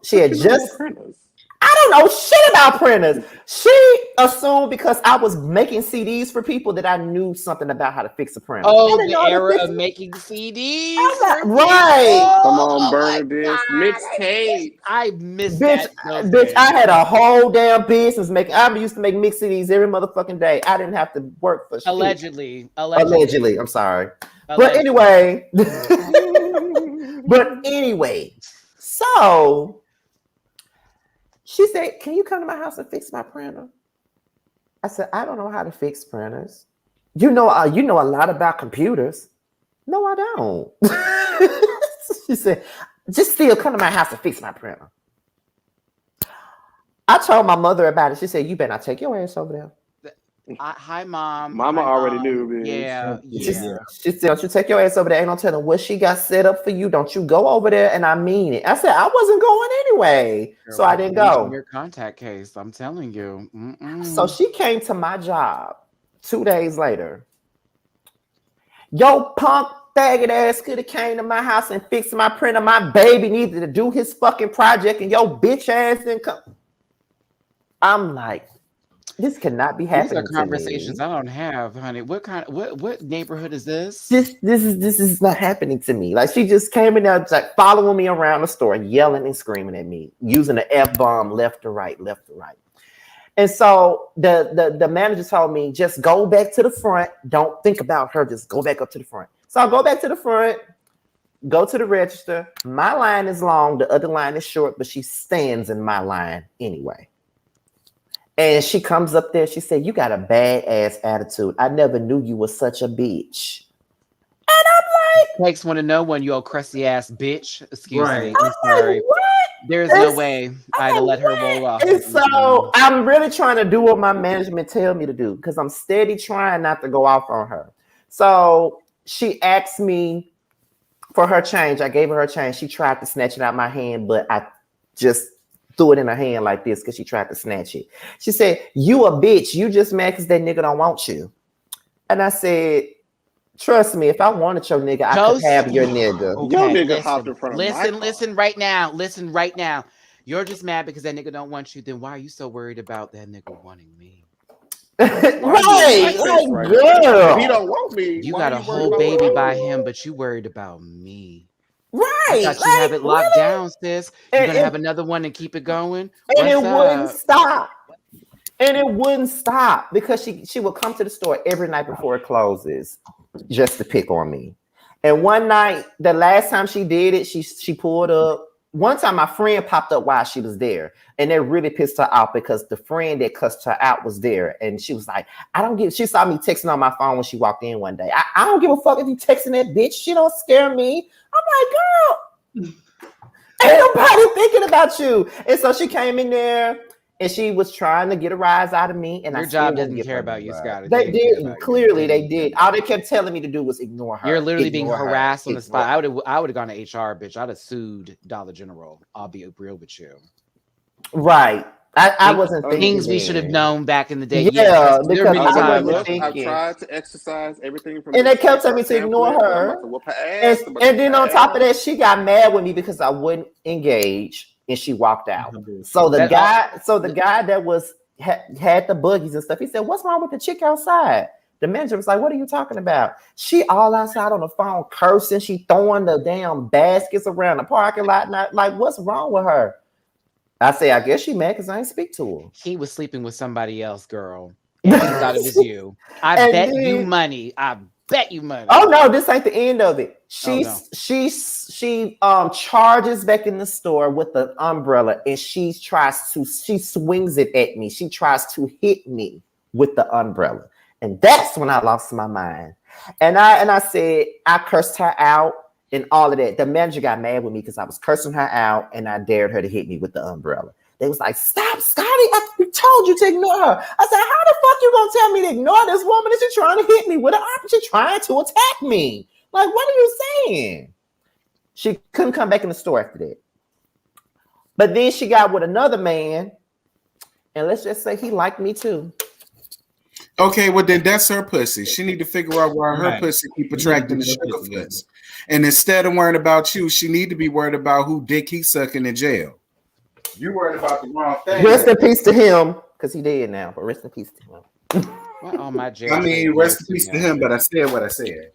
she had just, I don't know shit about printers. She assumed because I was making CDs for people that I knew something about how to fix a printer. Oh, the era of making CDs. Right. Come on, Bernadette. Mixtape. I missed Bitch, I had a whole damn business making. I used to make mix CDs every motherfucking day. I didn't have to work for shit. Allegedly. I'm sorry. But anyway. So she said, can you come to my house and fix my printer? I said, I don't know how to fix printers. You know a lot about computers. No, I don't. She said, just still come to my house and fix my printer. I told my mother about it. She said, you better not take your ass over there. Hi, Mom. Mama already knew, bitch. Yeah. She said, don't you take your ass over there. Ain't no telling what she got set up for you. Don't you go over there. And I mean it. I said, I wasn't going anyway. So I didn't go. Your contact case. I'm telling you. So she came to my job 2 days later. Yo, punk faggot ass could have came to my house and fixed my printer. My baby needed to do his fucking project and yo bitch ass didn't come. I'm like, this cannot be happening. These are conversations I don't have, honey. What neighborhood is this? This is not happening to me. Like, she just came in there, like following me around the store, yelling and screaming at me, using the F-bomb left to right. And so the manager told me, just go back to the front. Don't think about her. Just go back up to the front. So I go back to the front, go to the register. My line is long. The other line is short, but she stands in my line anyway. And she comes up there. She said, you got a bad ass attitude. I never knew you were such a bitch. And I'm like, Takes one to know one, you old crusty ass bitch. Excuse me. I'm sorry. like, what? There's no way I'd have let her roll off. And so I'm really trying to do what my management tell me to do because I'm steady trying not to go off on her. So she asked me for her change. I gave her change. She tried to snatch it out of my hand, but I just threw it in her hand like this because she tried to snatch it. She said, you a bitch. You just mad because that nigga don't want you. And I said, trust me, if I wanted your nigga, I could have your nigga. Okay, your nigga hopped in front of my car. Listen right now. Listen right now. You're just mad because that nigga don't want you. Then why are you so worried about that nigga wanting me? Right, like, girl. If he don't want me. You got a whole baby by him, but you worried about me. Right. I thought you have it locked down, sis. You're going to have another one and keep it going? And it wouldn't stop. And it wouldn't stop because she would come to the store every night before it closes just to pick on me. And one night, the last time she did it, she pulled up one time my friend popped up while she was there, and that really pissed her off because the friend that cussed her out was there, and she was like, she saw me texting on my phone when she walked in one day. I don't give a fuck if you texting that bitch. She don't scare me. I'm like, girl, ain't nobody thinking about you. And so she came in there and she was trying to get a rise out of me. And Your job doesn't care about you, Scotty. They did. Clearly, they did. All they kept telling me to do was ignore her. You're literally being harassed on the spot. I would have gone to HR, bitch. I'd have sued Dollar General. I'll be real with you. Right. I wasn't thinking things we should have known back in the day. Yeah, because I tried to exercise everything from, and they kept telling me to ignore her. And then on top of that, she got mad with me because I wouldn't engage, and she walked out. So the guy that was had the boogies and stuff, he said, "What's wrong with the chick outside?" The manager was like, "What are you talking about? She all outside on the phone cursing. She throwing the damn baskets around the parking lot. Not like, what's wrong with her?" I say, I guess she mad because I ain't speak to her. He was sleeping with somebody else, girl. And he thought it was you. I bet you money. Oh no, this ain't the end of it. She charges back in the store with the umbrella, and she swings it at me. She tries to hit me with the umbrella. And that's when I lost my mind. And I said, I cursed her out. And all of that. The manager got mad with me because I was cursing her out and I dared her to hit me with the umbrella. They was like, "Stop, Scotty. I told you to ignore her." I said, "How the fuck you gonna tell me to ignore this woman? Is she trying to hit me with an arm? She trying to attack me? Like, what are you saying?" She couldn't come back in the store after that. But then she got with another man. And let's just say he liked me too. Okay, well then that's her pussy. She need to figure out why her pussy keep attracting the sugarfoots. And instead of worrying about you, she need to be worried about who dick he sucking in jail. You worried about the wrong thing. Rest in peace to him, because he dead now. But rest in peace to him. Well, my jail. I mean, rest in peace to him. But I said what I said.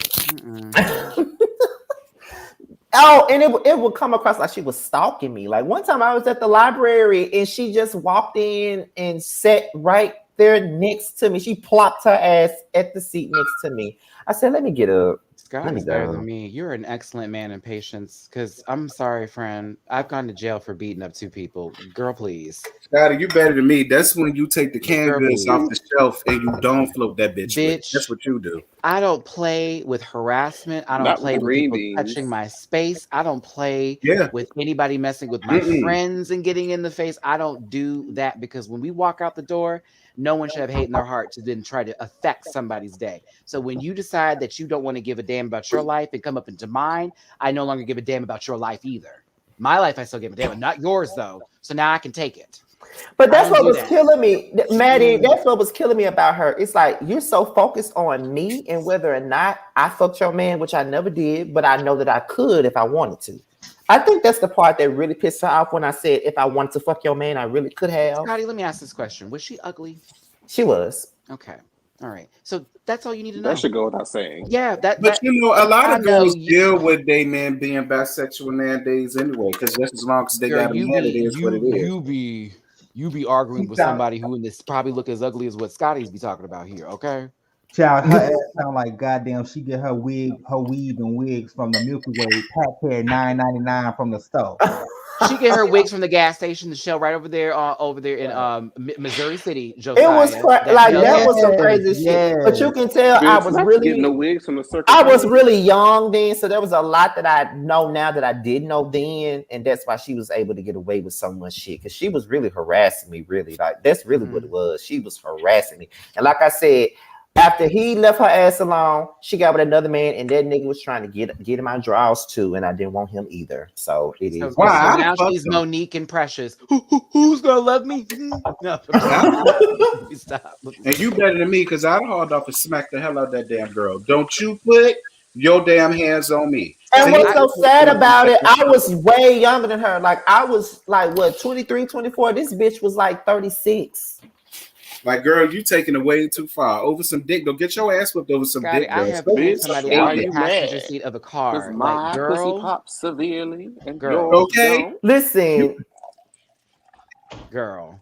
Oh, and it would come across like she was stalking me. Like one time I was at the library and she just walked in and sat right there next to me. She plopped her ass at the seat next to me. I said, "Let me get up." Scotty's better than me. You're an excellent man in patience. Because I'm sorry, friend. I've gone to jail for beating up 2 people. Girl, please. Scotty, you better than me. That's when you take the canned goods off the shelf and you don't float that bitch. That's what you do. I don't play with harassment. I don't play with people touching my space. I don't play with anybody messing with my friends and getting in the face. I don't do that because when we walk out the door, no one should have hate in their heart to then try to affect somebody's day. So when you decide that you don't want to give a damn about your life and come up into mine, I no longer give a damn about your life either. My life, I still give a damn, not yours though. So now I can take it. But that's what was killing me, Maddie. That's what was killing me about her. It's like you're so focused on me and whether or not I fucked your man, which I never did, but I know that I could if I wanted to. I think that's the part that really pissed her off when I said if I wanted to fuck your man, I really could have. Scotty, let me ask this question. Was she ugly? She was. Okay. All right. So that's all you need to know. That should go without saying. Yeah. But you know, a lot of girls deal with they men being bisexual nowadays anyway, because just as long as they got a man, it is what it is. You be arguing with somebody who in this probably look as ugly as what Scotty's be talking about here, okay? Child, her ass sound like goddamn. She get her weave and wigs from the Milky Way pack here $9.99 from the store. She get her wigs from the gas station, the Shell right over there in Missouri City. Josiah. It was that was some crazy shit. But you can tell I was really getting the wigs from the circus. I was really young then, so there was a lot that I know now that I didn't know then, and that's why she was able to get away with so much shit because she was really harassing me. Really, like that's really what it was. She was harassing me, and like I said. After he left her ass alone, she got with another man, and that nigga was trying to get in my drawers too, and I didn't want him either. So it is. So now she's Monique and Precious. Who's gonna love me? No, stop. And you better than me because I'd hauled off and smacked the hell out of that damn girl. Don't you put your damn hands on me. And what's so sad about it, I was way younger than her. Like I was like what 23, 24. This bitch was like 36. Like, girl, you taking it way too far. Over some dick. Don't get your ass whipped over some dick. I have been somebody in the passenger seat of a car. My pussy pops severely. And girl, okay. Listen, girl.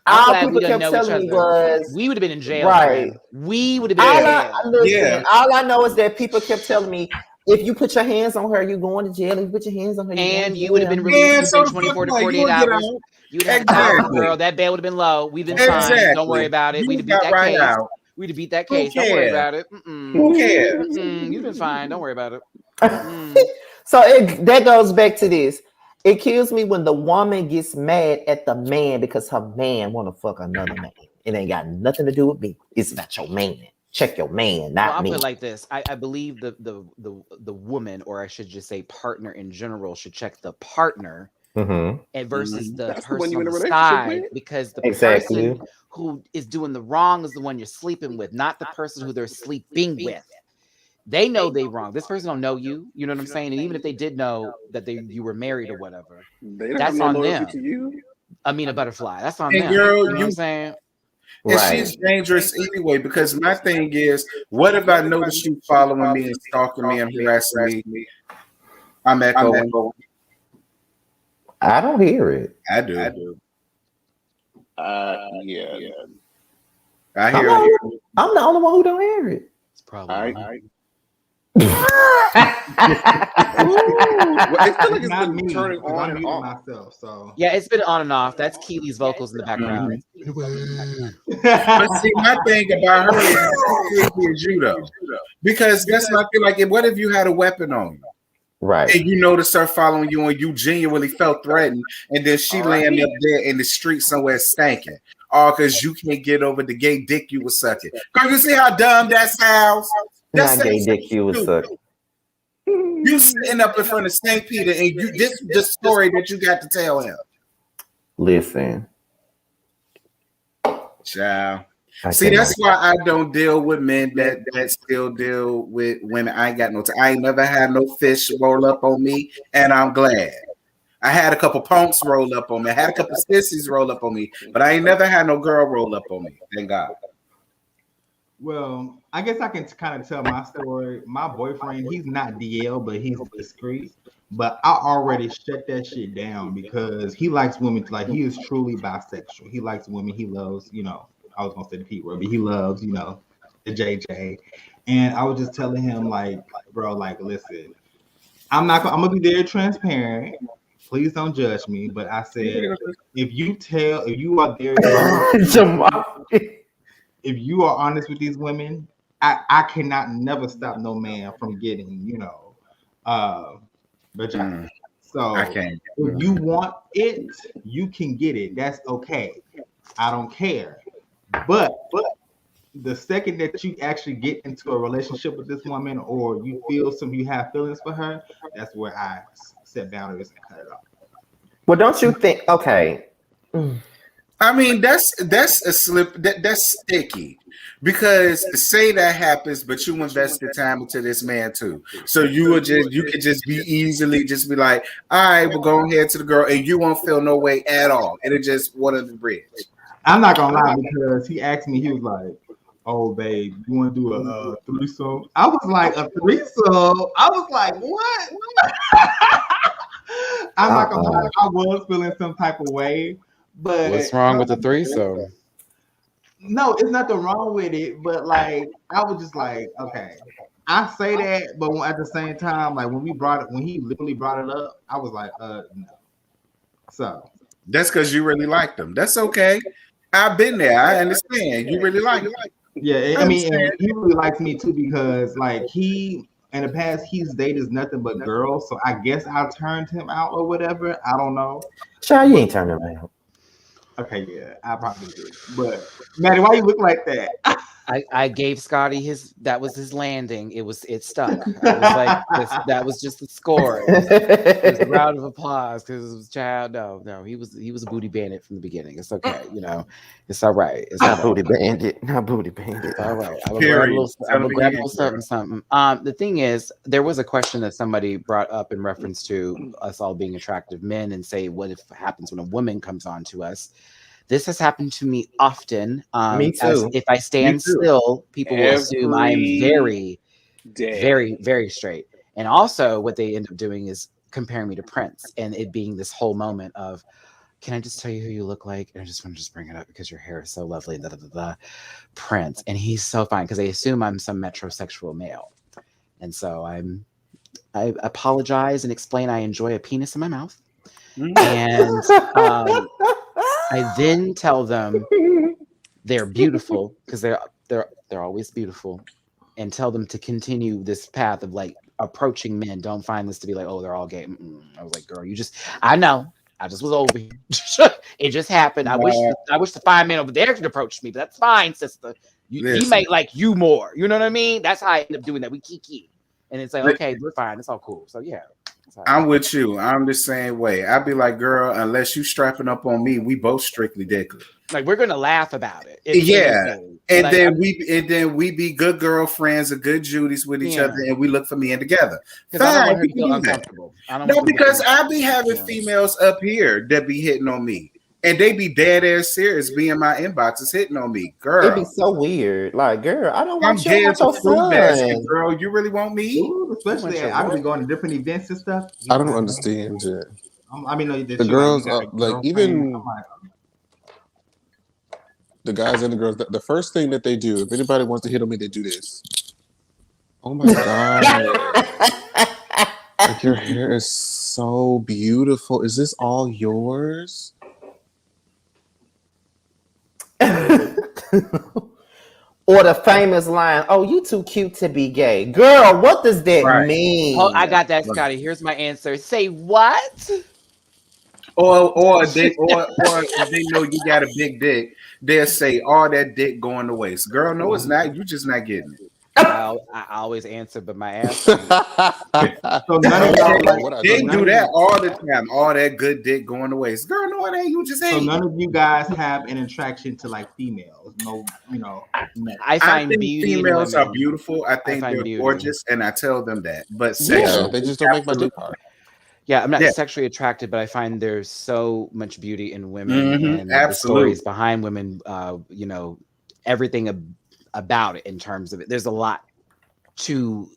All people kept telling me was we would have been in jail. Right. We would have been in jail. All I know is that people kept telling me if you put your hands on her, you're going to jail. If you put your hands on her, And you would have been released Yeah, so within the 24 to fuck, 48 you get hours. out. You'd have had a Exactly. girl. That bail would have been low. We've been fine. Exactly. Don't worry about it. You We'd have beat got that right case. out. We'd have beat that Who case. Don't worry cares? about it. Who cares? You've been fine. Don't worry about it. So that goes back to this. It kills me when the woman gets mad at the man because her man want to fuck another man. It ain't got nothing to do with me. It's about your man. Check your man, not I'll me. put it like this. I believe the woman, or I should just say partner in general, should check the partner Mhm. and versus the That's the one person you on in a the relationship side, with. because the Exactly. person who is doing the wrong is the one you're sleeping with, not the person who they're sleeping with. They know they wrong. This person don't know you. You know what I'm saying? And even if they did know that you were married or whatever, They don't that's have no on loyalty them. to you. Amina Butterfly. That's on And them. girl, you know what you- I'm saying? And Right. she's dangerous anyway, because my thing is, what if I notice you following me and stalking me and harassing me? I'm echoing. I don't hear it. I do. Yeah. I I'm hear the, you. only, I'm the only one who don't hear it. It's probably I mine. Well, I feel like it's not been me, turning 'cause on I'm and muting off. myself. So Yeah, it's been on and off. That's Keely's vocals in the background. But see, my thing about her is how creepy is you though, because that's my thing. Like, what if you had a weapon on you Right. and you noticed her following you and you genuinely felt threatened, and then she laying up there in the street somewhere stanking, all because you can't get over the gay dick you was sucking. Cause you see how dumb that sounds. Not gay dick you was suck. You sitting up in front of St. Peter and you this the story that you got to tell him. Listen. Child. I See, cannot- that's why I don't deal with men that still deal with women. I ain't got no time. I ain't never had no fish roll up on me, and I'm glad. I had a couple punks roll up on me. I had a couple sissies roll up on me, but I ain't never had no girl roll up on me. Thank God. Well, I guess I can kind of tell my story. My boyfriend, he's not DL, but he's discreet. But I already shut that shit down because he likes women. Like, he is truly bisexual. He likes women. He loves, I was gonna say the P word, but he loves, the JJ. And I was just telling him, like, bro, like, listen, I'm gonna be very transparent. Please don't judge me. But I said, if you are there, Jamal. if you are honest with these women, I cannot never stop no man from getting, vagina. So I can't. if you want it, you can get it. That's okay. I don't care. But the second that you actually get into a relationship with this woman, or you have feelings for her, that's where I set boundaries and cut it off. Well, don't you think? Okay. I mean, that's a slip. That's sticky, because say that happens, but you invest the time into this man too. So you could just be easily just be like, all right, we'll go ahead to the girl, and you won't feel no way at all. It'll just water the bridge. I'm not gonna lie, because he asked me, he was like, "Oh, babe, you want to do a threesome?" I was like, "A threesome?" I was like, "What?" I'm not gonna lie, I was feeling some type of way, but What's wrong with the threesome? no, it's nothing wrong with it. But like, I was just like, okay, I say that, but at the same time, like when he literally brought it up, I was like, no. So that's because you really like them. That's okay. I've been there. I understand. You really like them. Yeah, I mean, and he really likes me too, because like he in the past he's dated nothing but girls, so I guess I turned him out or whatever. I don't know. Child, you ain't turning around. Okay, yeah, I probably did. But Maddie, why you look like that? I gave Scotty that was his landing. It stuck. I was like, that was just the score. It was a round of applause because it was child. No, he was a booty bandit from the beginning. It's okay, it's all right. It's all Not right. booty bandit. Not booty bandit. All right. I'm gonna grab a little something. The thing is, there was a question that somebody brought up in reference to us all being attractive men, and say, what if happens when a woman comes on to us? This has happened to me often. Me too. If I stand still, people will assume I am very, very, very straight. And also, what they end up doing is comparing me to Prince, and it being this whole moment of, can I just tell you who you look like? And I just want to bring it up because your hair is so lovely. Prince, and he's so fine because they assume I'm some metrosexual male, and so I'm I apologize and explain I enjoy a penis in my mouth. Mhm. And I then tell them they're beautiful because they're always beautiful, and tell them to continue this path of like approaching men. Don't find this to be like, oh, they're all gay. I was like, girl, I know. I just was over here. It just happened. I wish the fine man over there could approach me, but that's fine, sister. He Listen. might like you more. You know what I mean? That's how I end up doing that. We kiki. And it's like, okay, we're fine. It's all cool. So yeah. I'm with you. I'm the same way. I'd be like, girl, unless you strapping up on me, we both strictly dickly. Like we're gonna laugh about it. Yeah. And like, then we be good girlfriends or good Judies with each other, and we look for men together. I don't want her we to can feel do that. uncomfortable. No, because I be having females up here that be hitting on me. And they be dead ass serious, be in my inboxes hitting on me. Girl. It'd be so weird. Like, girl, I don't want you. I'm I want your dead fruit basket, son. girl. You really want me? Ooh, especially I be going to different events and stuff. I don't understand it. I mean, the girls are like even the guys and the girls. The first thing that they do, if anybody wants to hit on me, they do this. Oh my god! Like your hair is so beautiful. Is this all yours? Or the famous line, "Oh, you too cute to be gay." Girl, what does that mean? Oh, I got that, Scotty. Here's my answer. Say what? Or if they know you got a big dick, they'll say all that dick going to waste. Girl, no, it's not. You just not getting it. I always answer, but my ass. So none of y'all they do that all the time. All that good dick going to waste. Girl, no, it ain't. You just ain't. So none of you guys have an attraction to like females. No, I find think beauty females in are women. beautiful. I think they're beauty. gorgeous, and I tell them that. But they just don't make my dick hard. Yeah, I'm not sexually attracted, but I find there's so much beauty in women and the stories behind women. Everything about it in terms of it. There's a lot to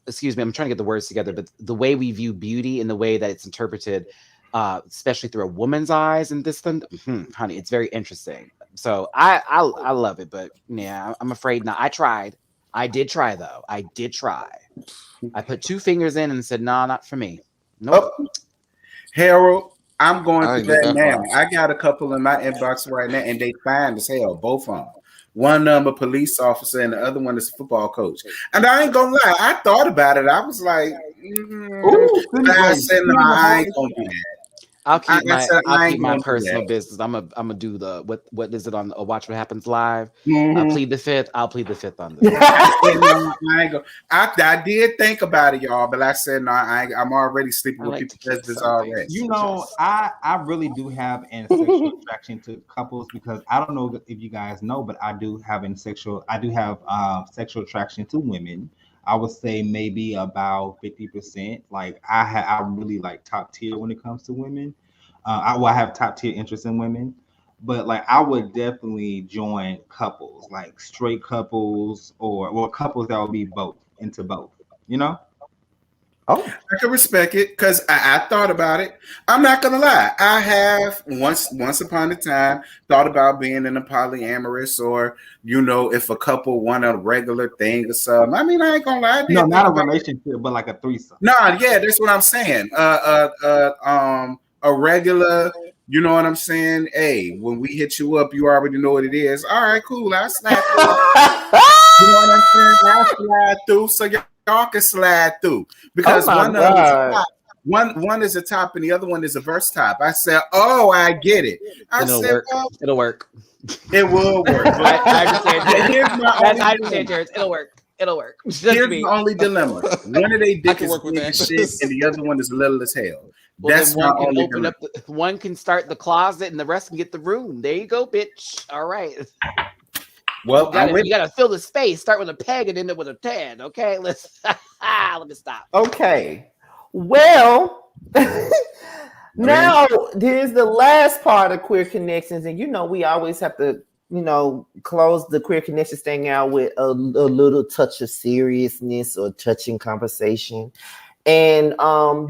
excuse me, I'm trying to get the words together, but the way we view beauty and the way that it's interpreted, especially through a woman's eyes and this thing, honey, it's very interesting. So I love it, but yeah, I'm afraid not. I did try though. I put 2 fingers in and said, "Nah, not for me." Nope. Oh, Harold, I'm going through that now. I got a couple in my inbox right now, and they fine as hell, both of them. One a police officer, and the other one is a football coach. And I ain't gonna lie, I thought about it. I was like, I said, no, I ain't gonna do that. I'll keep my personal business. I'm gonna do the what is it on Watch What Happens Live? I plead the fifth. I'll plead the fifth on this. I did think about it, y'all, but I said no. I'm already sleeping with people that's already. You know, I really do have an sexual attraction to couples because I don't know if you guys know, but I do have sexual attraction to women. I would say maybe about 50%. Like I'm really like top tier when it comes to women. I have top tier interest in women, but like I would definitely join couples, like straight couples or couples that would be into both. You know? Oh, I can respect it because I thought about it. I'm not gonna lie. I have once upon a time thought about being in a polyamorous, or if a couple want a regular thing or something. I mean, I ain't gonna lie. No, not a relationship, but like a threesome. No, yeah, that's what I'm saying. A regular. You know what I'm saying? Hey, when we hit you up, you already know what it is. All right, cool. I slide through. You know what I'm saying? I slide through, so y'all can slide through because one is a top and the other one is a verse top. I said, "Oh, I get it." It'll work. It will work. I understand, Terrence. It'll work. Here's the only dilemma: one of they dick is big as shit, and the other one is little as hell. Well, that's my only dilemma. One can start the closet, and the rest can get the room. There you go, bitch. All right. Well, you gotta fill the space. Start with a peg and end up with a 10. Okay, let me stop. Okay, well, now there's the last part of Queer Connections, and we always have to close the Queer Connections thing out with a little touch of seriousness or touching conversation. And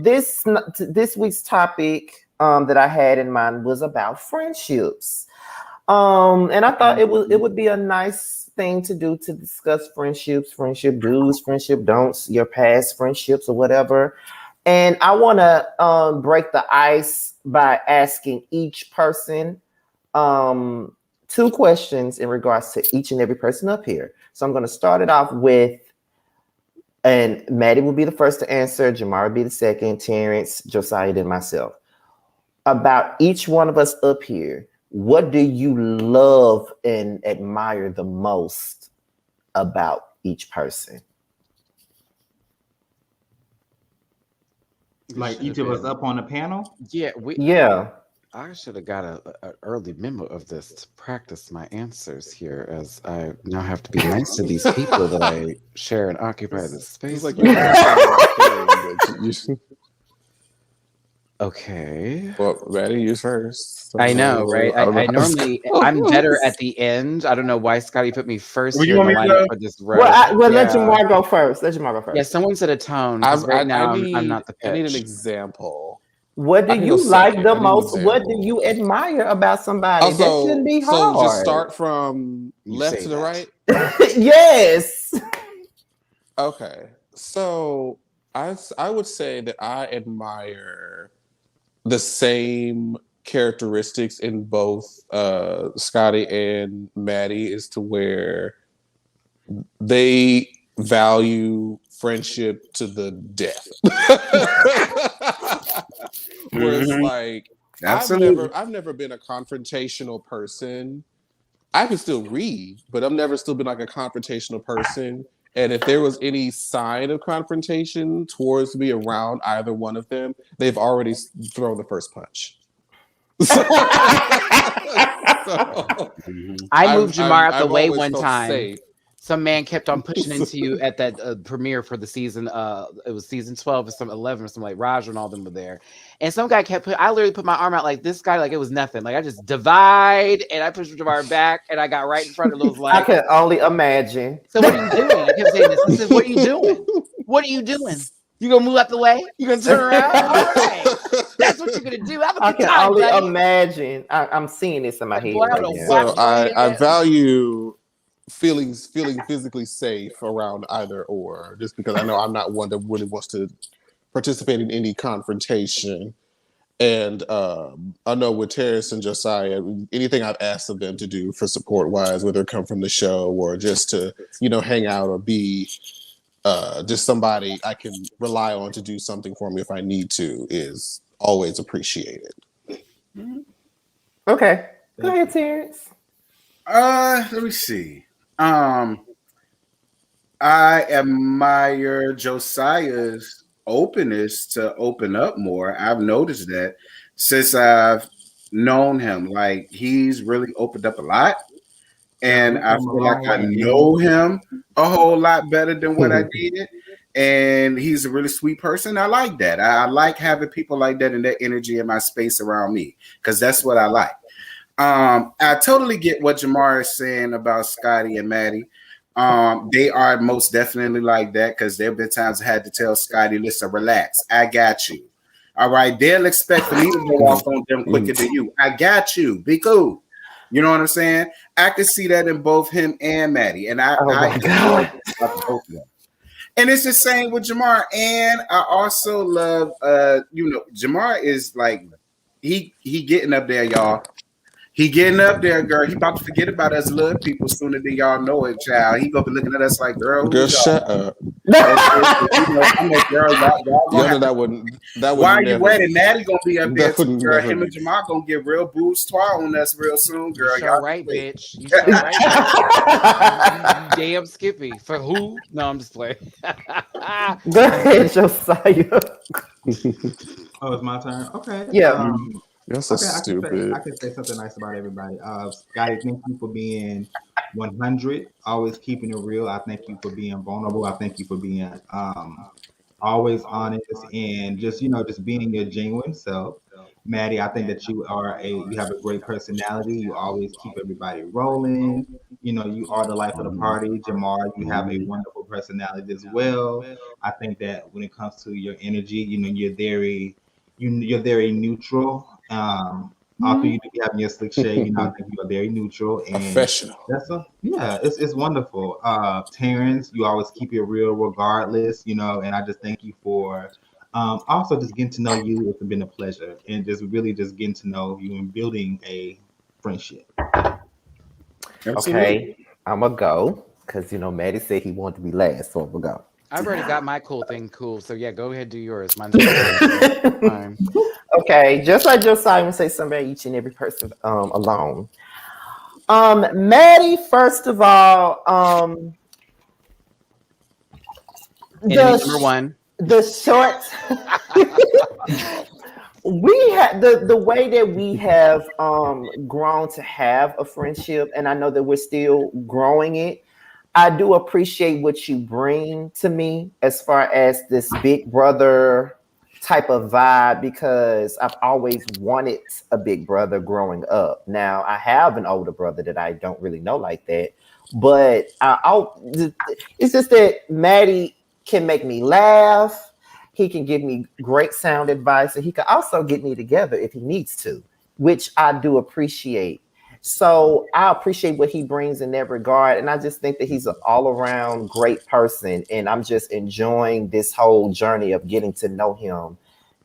this week's topic that I had in mind was about friendships. And I thought it would be a nice thing to do to discuss friendships, friendship do's, friendship don'ts, your past friendships or whatever. And I want to break the ice by asking each person 2 questions in regards to each and every person up here. So I'm going to start it off with, and Maddie will be the first to answer, Jamar will be the second, Terrence, Josiah, then myself. About each one of us up here, what do you love and admire the most about each person? Like each of us up on the panel? Yeah, Yeah. I should have got a early memo of this to practice my answers here, as I now have to be nice to these people that I share and occupy this space. It's like with. Okay. Well, Maddie, you first. I know, right? I normally I'm better at the end. I don't know why Scotty put me first Well, here you in the want me lineup to for this round. Well, let Jamar go first. Let Jamar go first. Yeah, someone said a tone. 'Cause right now, I'm not the I need an pitch. example. What do I can you go like second. the I need an most? What do example. you admire about somebody? That shouldn't be hard. So just start from You left say to the that. right. Yes. Okay, so I would say that I admire the same characteristics in both Scotty and Maddie, as to where they value friendship to the death. Where it's like, Absolutely. I've never been a confrontational person. I can still read, but I've never still been like a confrontational person. And if there was any sign of confrontation towards me around either one of them, they've already thrown the first punch. I moved Jamar out the I've way always one felt time. safe. Some man kept on pushing into you at that premiere for the season. It was season 12 or some 11 or something, like Raj and all them were there. And some guy I literally put my arm out like this guy, like it was nothing. Like I just divide and I pushed Jamar back and I got right in front of those I like. can only imagine. So what are you doing? I kept saying this. I said, what are you doing? What are you doing? You gonna move out the way? You gonna turn around? All right. That's what you're gonna do. Have a I good can time, only buddy. imagine. I'm seeing this in my head Boy, I right don't now. know. So I value feeling physically safe around either or, just because I know I'm not one that really wants to participate in any confrontation. And I know with Terrace and Josiah, anything I've asked of them to do for support wise, whether it come from the show or just to, hang out or be just somebody I can rely on to do something for me if I need to, is always appreciated. Okay. Go ahead, Terrence. Let me see. I admire Josiah's openness to open up more. I've noticed that since I've known him. Like, he's really opened up a lot. And I feel like I know him a whole lot better than what I did. And he's a really sweet person. I like that. I like having people like that and that energy in my space around me, because that's what I like. I totally get what Jamar is saying about Scotty and Maddie. They are most definitely like that, because there have been times I had to tell Scotty, listen, relax, I got you. All right, they'll expect for me to go off on them quicker than you. I got you. Be cool. You know what I'm saying? I can see that in both him and Maddie. And I both of them. And it's the same with Jamar. And I also love Jamar is like, he getting up there, y'all. He getting up there, girl. He about to forget about us little people sooner than y'all know it, child. He gonna be looking at us like, girl, shut up. I'm like, girl, that wouldn't. Why are you waiting? Maddie gonna be up there, wouldn't girl. never Him and Jamal gonna get real bouge-toi on us real soon, girl. You Y'all right, wait. bitch. You so right, bitch. You damn Skippy. For who? No, I'm just playing. Go ahead, Josiah. Oh, it's my turn. Okay. Yeah. You're so Okay, stupid. I can say something nice about everybody. Scotty, thank you for being 100, always keeping it real. I thank you for being vulnerable. I thank you for being always honest and just being your genuine self. Maddie, I think that you have a great personality. You always keep everybody rolling. You are the life of the party. Jamar, you have a wonderful personality as well. I think that when it comes to your energy, you're very neutral. All three of you be having your slick shade. You know, I think you are very neutral and Professional. it's wonderful. Terrence, you always keep it real regardless, you know, and I just thank you for also just getting to know you. It's been a pleasure, and just really just getting to know you and building a friendship. Okay, I'm gonna go because Maddie said he wanted to be last, so I'm gonna go. I've already got my cool thing cool. So yeah, go ahead, do yours. Mine's fine. Okay, just like Josiah would say somebody, each and every person alone. Maddie, first of all, Enemy number one. the short we had the way that we have grown to have a friendship, and I know that we're still growing it. I do appreciate what you bring to me as far as this big brother type of vibe, because I've always wanted a big brother growing up. Now I have an older brother that I don't really know like that, but it's just that Maddie can make me laugh. He can give me great sound advice, and he can also get me together if he needs to, which I do appreciate. So I appreciate what he brings in that regard. And I just think that he's an all-around great person. And I'm just enjoying this whole journey of getting to know him.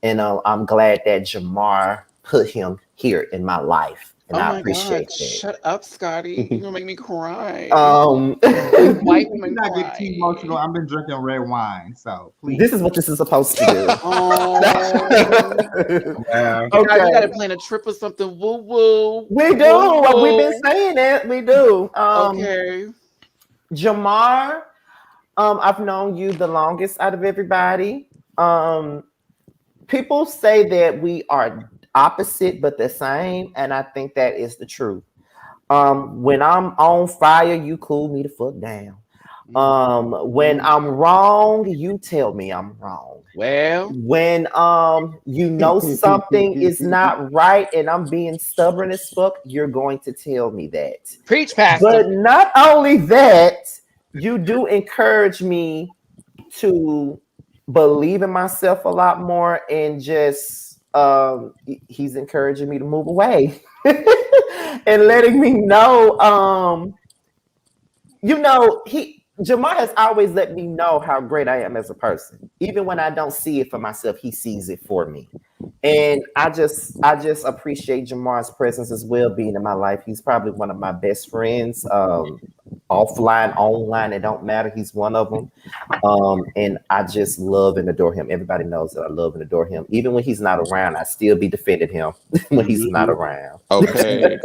And I'm glad that Jamar put him here in my life. And I appreciate that. Shut up, Scotty. You're gonna make me cry. Please not get too emotional. I've been drinking red wine, so please. This is what this is supposed to do. Okay. You gotta plan a trip or something. Woo woo. We do. Woo-woo. We've been saying it. We do. Okay. Jamar, I've known you the longest out of everybody. People say that we are opposite but the same, and I think that is the truth. When I'm on fire, you cool me the fuck down. When I'm wrong, you tell me I'm wrong. Well, when something is not right and I'm being stubborn as fuck, you're going to tell me that. Preach, Pastor. But not only that, you do encourage me to believe in myself a lot more, and just he's encouraging me to move away and letting me know Jamar has always let me know how great I am as a person. Even when I don't see it for myself, he sees it for me. And I just appreciate Jamar's presence as well being in my life. He's probably one of my best friends. Offline, online, it don't matter. He's one of them. And I just love and adore him. Everybody knows that I love and adore him. Even when he's not around, I still be defending him when he's not around. Okay,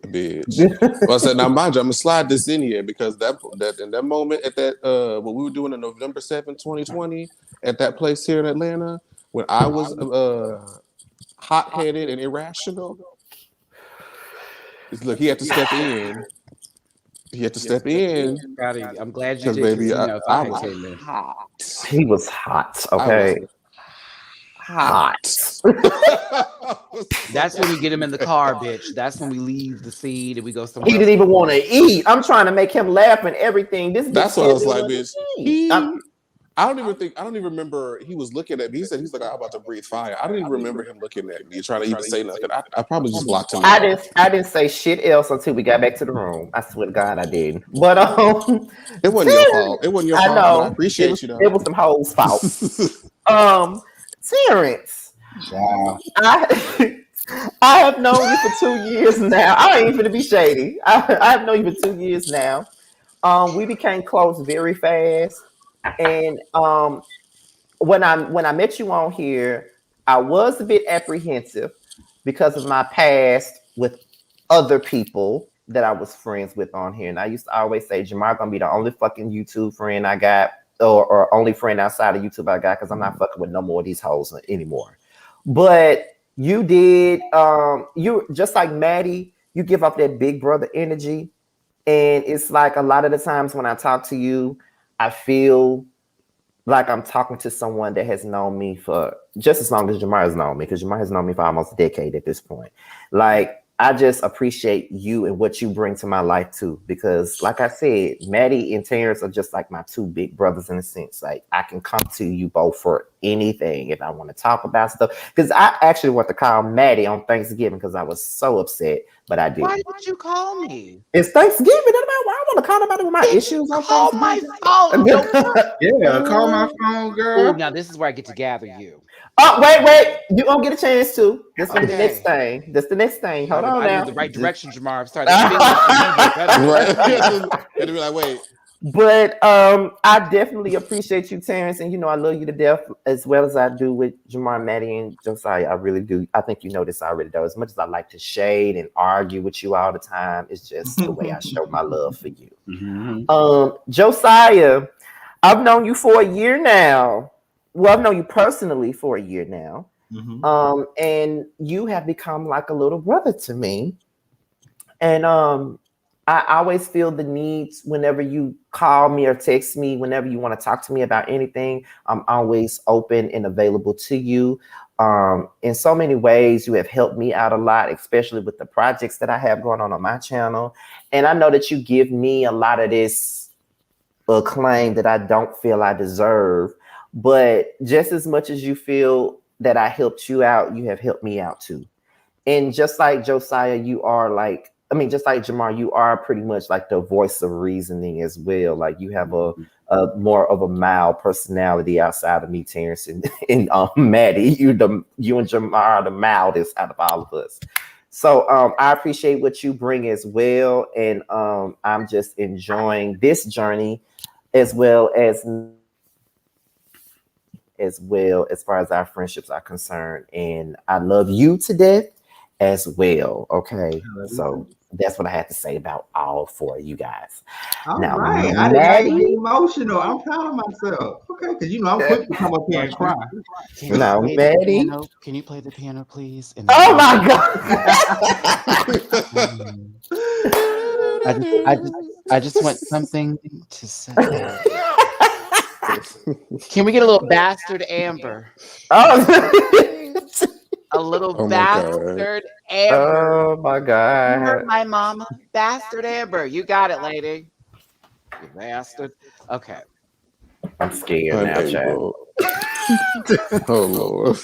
bitch. Well, I said, now mind you, I'm gonna slide this in here because that in that moment at that what we were doing on November 7th, 2020, at that place here in Atlanta, when I was hot-headed and irrational. Look, he had to step in. Scotty, I'm glad you did. Baby, I was came in. hot. He was hot. Okay. Hot. That's when we get him in the car, bitch. That's when we leave the scene and we go somewhere. He didn't even want to eat. I'm trying to make him laugh and everything. That's what I was like, bitch. I don't even remember he was looking at me. He's like, I'm about to breathe fire. I don't even remember him looking at me, trying to even say nothing. I probably just blocked him out. I didn't say shit else until we got back to the room. I swear to God, I didn't. But it wasn't your fault. It wasn't your fault. I know. I appreciate you though. It was some hoes' fault. Terrence. Wow. I have known you for 2 years now. I ain't even gonna be shady. I have known you for 2 years now. We became close very fast. And when I met you on here, I was a bit apprehensive because of my past with other people that I was friends with on here. And I used to always say, Jamar gonna be the only fucking YouTube friend I got, or only friend outside of YouTube I got, because I'm not fucking with no more of these hoes anymore. But you did, you just like Maddie, you give up that big brother energy. And it's like a lot of the times when I talk to you, I feel like I'm talking to someone that has known me for just as long as Jamar has known me, because Jamar has known me for almost a decade at this point. Like, I just appreciate you and what you bring to my life too. Because, like I said, Maddie and Terrence are just like my two big brothers in a sense. Like I can come to you both for anything if I want to talk about stuff. Because I actually want to call Maddie on Thanksgiving because I was so upset, but I didn't. Why did you call me? It's Thanksgiving. I want to call about my issues on Call my Thanksgiving. phone. Yeah, call my phone, Oh, girl. now this is where I get to gather you. Oh, wait. You gonna get a chance to. This is the Okay. next thing. This the next thing. Hold on I now. knew the right direction, Jamar. I'm starting to feel like Right. And be like, wait. But I definitely appreciate you, Terrence, and I love you to death as well as I do with Jamar, Maddie, and Josiah. I really do. I think you know this already, though. As much as I like to shade and argue with you all the time, it's just the way I show my love for you. Josiah, I've known you for a year now. Well, I've known you personally for a year now. And you have become like a little brother to me. And I always feel the need whenever you call me or text me, whenever you want to talk to me about anything, I'm always open and available to you. In so many ways, you have helped me out a lot, especially with the projects that I have going on my channel. And I know that you give me a lot of this acclaim that I don't feel I deserve. But just as much as you feel that I helped you out, you have helped me out too. And just like Josiah, just like Jamar, you are pretty much like the voice of reasoning as well. Like you have a more of a mild personality outside of me, Terrence, and Maddie. You and Jamar are the mildest out of all of us. So I appreciate what you bring as well. And I'm just enjoying this journey as well as far as our friendships are concerned. And I love you to death as well. Okay. So that's what I have to say about all four of you guys. All Now, right. I didn't get emotional. I'm proud of myself. Okay, because I'm quick to come up here and cry. Now, Maddie. Can you play the piano, please? Oh my God. I just want something to say. Can we get a little bastard Amber? Oh, a little Oh my bastard Amber. oh my You God. heard my mama, bastard Amber. You got it, lady. You bastard. Okay. I'm scared now, child. Unable. Oh Lord.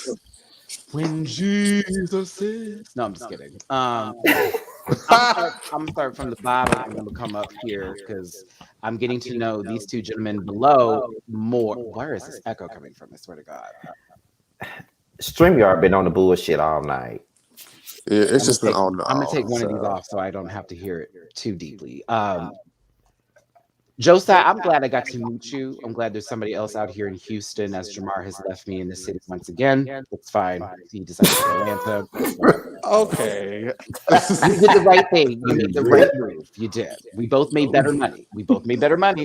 When Jesus is. No, I'm just kidding. I'm gonna start from the bottom and I'm gonna come up here because I'm getting to know these two gentlemen below more. Where is this echo coming from? I swear to God. StreamYard been on the bullshit all night. Yeah, it's just been on. I'm gonna take one of these off so I don't have to hear it too deeply. Josiah, I'm glad I got to meet you. I'm glad there's somebody else out here in Houston as Jamar has left me in the city once again. It's fine. He decided to go to Atlanta. Okay. You did the right thing. You made the right move. You did. We both made better money.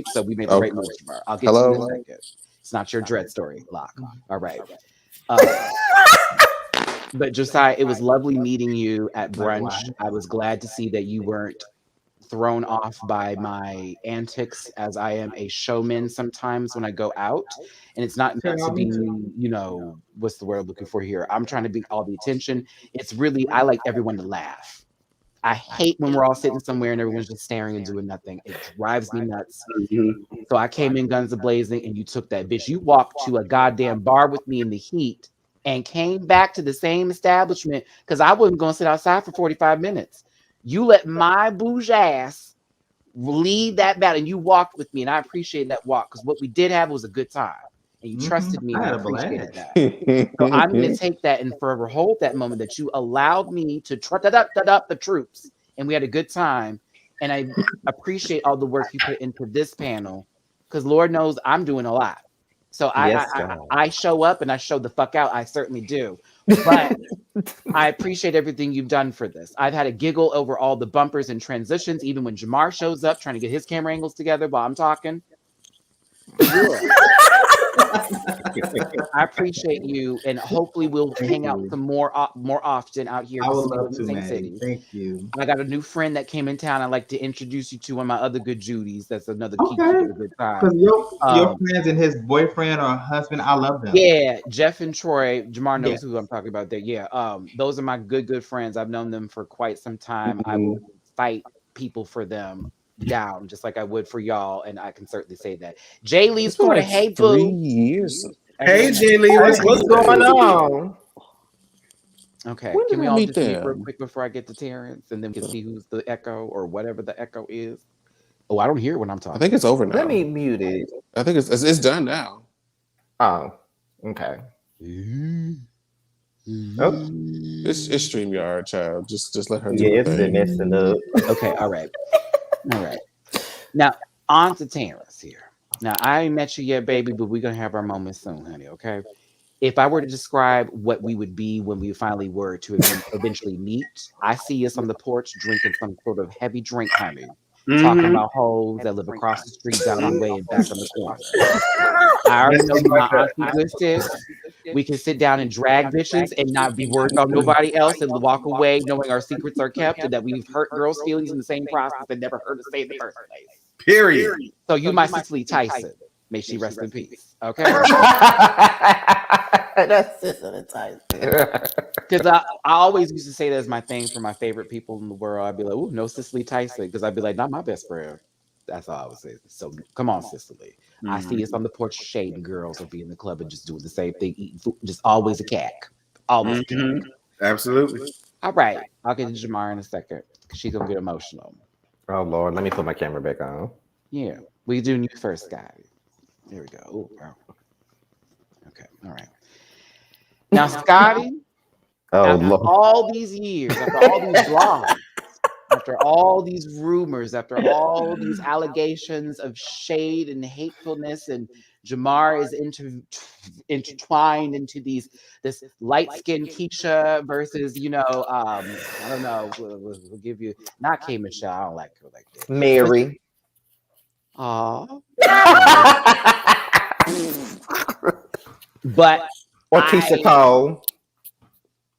So we made the right move, Jamar. I'll get to you in a second. It's not your dread story, Locke. All right. But Josiah, it was lovely meeting you at brunch. I was glad to see that you weren't thrown off by my antics, as I am a showman sometimes when I go out, and it's not meant to be, what's the word I'm looking for here? I'm trying to be all the attention. It's really, I like everyone to laugh. I hate when we're all sitting somewhere and everyone's just staring and doing nothing. It drives me nuts. So I came in guns a-blazing and you took that bitch. You walked to a goddamn bar with me in the heat and came back to the same establishment because I wasn't going to sit outside for 45 minutes. You let my bougie ass lead that battle, and you walked with me, and I appreciate that walk because what we did have was a good time, and you trusted me, and I appreciated that. So I'm going to take that and forever hold that moment that you allowed me to trust up the troops, and we had a good time, and I appreciate all the work you put into this panel because Lord knows I'm doing a lot. So I show up and I show the fuck out. I certainly do. But I appreciate everything you've done for this. I've had a giggle over all the bumpers and transitions, even when Jamar shows up trying to get his camera angles together while I'm talking. Yeah. I appreciate you, and hopefully we'll Thank hang out you. some more often out here. I would Because we live love in the to, same Maddie. city. Thank you. I got a new friend that came in town. I'd like to introduce you to one of my other good Judies. That's another Kiki Okay. with a good time. Because your Um, friends and his boyfriend or husband, I love them. Yeah, Jeff and Troy. Jamar knows Yes. who I'm talking about there. Yeah, those are my good friends. I've known them for quite some time. I will fight people for them down, just like I would for y'all, and I can certainly say that. Jay Lee's It's been corner. like Hey, 3 boo. years. Hey, Jay Lee, Hey, what's what's going on? Okay, When can did we I all meet just meet real them? quick before I get to Terrence, and then we can see who's the echo or whatever the echo is? Oh, I don't hear when I'm I talking. think it's over now. Let me mute it. I think it's done now. Oh, okay. Oh. It's StreamYard, child. Just let her do Yeah, her it's thing. messing up. Okay, all right. Now, on to Terrence here. Now, I ain't met you yet, baby, but we're going to have our moment soon, honey, okay? If I were to describe what we would be when we finally were to eventually meet, I see us on the porch drinking some sort of heavy drink, honey. Talking about hoes that live across the street, down the way, and back on the corner. I already know you, my auntie good sis. We can sit down and drag bitches and not be worried about nobody else and walk away knowing our secrets are kept and that we've hurt girls' feelings in the same process and never heard us say in the first place. Period. So you my Cicely Tyson. May she rest in peace. Okay? That's just an entire Because I always used to say that as my thing for my favorite people in the world. I'd be like, ooh, no Cicely Tyson. Because I'd be like, not my best friend. That's all I would say. So come on, Cicely. I see us on the porch shading girls or be in the club and just doing the same thing, eating food, just always a cack. Always a cack. Absolutely. All right. I'll get to Jamar in a second. She's gonna get emotional. Oh Lord, let me put my camera back on. Yeah. We do you first, guy. Here we go. Ooh, wow. Okay. All right. Now, Scotty, Oh after Lord. all these years, after all these blogs, after all these rumors, after all these allegations of shade and hatefulness, and Jamar is intertwined into this light-skinned Keisha versus, I don't know, we'll give you not K Michelle, I don't like her like that. Mary. Aw. But Or Keisha Cole.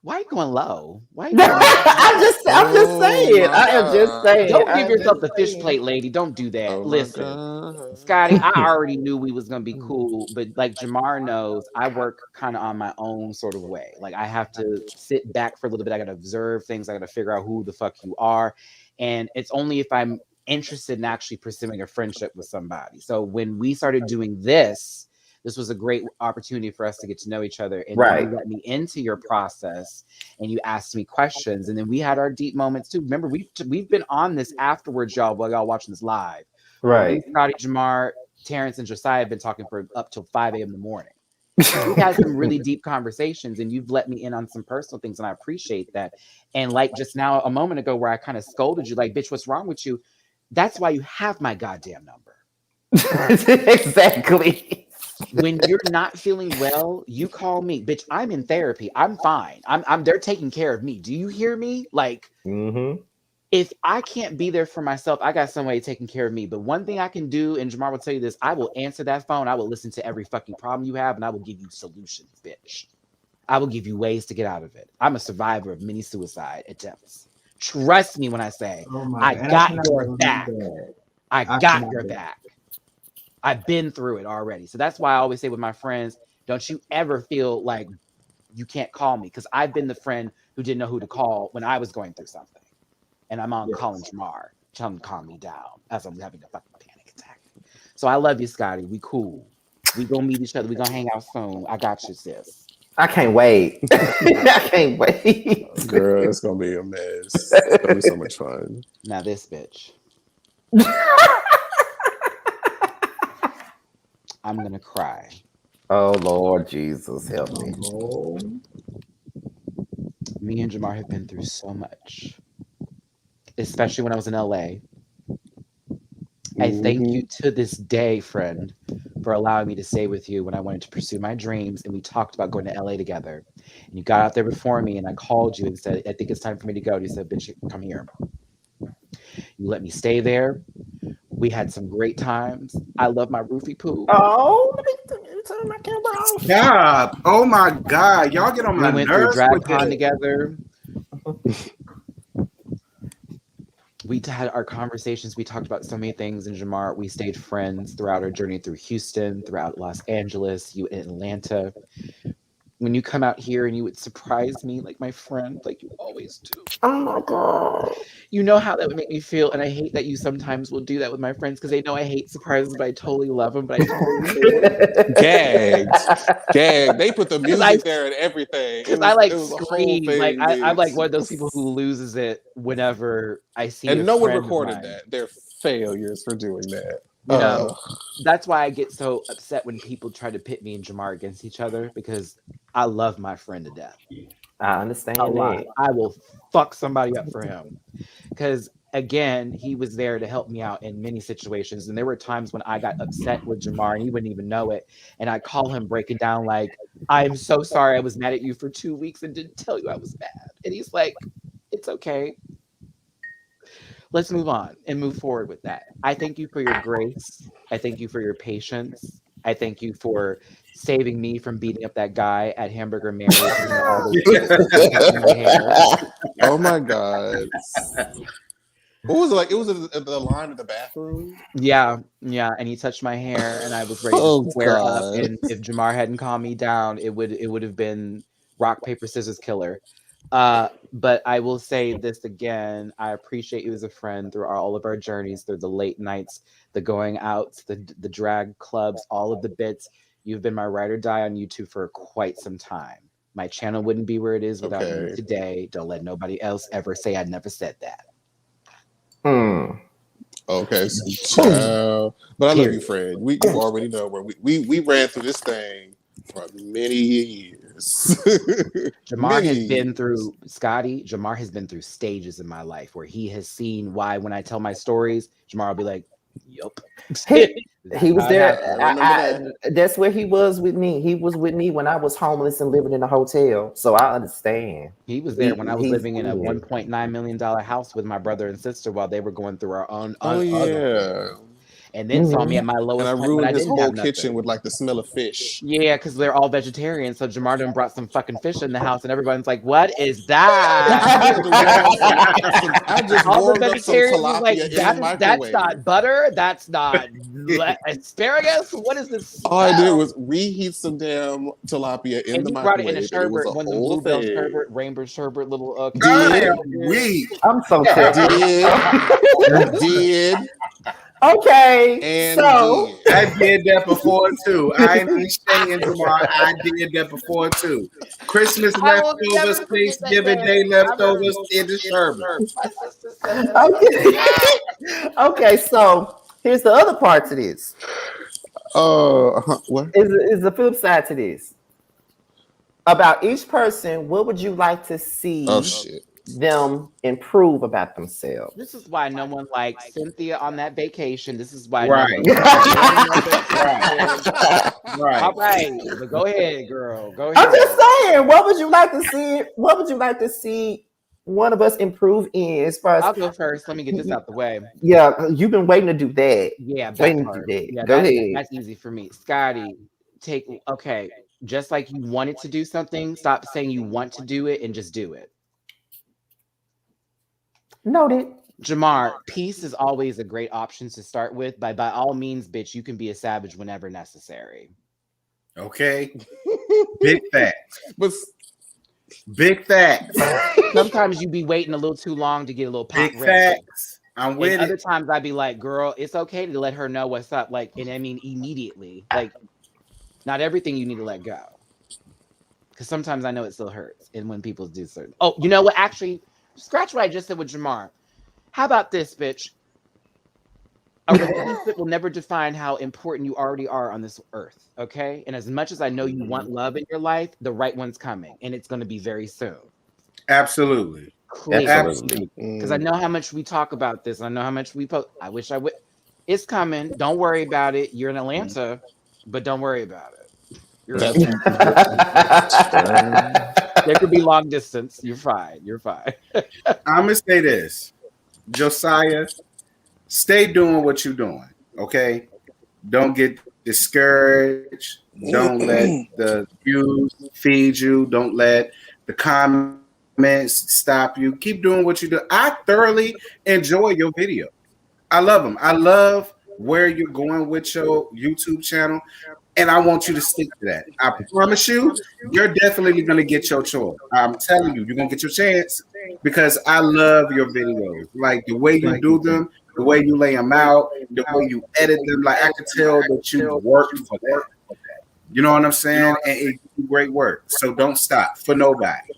why are you going low? Why are you going low? I'm just saying. I am just saying. Don't I give am yourself just the fish saying. plate, lady. Don't do that. Oh my Listen, God. Scotty, I already knew we was gonna be cool, but like Jamar knows, I work kind of on my own sort of way. Like I have to sit back for a little bit. I gotta observe things. I gotta figure out who the fuck you are, and it's only if I'm interested in actually pursuing a friendship with somebody. So when we started doing this was a great opportunity for us to get to know each other, and Right. you let me into your process, and you asked me questions, and then we had our deep moments too. Remember, we've been on this afterwards, y'all, while y'all watching this live. Right. Scotty, Jamar, Terrence, and Josiah have been talking for up till 5 a.m. in the morning. We've had some really deep conversations, and you've let me in on some personal things, and I appreciate that. And like just now, a moment ago, where I kind of scolded you, like, bitch, what's wrong with you? That's why you have my goddamn number. Exactly. When you're not feeling well, you call me, bitch. I'm in therapy. I'm fine. I'm they're taking care of me. Do you hear me? Like, if I can't be there for myself, I got somebody taking care of me. But one thing I can do, and Jamar will tell you this, I will answer that phone. I will listen to every fucking problem you have, and I will give you solutions, bitch. I will give you ways to get out of it. I'm a survivor of many suicide attempts. Trust me when I say, I got your back. I got your back. I've been through it already. So that's why I always say with my friends, don't you ever feel like you can't call me, because I've been the friend who didn't know who to call when I was going through something. And I'm on calling Jamar, telling him to calm me down as I'm having a fucking panic attack. So I love you, Scotty. We cool. We gonna meet each other. We gonna hang out soon. I got you, sis. I can't wait. I can't wait. Girl, it's gonna be a mess. It's gonna be so much fun. Now this bitch. I'm gonna cry. Oh Lord Jesus, help me. Me and Jamar have been through so much, especially when I was in LA. I thank you to this day, friend, for allowing me to stay with you when I wanted to pursue my dreams, and we talked about going to LA together. And you got out there before me, and I called you and said, I think it's time for me to go. And you said, bitch, come here. You let me stay there. We had some great times. I love my roofie poo. Oh, let me turn my camera off. Stop. Oh my God. Y'all get on We my went through nerves with DragCon this. together. We had our conversations. We talked about so many things in Jamar. We stayed friends throughout our journey through Houston, throughout Los Angeles, you in Atlanta. When you come out here and you would surprise me like my friend, like you always do. Oh my God. You know how that would make me feel. And I hate that you sometimes will do that with my friends because they know I hate surprises, but I totally love them. But I totally hate it. Gag. They put the Because I music there and everything. Because I like it was a whole scream. thing, Like I'm like bitch. one of those people who loses it whenever I see. And a no one friend of recorded mine. that. They're failures for doing that. You know, that's why I get so upset when people try to pit me and Jamar against each other because I love my friend to death. I understand A lot. that. I will fuck somebody up for him because again, he was there to help me out in many situations, and there were times when I got upset with Jamar and he wouldn't even know it, and I call him breaking down like, "I'm so sorry, I was mad at you for 2 weeks and didn't tell you I was mad," and he's like, "It's okay. Let's move on and move forward with that." I thank you for your grace. I thank you for your patience. I thank you for saving me from beating up that guy at Hamburger Mary. Oh my God. What was it like? It was the line of the bathroom. Yeah, and he touched my hair, and I was ready to square up. And if Jamar hadn't calmed me down, it would have been rock paper scissors killer. But I will say this again: I appreciate you as a friend through all of our journeys, through the late nights, the going outs, the drag clubs, all of the bits. You've been my ride or die on YouTube for quite some time. My channel wouldn't be where it is without you today. Don't let nobody else ever say I never said that. Okay, so, but I love you, Fred. You already know where we ran through this thing for many years. Jamar has been through Scotty. Jamar has been through stages in my life where he has seen why when I tell my stories, Jamar will be like, "Yup." He was there. That's where he was with me. He was with me when I was homeless and living in a hotel. So I understand. He was there when I was living in a $1.9 million house with my brother and sister while they were going through our own. And then saw me at my lowest and I point when I ruined his didn't whole have nothing. kitchen with like the smell of fish. Yeah, because they're all vegetarian. So Jamar done brought some fucking fish in the house, and everyone's like, "What is that?" I just all warmed the up some vegetarians tilapia like, in the that's microwave. not butter. That's not asparagus. What is this? All I did was reheat some damn tilapia in the you brought it microwave. in a sherbet, It was a one of them whole bluebell thing. sherbet, rainbow sherbet, little. I'm so did. Okay, and so I did that before too. I ain't saying tomorrow. I did that before too. Christmas leftovers, Thanksgiving Day leftovers in the sherbet. Okay, so here's the other part to this. What is the flip side to this? About each person, what would you like to see them improve about themselves? This is why no one likes Cynthia on that vacation. This is why right. No one right. All right, but go ahead, girl. Go ahead. I'm just saying, what would you like to see? What would you like to see one of us improve in as far as? I'll go first. Let me get this out the way. Yeah, you've been waiting to do that. Yeah, waiting to do that. Yeah, go ahead. That's easy for me. Scotty, okay. Just like you wanted to do something, stop saying you want to do it and just do it. Noted. Jamar, peace is always a great option to start with. By all means, bitch, you can be a savage whenever necessary. Okay. Big facts. But big facts. Sometimes you be waiting a little too long to get a little pop. Big facts. I'm with and it. Other times I'd be like, girl, it's okay to let her know what's up. Like, and I mean immediately. Like, not everything you need to let go. Because sometimes I know it still hurts. And when people do certain. Oh, you know what? Actually, scratch what I just said with Jamar. How about this, bitch? A relationship will never define how important you already are on this earth, okay? And as much as I know you want love in your life, the right one's coming, and it's going to be very soon. Absolutely. Absolutely. Because I know how much we talk about this. I know how much we post. I wish I would. It's coming. Don't worry about it. You're in Atlanta, but don't worry about it. There could be long distance. You're fine. You're fine. I'm gonna say this, Josiah. Stay doing what you're doing. Okay. Don't get discouraged. Don't let the views feed you. Don't let the comments stop you. Keep doing what you do. I thoroughly enjoy your video. I love them. I love where you're going with your YouTube channel, and I want you to stick to that. I promise you, you're definitely going to get your choice. I'm telling you, you're going to get your chance because I love your videos. Like the way you do them, the way you lay them out, the way you edit them. Like I could tell that you worked for that. You know what I'm saying? And it's great work. So don't stop for nobody.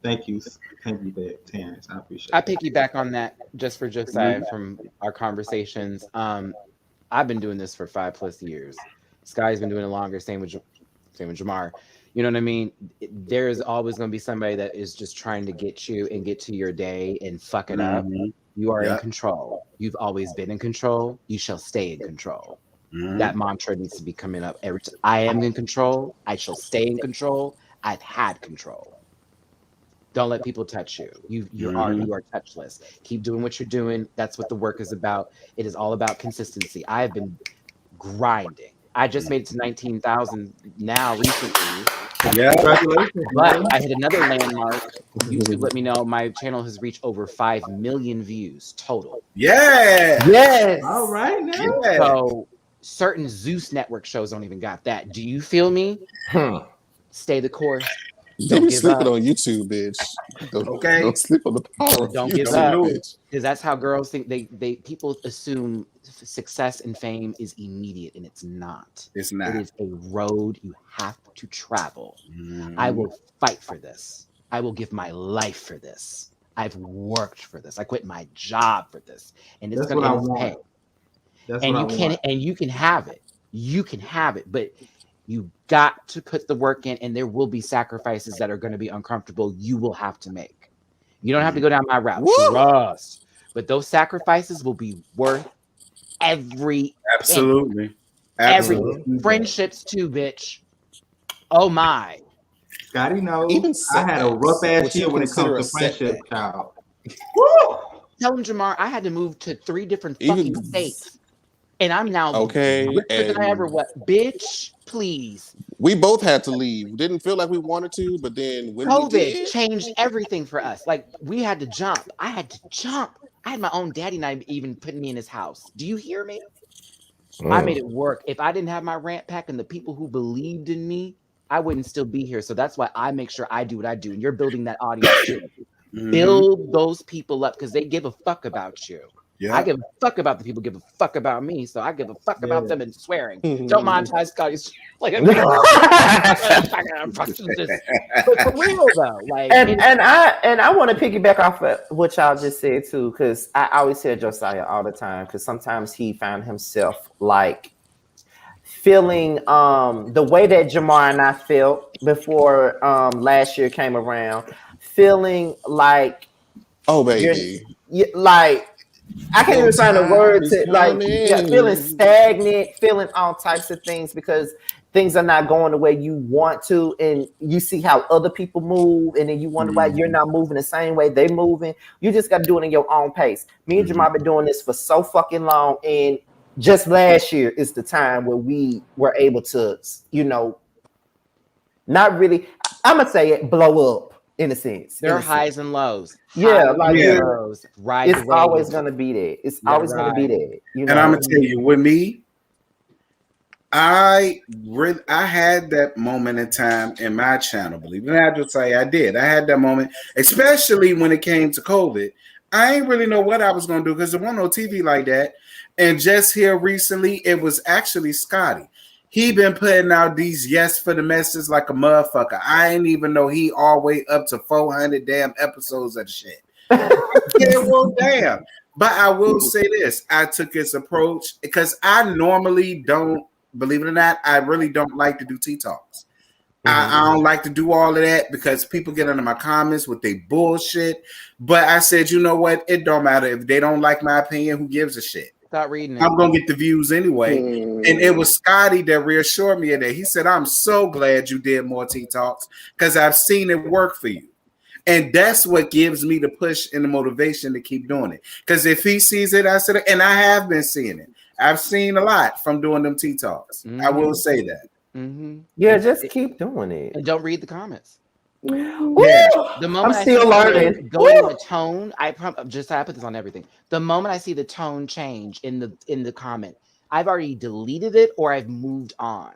Thank you, Terrence. I appreciate it. I piggyback on that just for Josiah from our conversations. I've been doing this for 5+ years. Sky's been doing it longer. Same with Jamar. You know what I mean? There's always going to be somebody that is just trying to get you and get to your day and fuck it up. You are in control. You've always been in control. You shall stay in control. That mantra needs to be coming up every time. I am in control. I shall stay in control. I've had control. Don't let people touch you. You are touchless. Keep doing what you're doing. That's what the work is about. It is all about consistency. I have been grinding. I just made it to 19,000 now recently. Yeah, congratulations. But I hit another landmark. YouTube let me know my channel has reached over 5 million views total. Yeah. Yes. All right now. Yeah. So certain Zeus network shows don't even got that. Do you feel me? Stay the course. Don't be sleeping on YouTube, bitch. Don't sleep on the power. Don't give up, because that's how girls think. People assume success and fame is immediate, and it's not. It's not. It is a road you have to travel. I will fight for this. I will give my life for this. I've worked for this. I quit my job for this, and it's going to pay. And you can have it. You can have it, but you got to put the work in, and there will be sacrifices that are going to be uncomfortable. You will have to make. You don't have to go down my route, trust. But those sacrifices will be worth every Absolutely. Friendships too, bitch. Oh my. Scotty knows. Even I had a rough ass year when it comes to friendship, child. Woo! Tell him, Jamar, I had to move to 3 different fucking states. And I'm now richer than I ever was. Bitch, please. We both had to leave. We didn't feel like we wanted to, but then when COVID we did, changed everything for us. Like, we had to jump. I had to jump. I had my own daddy not even putting me in his house. Do you hear me? I made it work. If I didn't have my rant pack and the people who believed in me, I wouldn't still be here. So that's why I make sure I do what I do. And you're building that audience too. Build those people up because they give a fuck about you. Yeah. I give a fuck about the people give a fuck about me, so I give a fuck about them and swearing. Don't monetize Scotty's like but for real though. Like and I want to piggyback off of what y'all just said too, because I always hear Josiah all the time, because sometimes he found himself like feeling the way that Jamar and I felt before last year came around, feeling like like I can't even find a word to like feeling stagnant, feeling all types of things because things are not going the way you want to, and you see how other people move, and then you wonder why you're not moving the same way they're moving. You just got to do it in your own pace. Me and Jamar been doing this for so fucking long, and just last year is the time where we were able to, not really, I'm gonna say it, blow up. In a sense, there are highs and lows. Lows. Right. It's always gonna be there. It's always gonna be there. And I'm gonna tell you, with me, I had that moment in time in my channel. Believe it or not, I did. I had that moment, especially when it came to COVID. I ain't really know what I was gonna do because there wasn't no TV like that. And just here recently, it was actually Scotty. He been putting out these yes for the message like a motherfucker. I ain't even know he all the way up to 400 damn episodes of the shit. Yeah, well, damn. But I will say this. I took his approach because I normally don't, believe it or not, I really don't like to do T-Talks. I don't like to do all of that because people get under my comments with their bullshit. But I said, you know what? It don't matter. If they don't like my opinion, who gives a shit? Stop reading it. I'm gonna get the views anyway. And it was Scotty that reassured me of that. He said, I'm so glad you did more T-Talks because I've seen it work for you. And that's what gives me the push and the motivation to keep doing it. Because if he sees it, I said, and I have been seeing it. I've seen a lot from doing them tea talks. I will say that. Yeah, just keep doing it. And don't read the comments. Yeah. The moment I'm still I see learning. going in the tone, I put this on everything. The moment I see the tone change in the comment, I've already deleted it or I've moved on.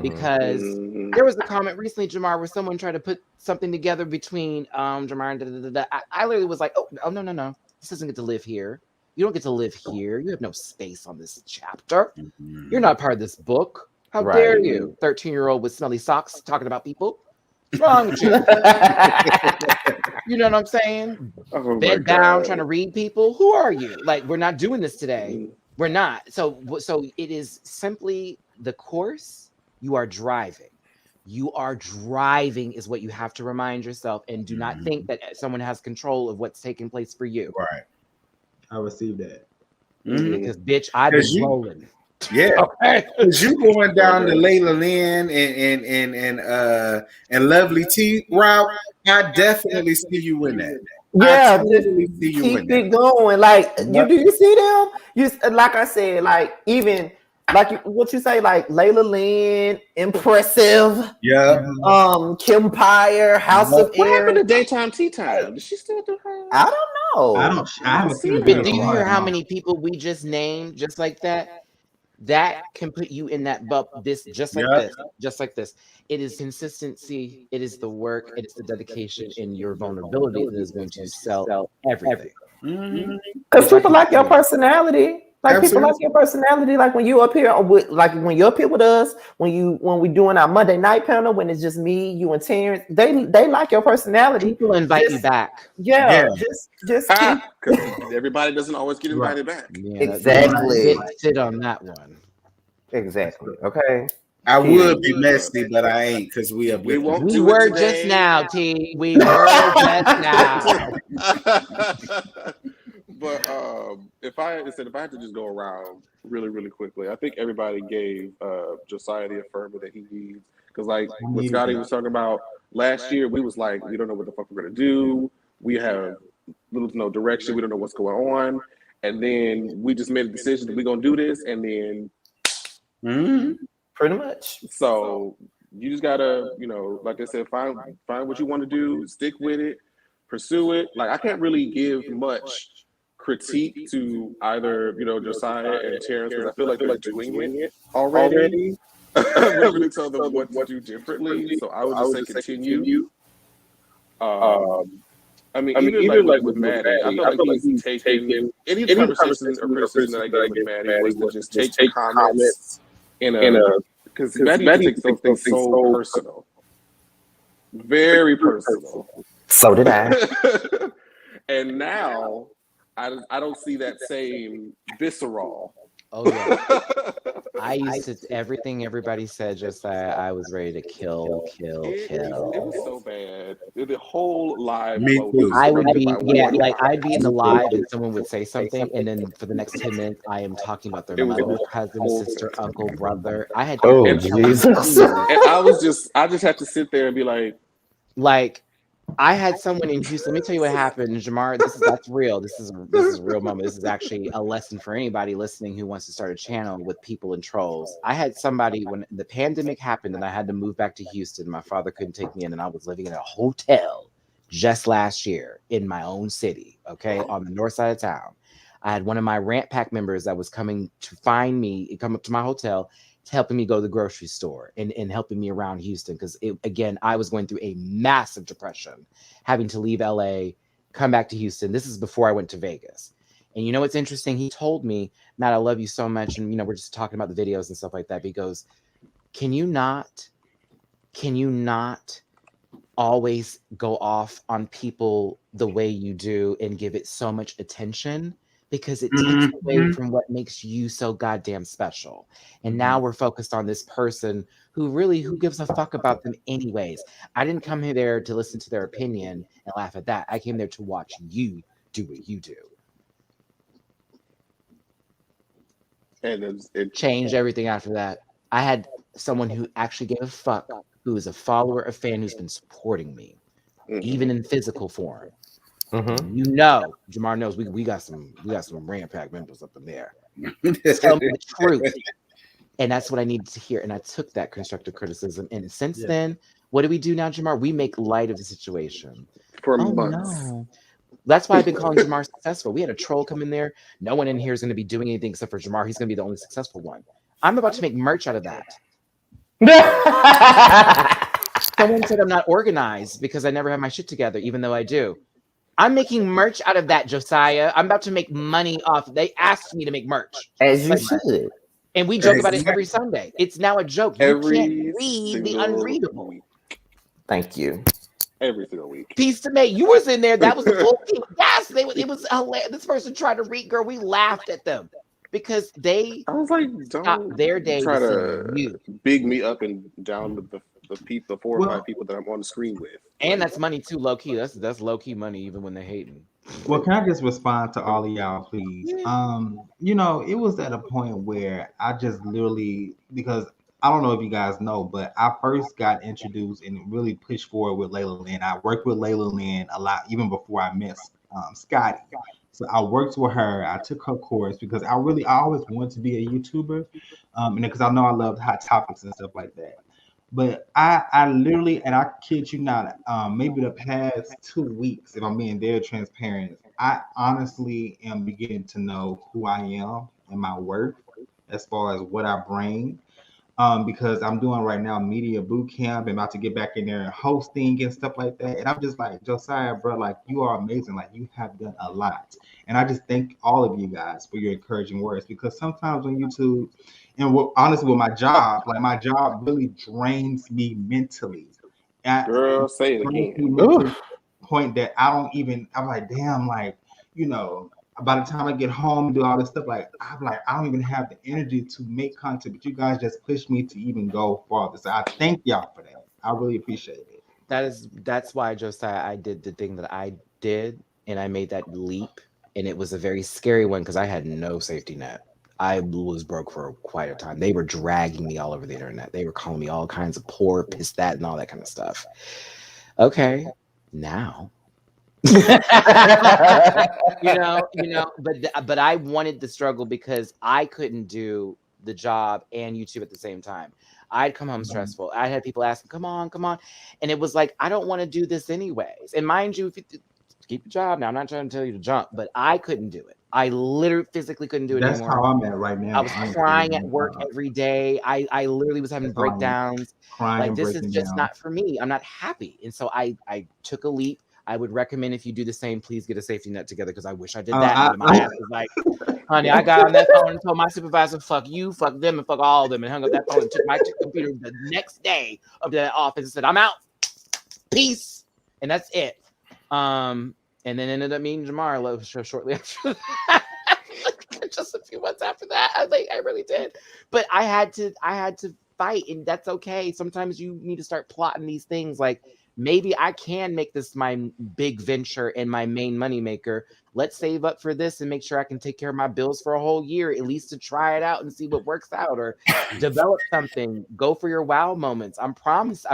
Because there was a comment recently, Jamar, where someone tried to put something together between Jamar and I literally was like, oh no, this doesn't get to live here. You don't get to live here. You have no space on this chapter. You're not part of this book. How dare you, 13-year-old with smelly socks talking about people? What's wrong with you? You know what I'm saying? Bed down, trying to read people. Who are you? Like, we're not doing this today. We're not. So it is simply the course. You are driving. You are driving is what you have to remind yourself, and do not think that someone has control of what's taking place for you. Right. I received that. Because bitch, I've been rolling. Yeah, because you going down the Layla Lynn and Lovely T route. I definitely see you in that. Yeah, totally keep it going. Like you see them? You like I said, like even like what you say, like Layla Lynn, Impressive. Yeah. Kimpire, House of What Aaron. happened to Daytime Tea Time? Did she still do her? I don't know. I haven't seen it. But do you hear how many people we just named just like that? That can put you in that just like this. It is consistency. It is the work. It is the dedication and your vulnerability that is going to sell everything. Because people like your personality. Like people like your personality. Like when you up here with, like when you're up here with us, when we doing our Monday night panel, when it's just me, you and Terrence, they like your personality. People invite you back. Yeah. Just because everybody doesn't always get invited back. Yeah, exactly. Sit on that one. Exactly. Okay. I would be messy, but I ain't because we won't. We were just now, T. We were just now. But if I had to just go around really, really quickly, I think everybody gave Josiah the affirmative that he needs. Because like what Scotty was talking about last year, we was like, we don't know what the fuck we're gonna do. We have little to no direction. We don't know what's going on. And then we just made a decision that we're gonna do this, and then pretty much. So you just gotta, like I said, find what you want to do, stick with it, pursue it. Like I can't really give much critique to either, Josiah and Terrence, because I feel like they're doing it already. I'm going to tell them what to do differently. So I would just say continue. I mean, even like with Maddie, I feel like he's taking any conversation or criticism that I get with Maddie was to just take comments in a, because Maddie takes those things so personal, very personal. So did I. And now I don't see that same visceral. Oh yeah. I used to everything everybody said. Just I was ready to kill. It was so bad. The whole live. Me too. I would be I'd be in the live and someone would say something, and then for the next 10 minutes I am talking about their mother, cousin, sister, uncle, brother. I had Jesus. And I just have to sit there and be like. I had someone in Houston. Let me tell you what happened, Jamar. That's real. This is a real moment. This is actually a lesson for anybody listening who wants to start a channel with people and trolls. I had somebody when the pandemic happened and I had to move back to Houston. My father couldn't take me in, and I was living in a hotel just last year in my own city, okay, on the north side of town. I had one of my Rant Pack members that was coming to find me, come up to my hotel, helping me go to the grocery store and helping me around Houston. Because again, I was going through a massive depression, having to leave LA, come back to Houston. This is before I went to Vegas. And you know, what's interesting. He told me, Matt, I love you so much. And, we're just talking about the videos and stuff like that. But he goes, can you not always go off on people the way you do and give it so much attention? Because it takes away from what makes you so goddamn special. And now we're focused on this person who gives a fuck about them anyways. I didn't come here there to listen to their opinion and laugh at that. I came there to watch you do what you do. And it changed everything after that. I had someone who actually gave a fuck, who is a follower, a fan, who's been supporting me, even in physical form. Jamar knows we got some Rant Pack members up in there. Tell me the truth. And that's what I needed to hear. And I took that constructive criticism. And since then, what do we do now, Jamar? We make light of the situation. For months. No. That's why I've been calling Jamar successful. We had a troll come in there. No one in here is going to be doing anything except for Jamar. He's going to be the only successful one. I'm about to make merch out of that. Someone said I'm not organized because I never have my shit together, even though I do. I'm making merch out of that, Josiah. I'm about to make money off. They asked me to make merch. As you should. And we joke about it every Sunday. It's now a joke. You can't read the unreadable. Week. Thank you. Every single week. Piece to make. You was in there. That was the full team. Yes, it was hilarious. This person tried to read, girl. We laughed at them because they I was like, stopped their day try to to see you. big me up and down the 4 or 5 people that I'm on the screen with. And that's money too, low key. That's low key money, even when they're hating. Well, can I just respond to all of y'all, please? You know, it was at a point where I just literally, because I don't know if you guys know, but I first got introduced and really pushed forward with Layla Lynn. I worked with Layla Lynn a lot, even before I met Scotty. So I worked with her. I took her course because I always wanted to be a YouTuber, and because I know I loved hot topics and stuff like that. But I literally, and I kid you not, maybe the past 2 weeks, if I'm being very transparent, I honestly am beginning to know who I am and my worth as far as what I bring. Because I'm doing right now media boot camp and about to get back in there and hosting and stuff like that. And I'm just like, Josiah, bro, like you are amazing. Like you have done a lot. And I just thank all of you guys for your encouraging words, because sometimes on YouTube, and honestly with my job, like my job really drains me mentally. Girl, say it again. Point that I'm like, damn, like, you know, by the time I get home and do all this stuff, I don't even have the energy to make content, but you guys just push me to even go farther. So I thank y'all for that. I really appreciate it. That's why, Josiah, I did the thing that I did, and I made that leap, and it was a very scary one because I had no safety net. I was broke for quite a time. They were dragging me all over the internet. They were calling me all kinds of poor, pissed that, and all that kind of stuff. Okay, now. you know, but I wanted the struggle because I couldn't do the job and YouTube at the same time. I'd come home stressful. I had people asking, come on. And it was like, I don't want to do this anyways. And mind you, if you keep your job now, I'm not trying to tell you to jump, but I couldn't do it. I literally physically couldn't do it That's anymore. how I'm at right now. I was crying at work every day. I literally was having breakdowns. Like, this is just not for me. I'm not happy. And so I took a leap. I would recommend, if you do the same, please get a safety net together, because I wish I did that. My ass was like, honey, I got on that phone and told my supervisor, fuck you, fuck them, and fuck all of them, and hung up that phone and took my computer the next day up to that office and said, I'm out. Peace. And that's it. And then ended up meeting Jamar shortly after that. Just a few months after that. I really did. But I had to fight, and that's okay. Sometimes you need to start plotting these things like, maybe I can make this my big venture and my main money maker. Let's save up for this and make sure I can take care of my bills for a whole year, at least to try it out and see what works out, or develop something. Go for your wow moments. I promise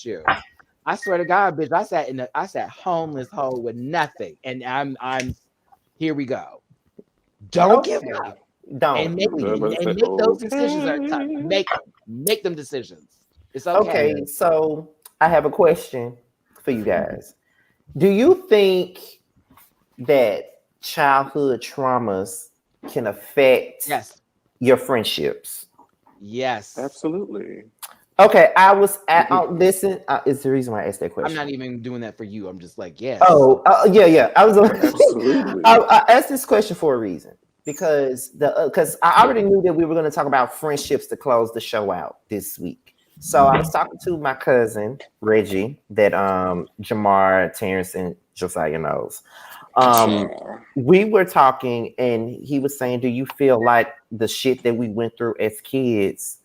you. I swear to God, bitch, I sat homeless hole with nothing, and I'm here we go. Don't give up. Don't. And make those decisions. Make them decisions. It's okay. Okay, so I have a question for you guys. Do you think that childhood traumas can affect your friendships? Yes. Absolutely. Okay, I was at listen. It's the reason why I asked that question. I'm not even doing that for you. I'm just like, yes. Yeah. I was. Absolutely. I asked this question for a reason, because I already knew that we were going to talk about friendships to close the show out this week. So I was talking to my cousin Reggie, that Jamar, Terrence, and Josiah knows. We were talking, and he was saying, "Do you feel like the shit that we went through as kids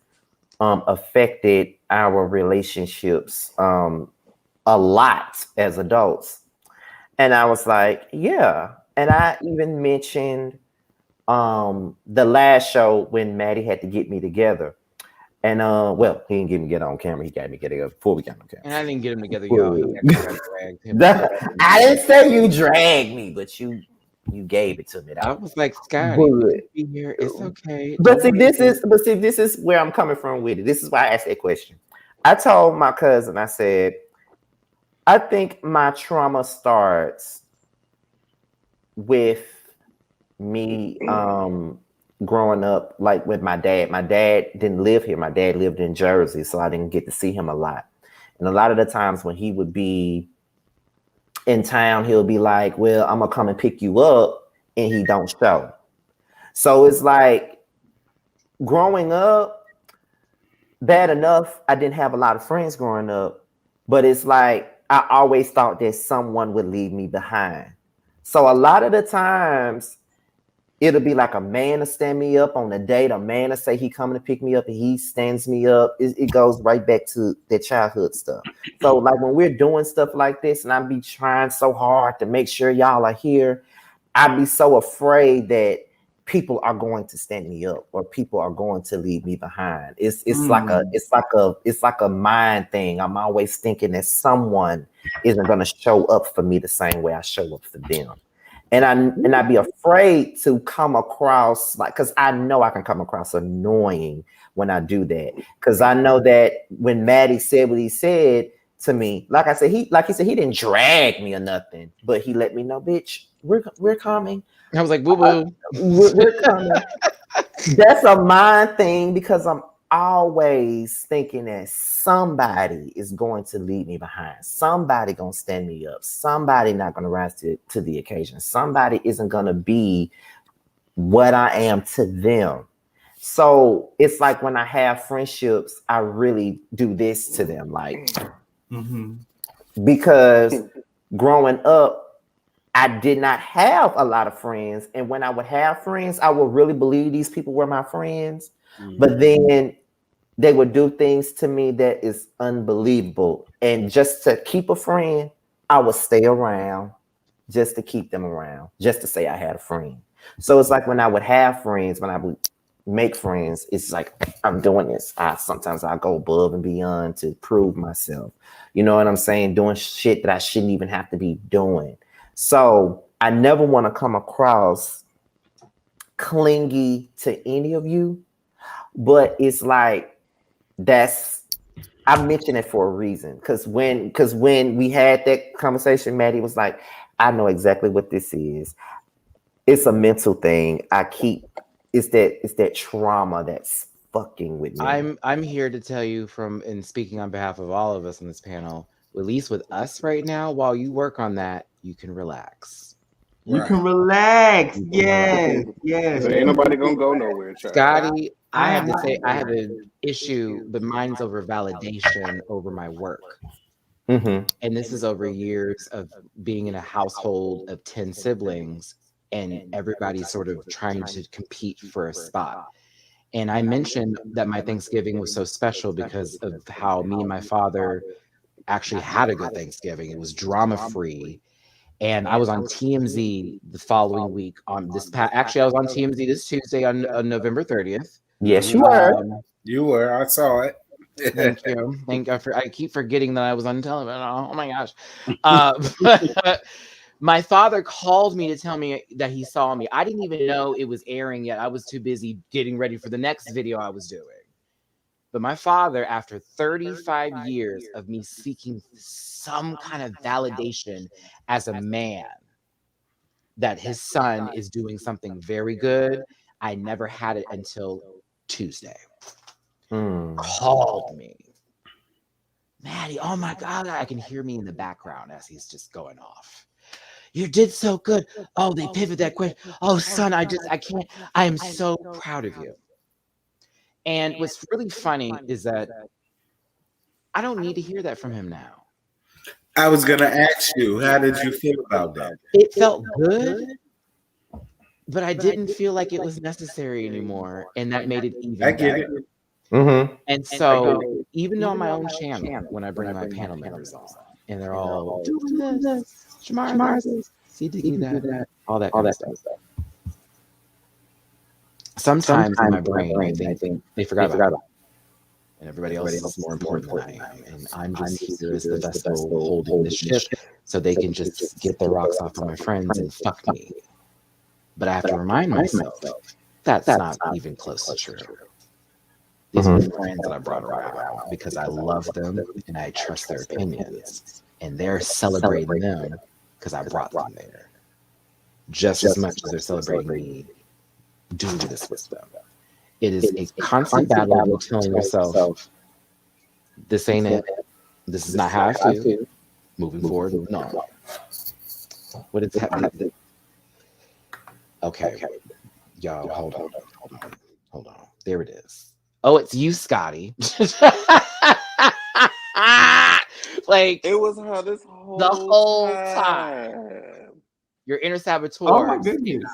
affected our relationships a lot as adults?" And I was like, "Yeah." And I even mentioned the last show when Maddie had to get me together. And well, he didn't get me get on camera. He got me get together before we got on camera. And I didn't get him together, y'all. I dragged him. I didn't say you dragged me, but you You gave it to me. I was like, Scotty, Good. be here. It's okay. But see, this is where I'm coming from with it. This is why I asked that question. I told my cousin, I said, I think my trauma starts with me growing up, like with my dad. My dad didn't live here. My dad lived in Jersey, so I didn't get to see him a lot. And a lot of the times when he would be in town, he'll be like, well, I'm gonna come and pick you up, and he don't show. So it's like growing up, bad enough I didn't have a lot of friends growing up, but it's like I always thought that someone would leave me behind. So a lot of the times it'll be like a man to stand me up on a date, a man to say he coming to pick me up and he stands me up. It goes right back to their childhood stuff. So like when we're doing stuff like this and I be trying so hard to make sure y'all are here, I'd be so afraid that people are going to stand me up or people are going to leave me behind. It's like a mind thing. I'm always thinking that someone isn't going to show up for me the same way I show up for them. And I'd be afraid to come across like, because I know I can come across annoying when I do that. Because I know that when Maddie said what he said to me, like I said, he said he didn't drag me or nothing, but he let me know, bitch, we're coming. I was like, boo boo. We're coming. That's a mind thing because I'm always thinking that somebody is going to leave me behind. Somebody gonna stand me up. Somebody not gonna rise to the occasion. Somebody isn't gonna be what I am to them. So it's like when I have friendships, I really do this to them, like because growing up, I did not have a lot of friends. And when I would have friends, I would really believe these people were my friends. But then they would do things to me that is unbelievable. And just to keep a friend, I would stay around just to keep them around, just to say I had a friend. So it's like when I would have friends, when I would make friends, it's like I'm doing this. Sometimes I go above and beyond to prove myself. You know what I'm saying? Doing shit that I shouldn't even have to be doing. So I never want to come across clingy to any of you, but it's like I mentioned it for a reason. Because when we had that conversation, Maddie was like, I know exactly what this is. It's a mental thing. It's that trauma that's fucking with me. I'm here to tell you and speaking on behalf of all of us on this panel, at least with us right now, while you work on that, you can relax. You can relax. Yes. Yes. So ain't nobody gonna go nowhere, child. Scotty, I have to say I have an issue, but mine's over validation over my work. And this is over years of being in a household of 10 siblings and everybody's sort of trying to compete for a spot. And I mentioned that my Thanksgiving was so special because of how me and my father actually had a good Thanksgiving. It was drama-free. And I was on TMZ the following week actually I was on TMZ this Tuesday on November 30th. Yes, you were. You were. I saw it. Thank you. I keep forgetting that I was on television. Oh my gosh. But my father called me to tell me that he saw me. I didn't even know it was airing yet. I was too busy getting ready for the next video I was doing. But my father, after 35 years of me seeking some kind of validation as a man, that his son is doing something very good, I never had it until Tuesday. Called me. Maddie, oh my God, I can hear me in the background as he's just going off. You did so good. Oh, they pivoted that quick. Oh, son, I can't. I am so proud of you. And what's really funny is that I don't need to hear that from him now. I was going to ask you, how did you feel about that? It felt good, but I didn't feel like it was necessary anymore. And that made it even better. I get it. And so even though on my own channel, when I bring my panel members on, and they're all doing this, Shamar, see, that, all that stuff. Sometimes in my brain, I think they forgot about it. And everybody else is more important than I am. And I'm just here as the vessel holding the ship so they can just get their rocks off of my friends and fuck me. But I have to remind myself that's not even close to true. These are friends that I brought around because I love them and I trust their opinions. And they're celebrating them because I brought them there. Just as much as they're celebrating me doing this with them. It is a constant battle of telling yourself, this ain't it. This is not how I feel. Moving forward, no. What is happening? Okay. Y'all, hold on. There it is. Oh, it's you, Scotty. Like it was her the whole time. Your inner saboteur. Oh my goodness.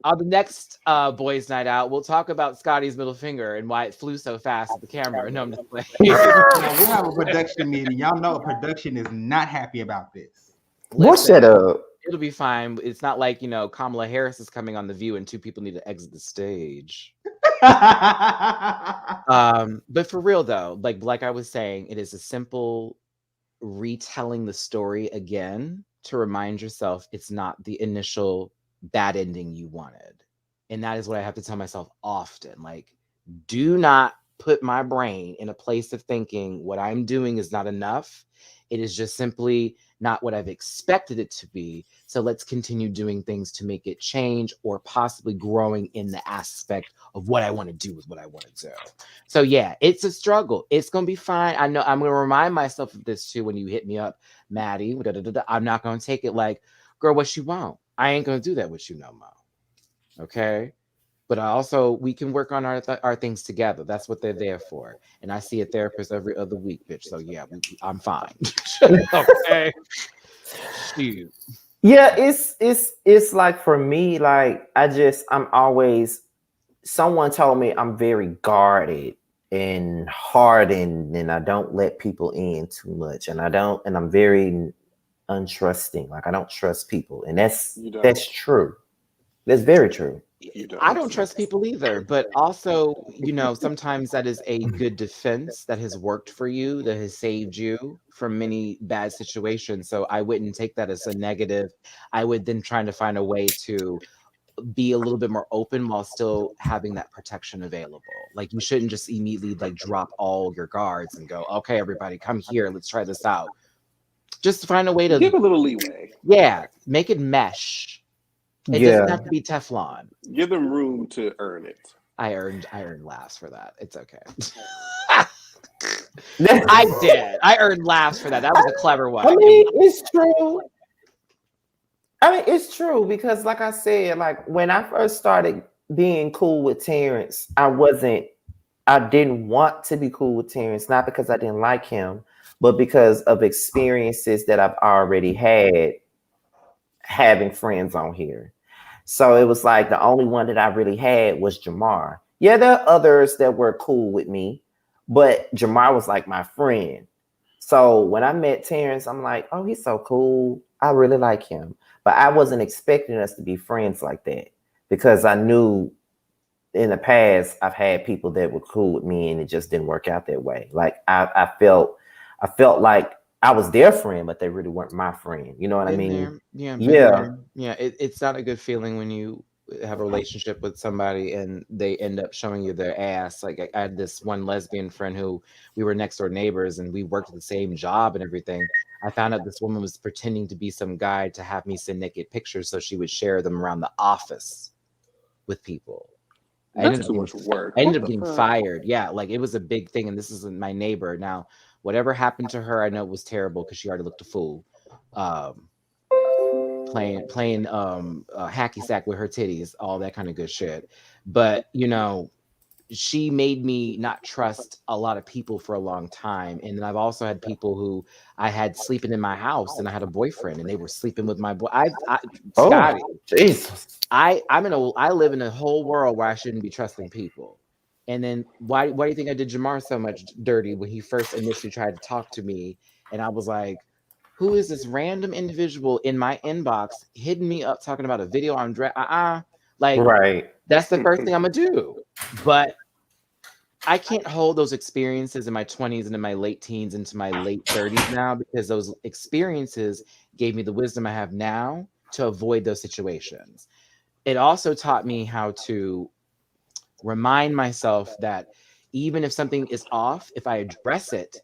On the next boys' night out, we'll talk about Scotty's middle finger and why it flew so fast at the camera. No, I'm just playing. We'll have a production meeting. Y'all know production is not happy about this. We'll shut up. It'll be fine. It's not like, Kamala Harris is coming on The View and 2 people need to exit the stage. But for real though, like I was saying, it is a simple retelling the story again to remind yourself it's not the initial bad ending you wanted. And that is what I have to tell myself often. Like, do not put my brain in a place of thinking what I'm doing is not enough. It is just simply not what I've expected it to be. So let's continue doing things to make it change or possibly growing in the aspect of what I want to do with what I want to do. So yeah, it's a struggle. It's going to be fine. I know I'm going to remind myself of this too when you hit me up, Maddie. I'm not going to take it like, girl, what you want? I ain't going to do that with you no more. Okay? But we can work on our things together. That's what they're there for. And I see a therapist every other week, bitch. So yeah, I'm fine. Okay. Shoot. Yeah, it's like for me, like I'm always, someone told me I'm very guarded and hardened and I don't let people in too much. And I'm very untrusting. Like I don't trust people. And that's true. That's very true. I don't trust people either, but also, sometimes that is a good defense that has worked for you, that has saved you from many bad situations. So I wouldn't take that as a negative. I would then try to find a way to be a little bit more open while still having that protection available. Like you shouldn't just immediately like drop all your guards and go, okay, everybody come here. Let's try this out. Just find a way to give a little leeway. Yeah. Make it mesh. It doesn't have to be Teflon. Give them room to earn it. I earned laughs for that. It's okay. I did. I earned laughs for that. That was a clever one. I mean, it's true. It's true because, like I said, like when I first started being cool with Terrence, I didn't want to be cool with Terrence, not because I didn't like him, but because of experiences that I've already had having friends on here. So it was like the only one that I really had was Jamar. Yeah, there are others that were cool with me, but Jamar was like my friend. So when I met Terrence, I'm like, oh, he's so cool. I really like him. But I wasn't expecting us to be friends like that because I knew in the past I've had people that were cool with me and it just didn't work out that way. Like I felt like I was their friend, but they really weren't my friend. You know what I mean? Yeah. It's not a good feeling when you have a relationship with somebody and they end up showing you their ass. Like I had this one lesbian friend who we were next door neighbors and we worked at the same job and everything. I found out this woman was pretending to be some guy to have me send naked pictures so she would share them around the office with people. That's too much work. I ended up getting fired. Yeah, like it was a big thing. And this is my neighbor. Now, whatever happened to her, I know it was terrible because she already looked a fool. Playing hacky sack with her titties, all that kind of good shit. But she made me not trust a lot of people for a long time. And then I've also had people who I had sleeping in my house and I had a boyfriend and they were sleeping with my boy. Scotty, Jesus. I live in a whole world where I shouldn't be trusting people. And then why do you think I did Jamar so much dirty when he first initially tried to talk to me? And I was like, who is this random individual in my inbox hitting me up talking about a video on like right. That's the first thing I'm gonna do. But I can't hold those experiences in my 20s and in my late teens into my late 30s now, because those experiences gave me the wisdom I have now to avoid those situations. It also taught me how to remind myself that even if something is off, if I address it,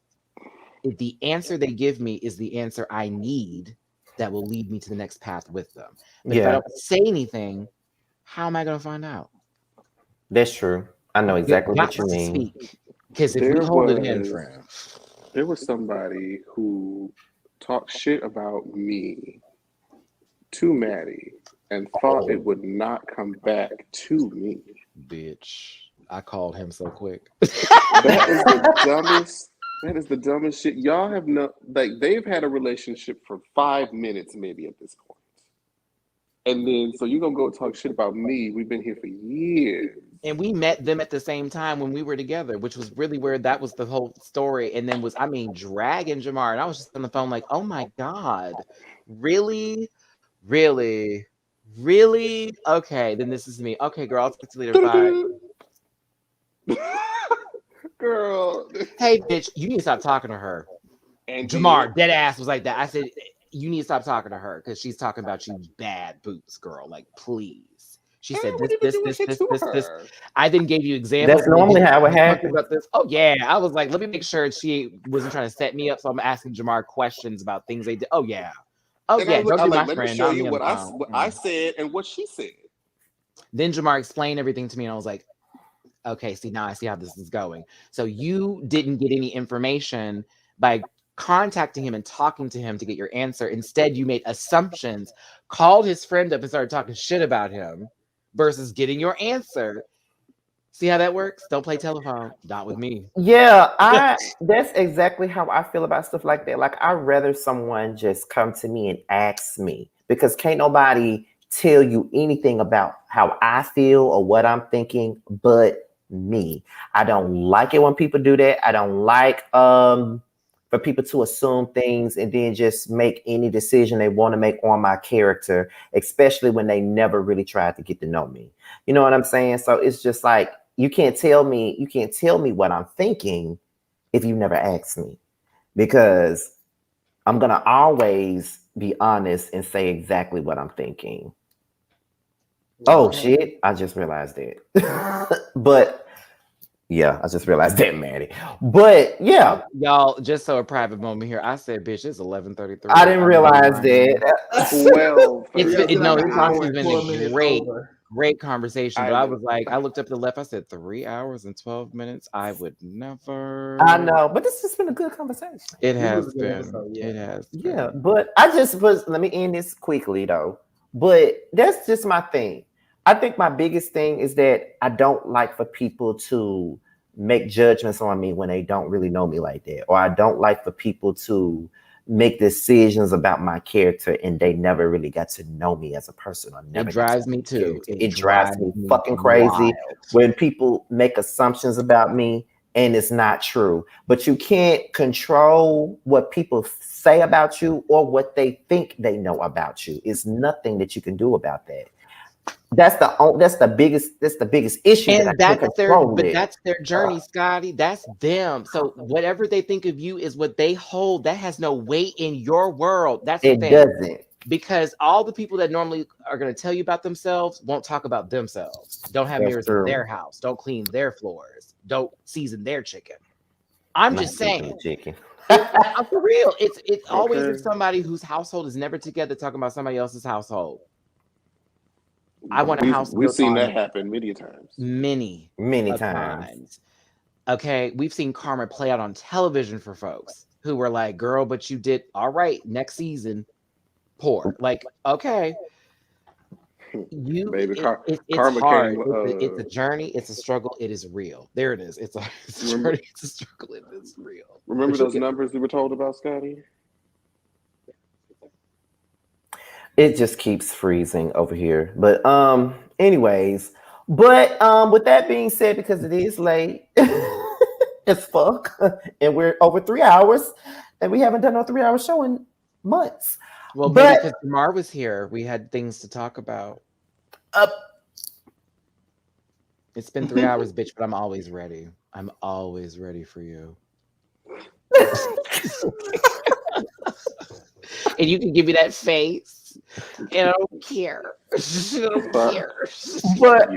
if the answer they give me is the answer I need, that will lead me to the next path with them. But if I don't say anything, how am I going to find out? That's true. I know exactly what you mean. Because if we hold it in, friend. There was somebody who talked shit about me to Maddie and thought it would not come back to me. Bitch, I called him so quick. That is the dumbest. That is the dumbest shit. Y'all have no, like, they've had a relationship for 5 minutes maybe at this point. And then, so you're going to go talk shit about me. We've been here for years. And we met them at the same time when we were together, which was really where that was the whole story. And then dragging Jamar. And I was just on the phone like, oh my God, really? Really? Really? Okay, then this is me. Okay, girl, I'll talk to you later. Bye. Girl. Hey, bitch, you need to stop talking to her. And Jamar, dead ass was like that. I said, you need to stop talking to her because she's talking about you bad boots, girl. Like, please. She said this. I then gave you examples. That's normally how it happens. About this. Oh, yeah. I was like, let me make sure she wasn't trying to set me up. So I'm asking Jamar questions about things they did. Oh, yeah. Oh, and yeah. Don't do my let friend. me show you what I said and what she said. Then Jamar explained everything to me, and I was like, okay, see, now I see how this is going. So you didn't get any information by contacting him and talking to him to get your answer. Instead, you made assumptions, called his friend up and started talking shit about him versus getting your answer. See how that works? Don't play telephone. Not with me. Yeah, that's exactly how I feel about stuff like that. Like, I'd rather someone just come to me and ask me, because can't nobody tell you anything about how I feel or what I'm thinking but me. I don't like it when people do that. I don't like for people to assume things and then just make any decision they want to make on my character, especially when they never really tried to get to know me. You know what I'm saying? So it's just like, you can't tell me what I'm thinking if you never asked me, because I'm gonna always be honest and say exactly what I'm thinking. Oh shit, I just realized that. But yeah, I just realized that, Maddie. But yeah, y'all, just so a private moment here, I said, bitch, it's 11:33. I didn't realize that. Well, it's honestly been a great conversation. But I was like, I looked up to the left, I said 3 hours and 12 minutes. I would never. I know, but this has been a good conversation. It has been. It has. Yeah, but I just was, let me end this quickly though. But that's just my thing. I think my biggest thing is that I don't like for people to make judgments on me when they don't really know me like that. Or I don't like for people to make decisions about my character and they never really got to know me as a person. Or never it drives me too. It drives me fucking crazy when people make assumptions about me and it's not true. But you can't control what people say about you or what they think they know about you. It's nothing that you can do about that. That's the biggest issue. And that's their journey, Scotty. That's them. So whatever they think of you is what they hold. That has no weight in your world. That's the thing. Doesn't. Because all the people that normally are going to tell you about themselves won't talk about themselves. Don't have mirrors in their house. Don't clean their floors. Don't season their chicken. I'm just saying. Chicken. For real. It's always somebody whose household is never together talking about somebody else's household. I want a house. We've seen that happen many times. Many times. Okay, we've seen karma play out on television for folks who were like, "Girl, but you did all right next season." Poor, like, okay, baby, it's karma hard. came. It's a journey. It's a struggle. It is real. There it is. It's a journey. It's a struggle. It is real. Remember those numbers we were told about, Scotty? It just keeps freezing over here. But anyways, but with that being said, because it is late as fuck, and we're over 3 hours, and we haven't done a 3 hour show in months. Well, but because Jamar was here, we had things to talk about. It's been 3 hours, bitch, but I'm always ready. I'm always ready for you. And you can give me that face, and I don't care. I don't care. But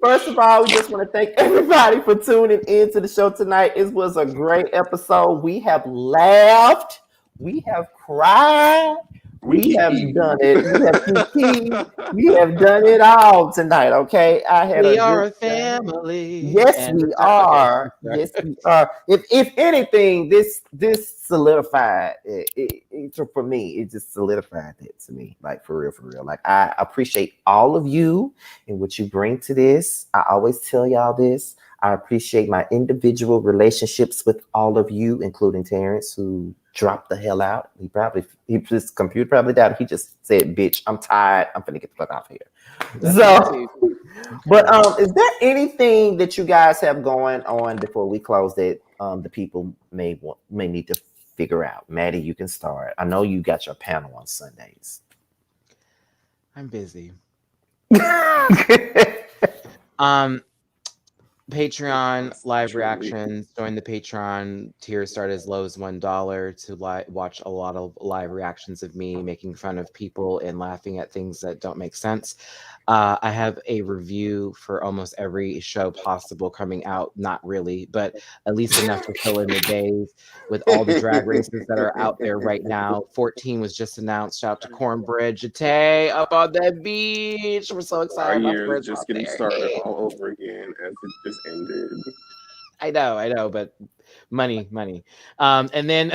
first of all, we just want to thank everybody for tuning in to the show tonight. It was a great episode. We have laughed, we have cried, we have done it. We have done it all tonight. Okay, I had We a are good a family. Yes, and we okay. are. Yes, we are. If anything, this solidified it for me. It just solidified it to me, like for real. Like I appreciate all of you and what you bring to this. I always tell y'all this. I appreciate my individual relationships with all of you, including Terrence, who dropped the hell out. His computer probably died. He just said, "Bitch, I'm tired. I'm finna get the fuck off here." So, but is there anything that you guys have going on before we close that the people may need to figure out? Maddie, you can start. I know you got your panel on Sundays. I'm busy. Patreon live reactions. Join the Patreon. Tiers start as low as $1 to watch a lot of live reactions of me making fun of people and laughing at things that don't make sense. I have a review for almost every show possible coming out. Not really, but at least enough to fill in the days with all the drag races that are out there right now. 14 was just announced. Shout out to Cornbread Jate up on that beach. We're so excited. Our My year friends is just out getting there. started all over again as it just ended. I know, but money. And then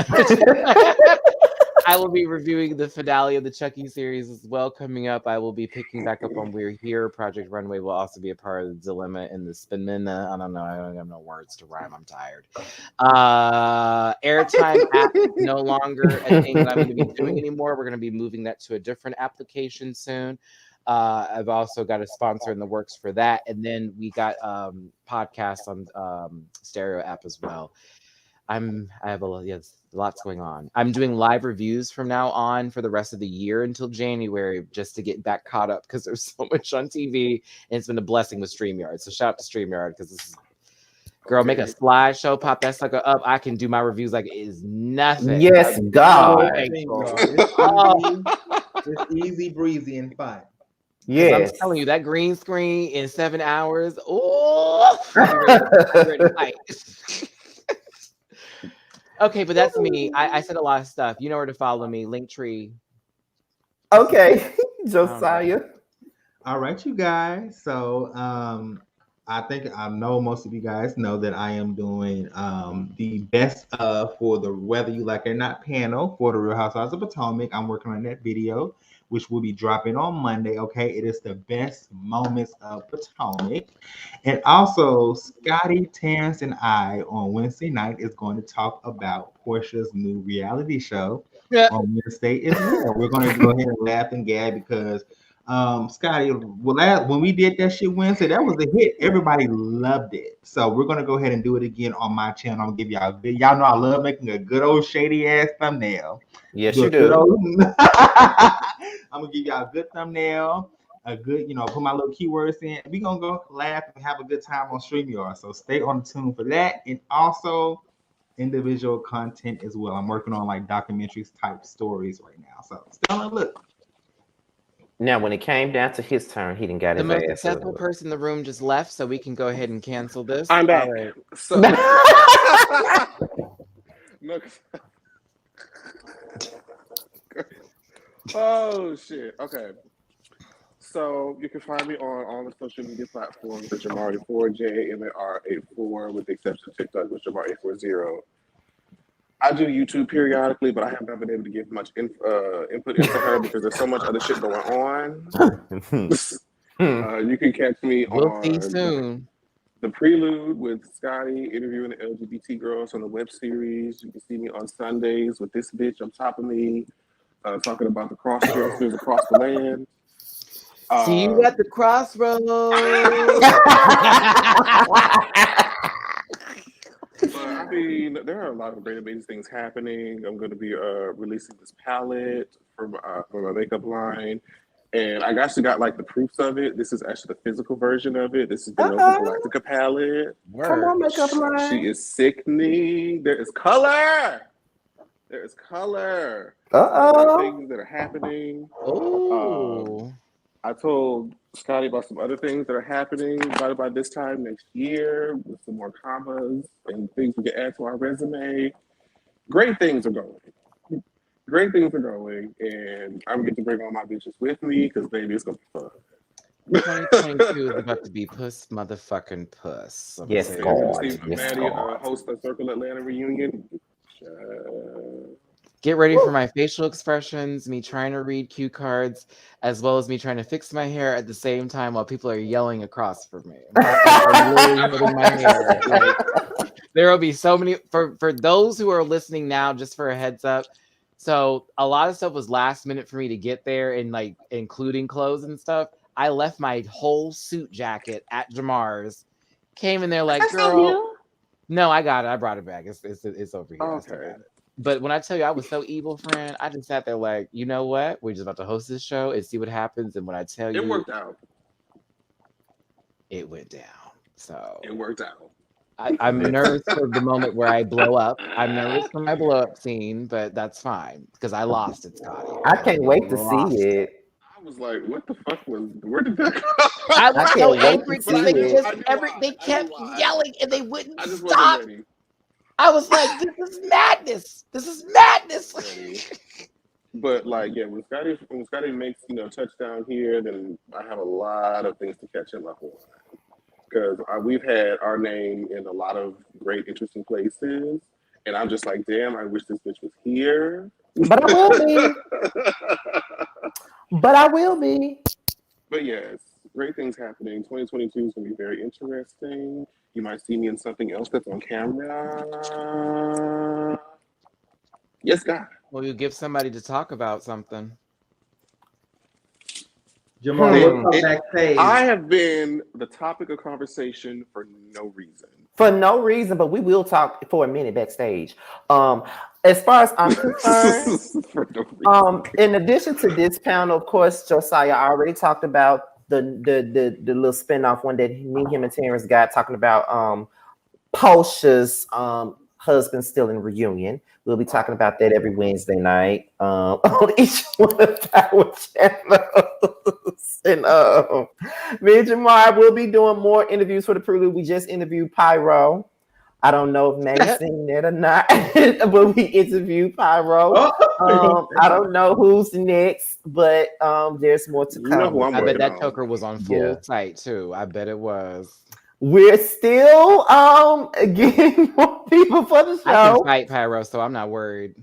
I will be reviewing the finale of the Chucky series as well coming up. I will be picking back up on We're Here. Project Runway will also be a part of the Dilemma and the Spinman. I don't know. I don't have no words to rhyme. I'm tired. Airtime app is no longer a thing that I'm going to be doing anymore. We're going to be moving that to a different application soon. I've also got a sponsor in the works for that. And then we got podcasts on Stereo app as well. I have lots going on. I'm doing live reviews from now on for the rest of the year until January just to get back caught up because there's so much on TV and it's been a blessing with StreamYard. So shout out to StreamYard because this is girl, make a slideshow, pop that sucker up. I can do my reviews like it is nothing. Yes, God. It's easy breezy and fun. Yes. I'm telling you, that green screen in 7 hours. Oh, ready. Okay, but that's me. I said a lot of stuff. You know where to follow me. Linktree. Okay, Josiah. All right, you guys. So I think I know most of you guys know that I am doing the best for the Whether You Like It or Not panel for the Real Housewives of Potomac. I'm working on that video, which will be dropping on Monday. Okay, it is the best moments of Potomac. And also, Scotty, Terrence, and I on Wednesday night is going to talk about Portia's new reality show on Wednesday as well. We're going to go ahead and laugh and gag because Scotty, when we did that shit Wednesday, that was a hit. Everybody loved it. So we're gonna go ahead and do it again on my channel. I'm gonna give y'all y'all know I love making a good old shady ass thumbnail. Yes, you do. I'm gonna give y'all a good thumbnail, a good, put my little keywords in. We're gonna go laugh and have a good time on StreamYard. So stay on the tune for that. And also individual content as well. I'm working on like documentaries type stories right now. So stay on the look. Now, when it came down to his turn, he didn't get the his most ass. successful person in the room just left, so we can go ahead and cancel this. I'm back. All right. So, no. Oh shit. Okay. So you can find me on all the social media platforms at Jamar84, JMAR84, with the exception of TikTok, with Jamar840. I do YouTube periodically, but I have not been able to give much input into her because there's so much other shit going on. You can catch me on The Prelude with Scotty interviewing the LGBT girls on the web series. You can see me on Sundays with this bitch on top of me, talking about the cross-dressers across the land. See you at the crossroads. I mean, there are a lot of great, amazing things happening. I'm going to be releasing this palette for my makeup line. And I actually got like the proofs of it. This is actually the physical version of it. This is the Nova Galactica palette. Come on, makeup line. She is sickening. There is color. There is color. Things that are happening. Oh. I told Scotty about some other things that are happening right by this time next year with some more commas and things we can add to our resume. Great things are going. Great things are going, and I'm going to bring all my bitches with me because, baby, it's going to be fun. 2022 is about to be puss motherfucking puss. Yes, Okay, God. Steve Yes, Maddie, God. host a Circle Atlanta reunion. Get ready for my facial expressions, me trying to read cue cards, as well as me trying to fix my hair at the same time while people are yelling across from me. I'm literally holding my hair. Like, there will be so many for those who are listening now, just for a heads up. So a lot of stuff was last minute for me to get there, and like including clothes and stuff. I left my whole suit jacket at Jamar's, came in there like, girl. No, I got it. I brought it back. It's over here. Okay. But when I tell you I was so evil, friend, I just sat there like, you know what? We're just about to host this show and see what happens. And when I tell you, it worked out. It went down. So it worked out. I'm nervous for the moment where I blow up. I'm nervous for my blow up scene, but that's fine because I lost it, Scotty. I can't wait to see it. I was like, what the fuck was? Where did that go? I was so can't wait angry to because see they kept yelling and they wouldn't I just stop. wasn't ready. I was like, this is madness. This is madness. But like, yeah, when Scotty makes touchdown here, then I have a lot of things to catch him up on because we've had our name in a lot of great, interesting places, and I'm just like, damn, I wish this bitch was here. But I will be. But I will be. But yes, great things happening. 2022 is going to be very interesting. You might see me in something else that's on camera. Yes, God. Well, you give somebody to talk about something. Jamal, what's up backstage? I have been the topic of conversation for no reason. For no reason, but we will talk for a minute backstage. As far as I'm concerned, for no reason. In addition to this panel, of course, Josiah already talked about the little spinoff one that me, him, and Terrence got talking about Portia's husband still in reunion. We'll be talking about that every Wednesday night on each one of our channels. And me and Jamar will be doing more interviews for the Prelude. We just interviewed Pyro. I don't know if Maggie's seen it or not, but we interviewed Pyro. I don't know who's next, but there's more to come. I bet that choker was on full tight too. I bet it was. We're still getting more people for the show. I can fight Pyro, so I'm not worried.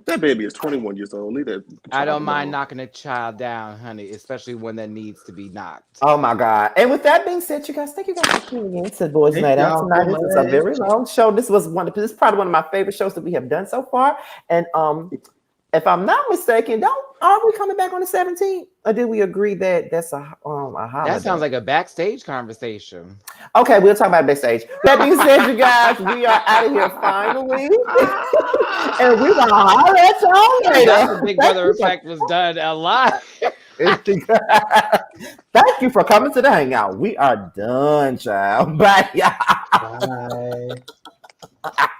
That baby is 21 years old. Leave that. I don't mind knocking a child down, honey, especially one that needs to be knocked. Oh my God. And with that being said, you guys, thank you guys for tuning in to Boys Night Out tonight. This is a very long show. This is probably one of my favorite shows that we have done so far. And if I'm not mistaken, are we coming back on the 17th? Or did we agree that that's a holiday? That sounds like a backstage conversation. Okay, we'll talk about it backstage. That being said, you guys, we are out of here finally. And we're going to holler at y'all later. That's the Big Brother effect was done a lot. Thank you for coming to the hangout. We are done, child. Bye, y'all. Bye.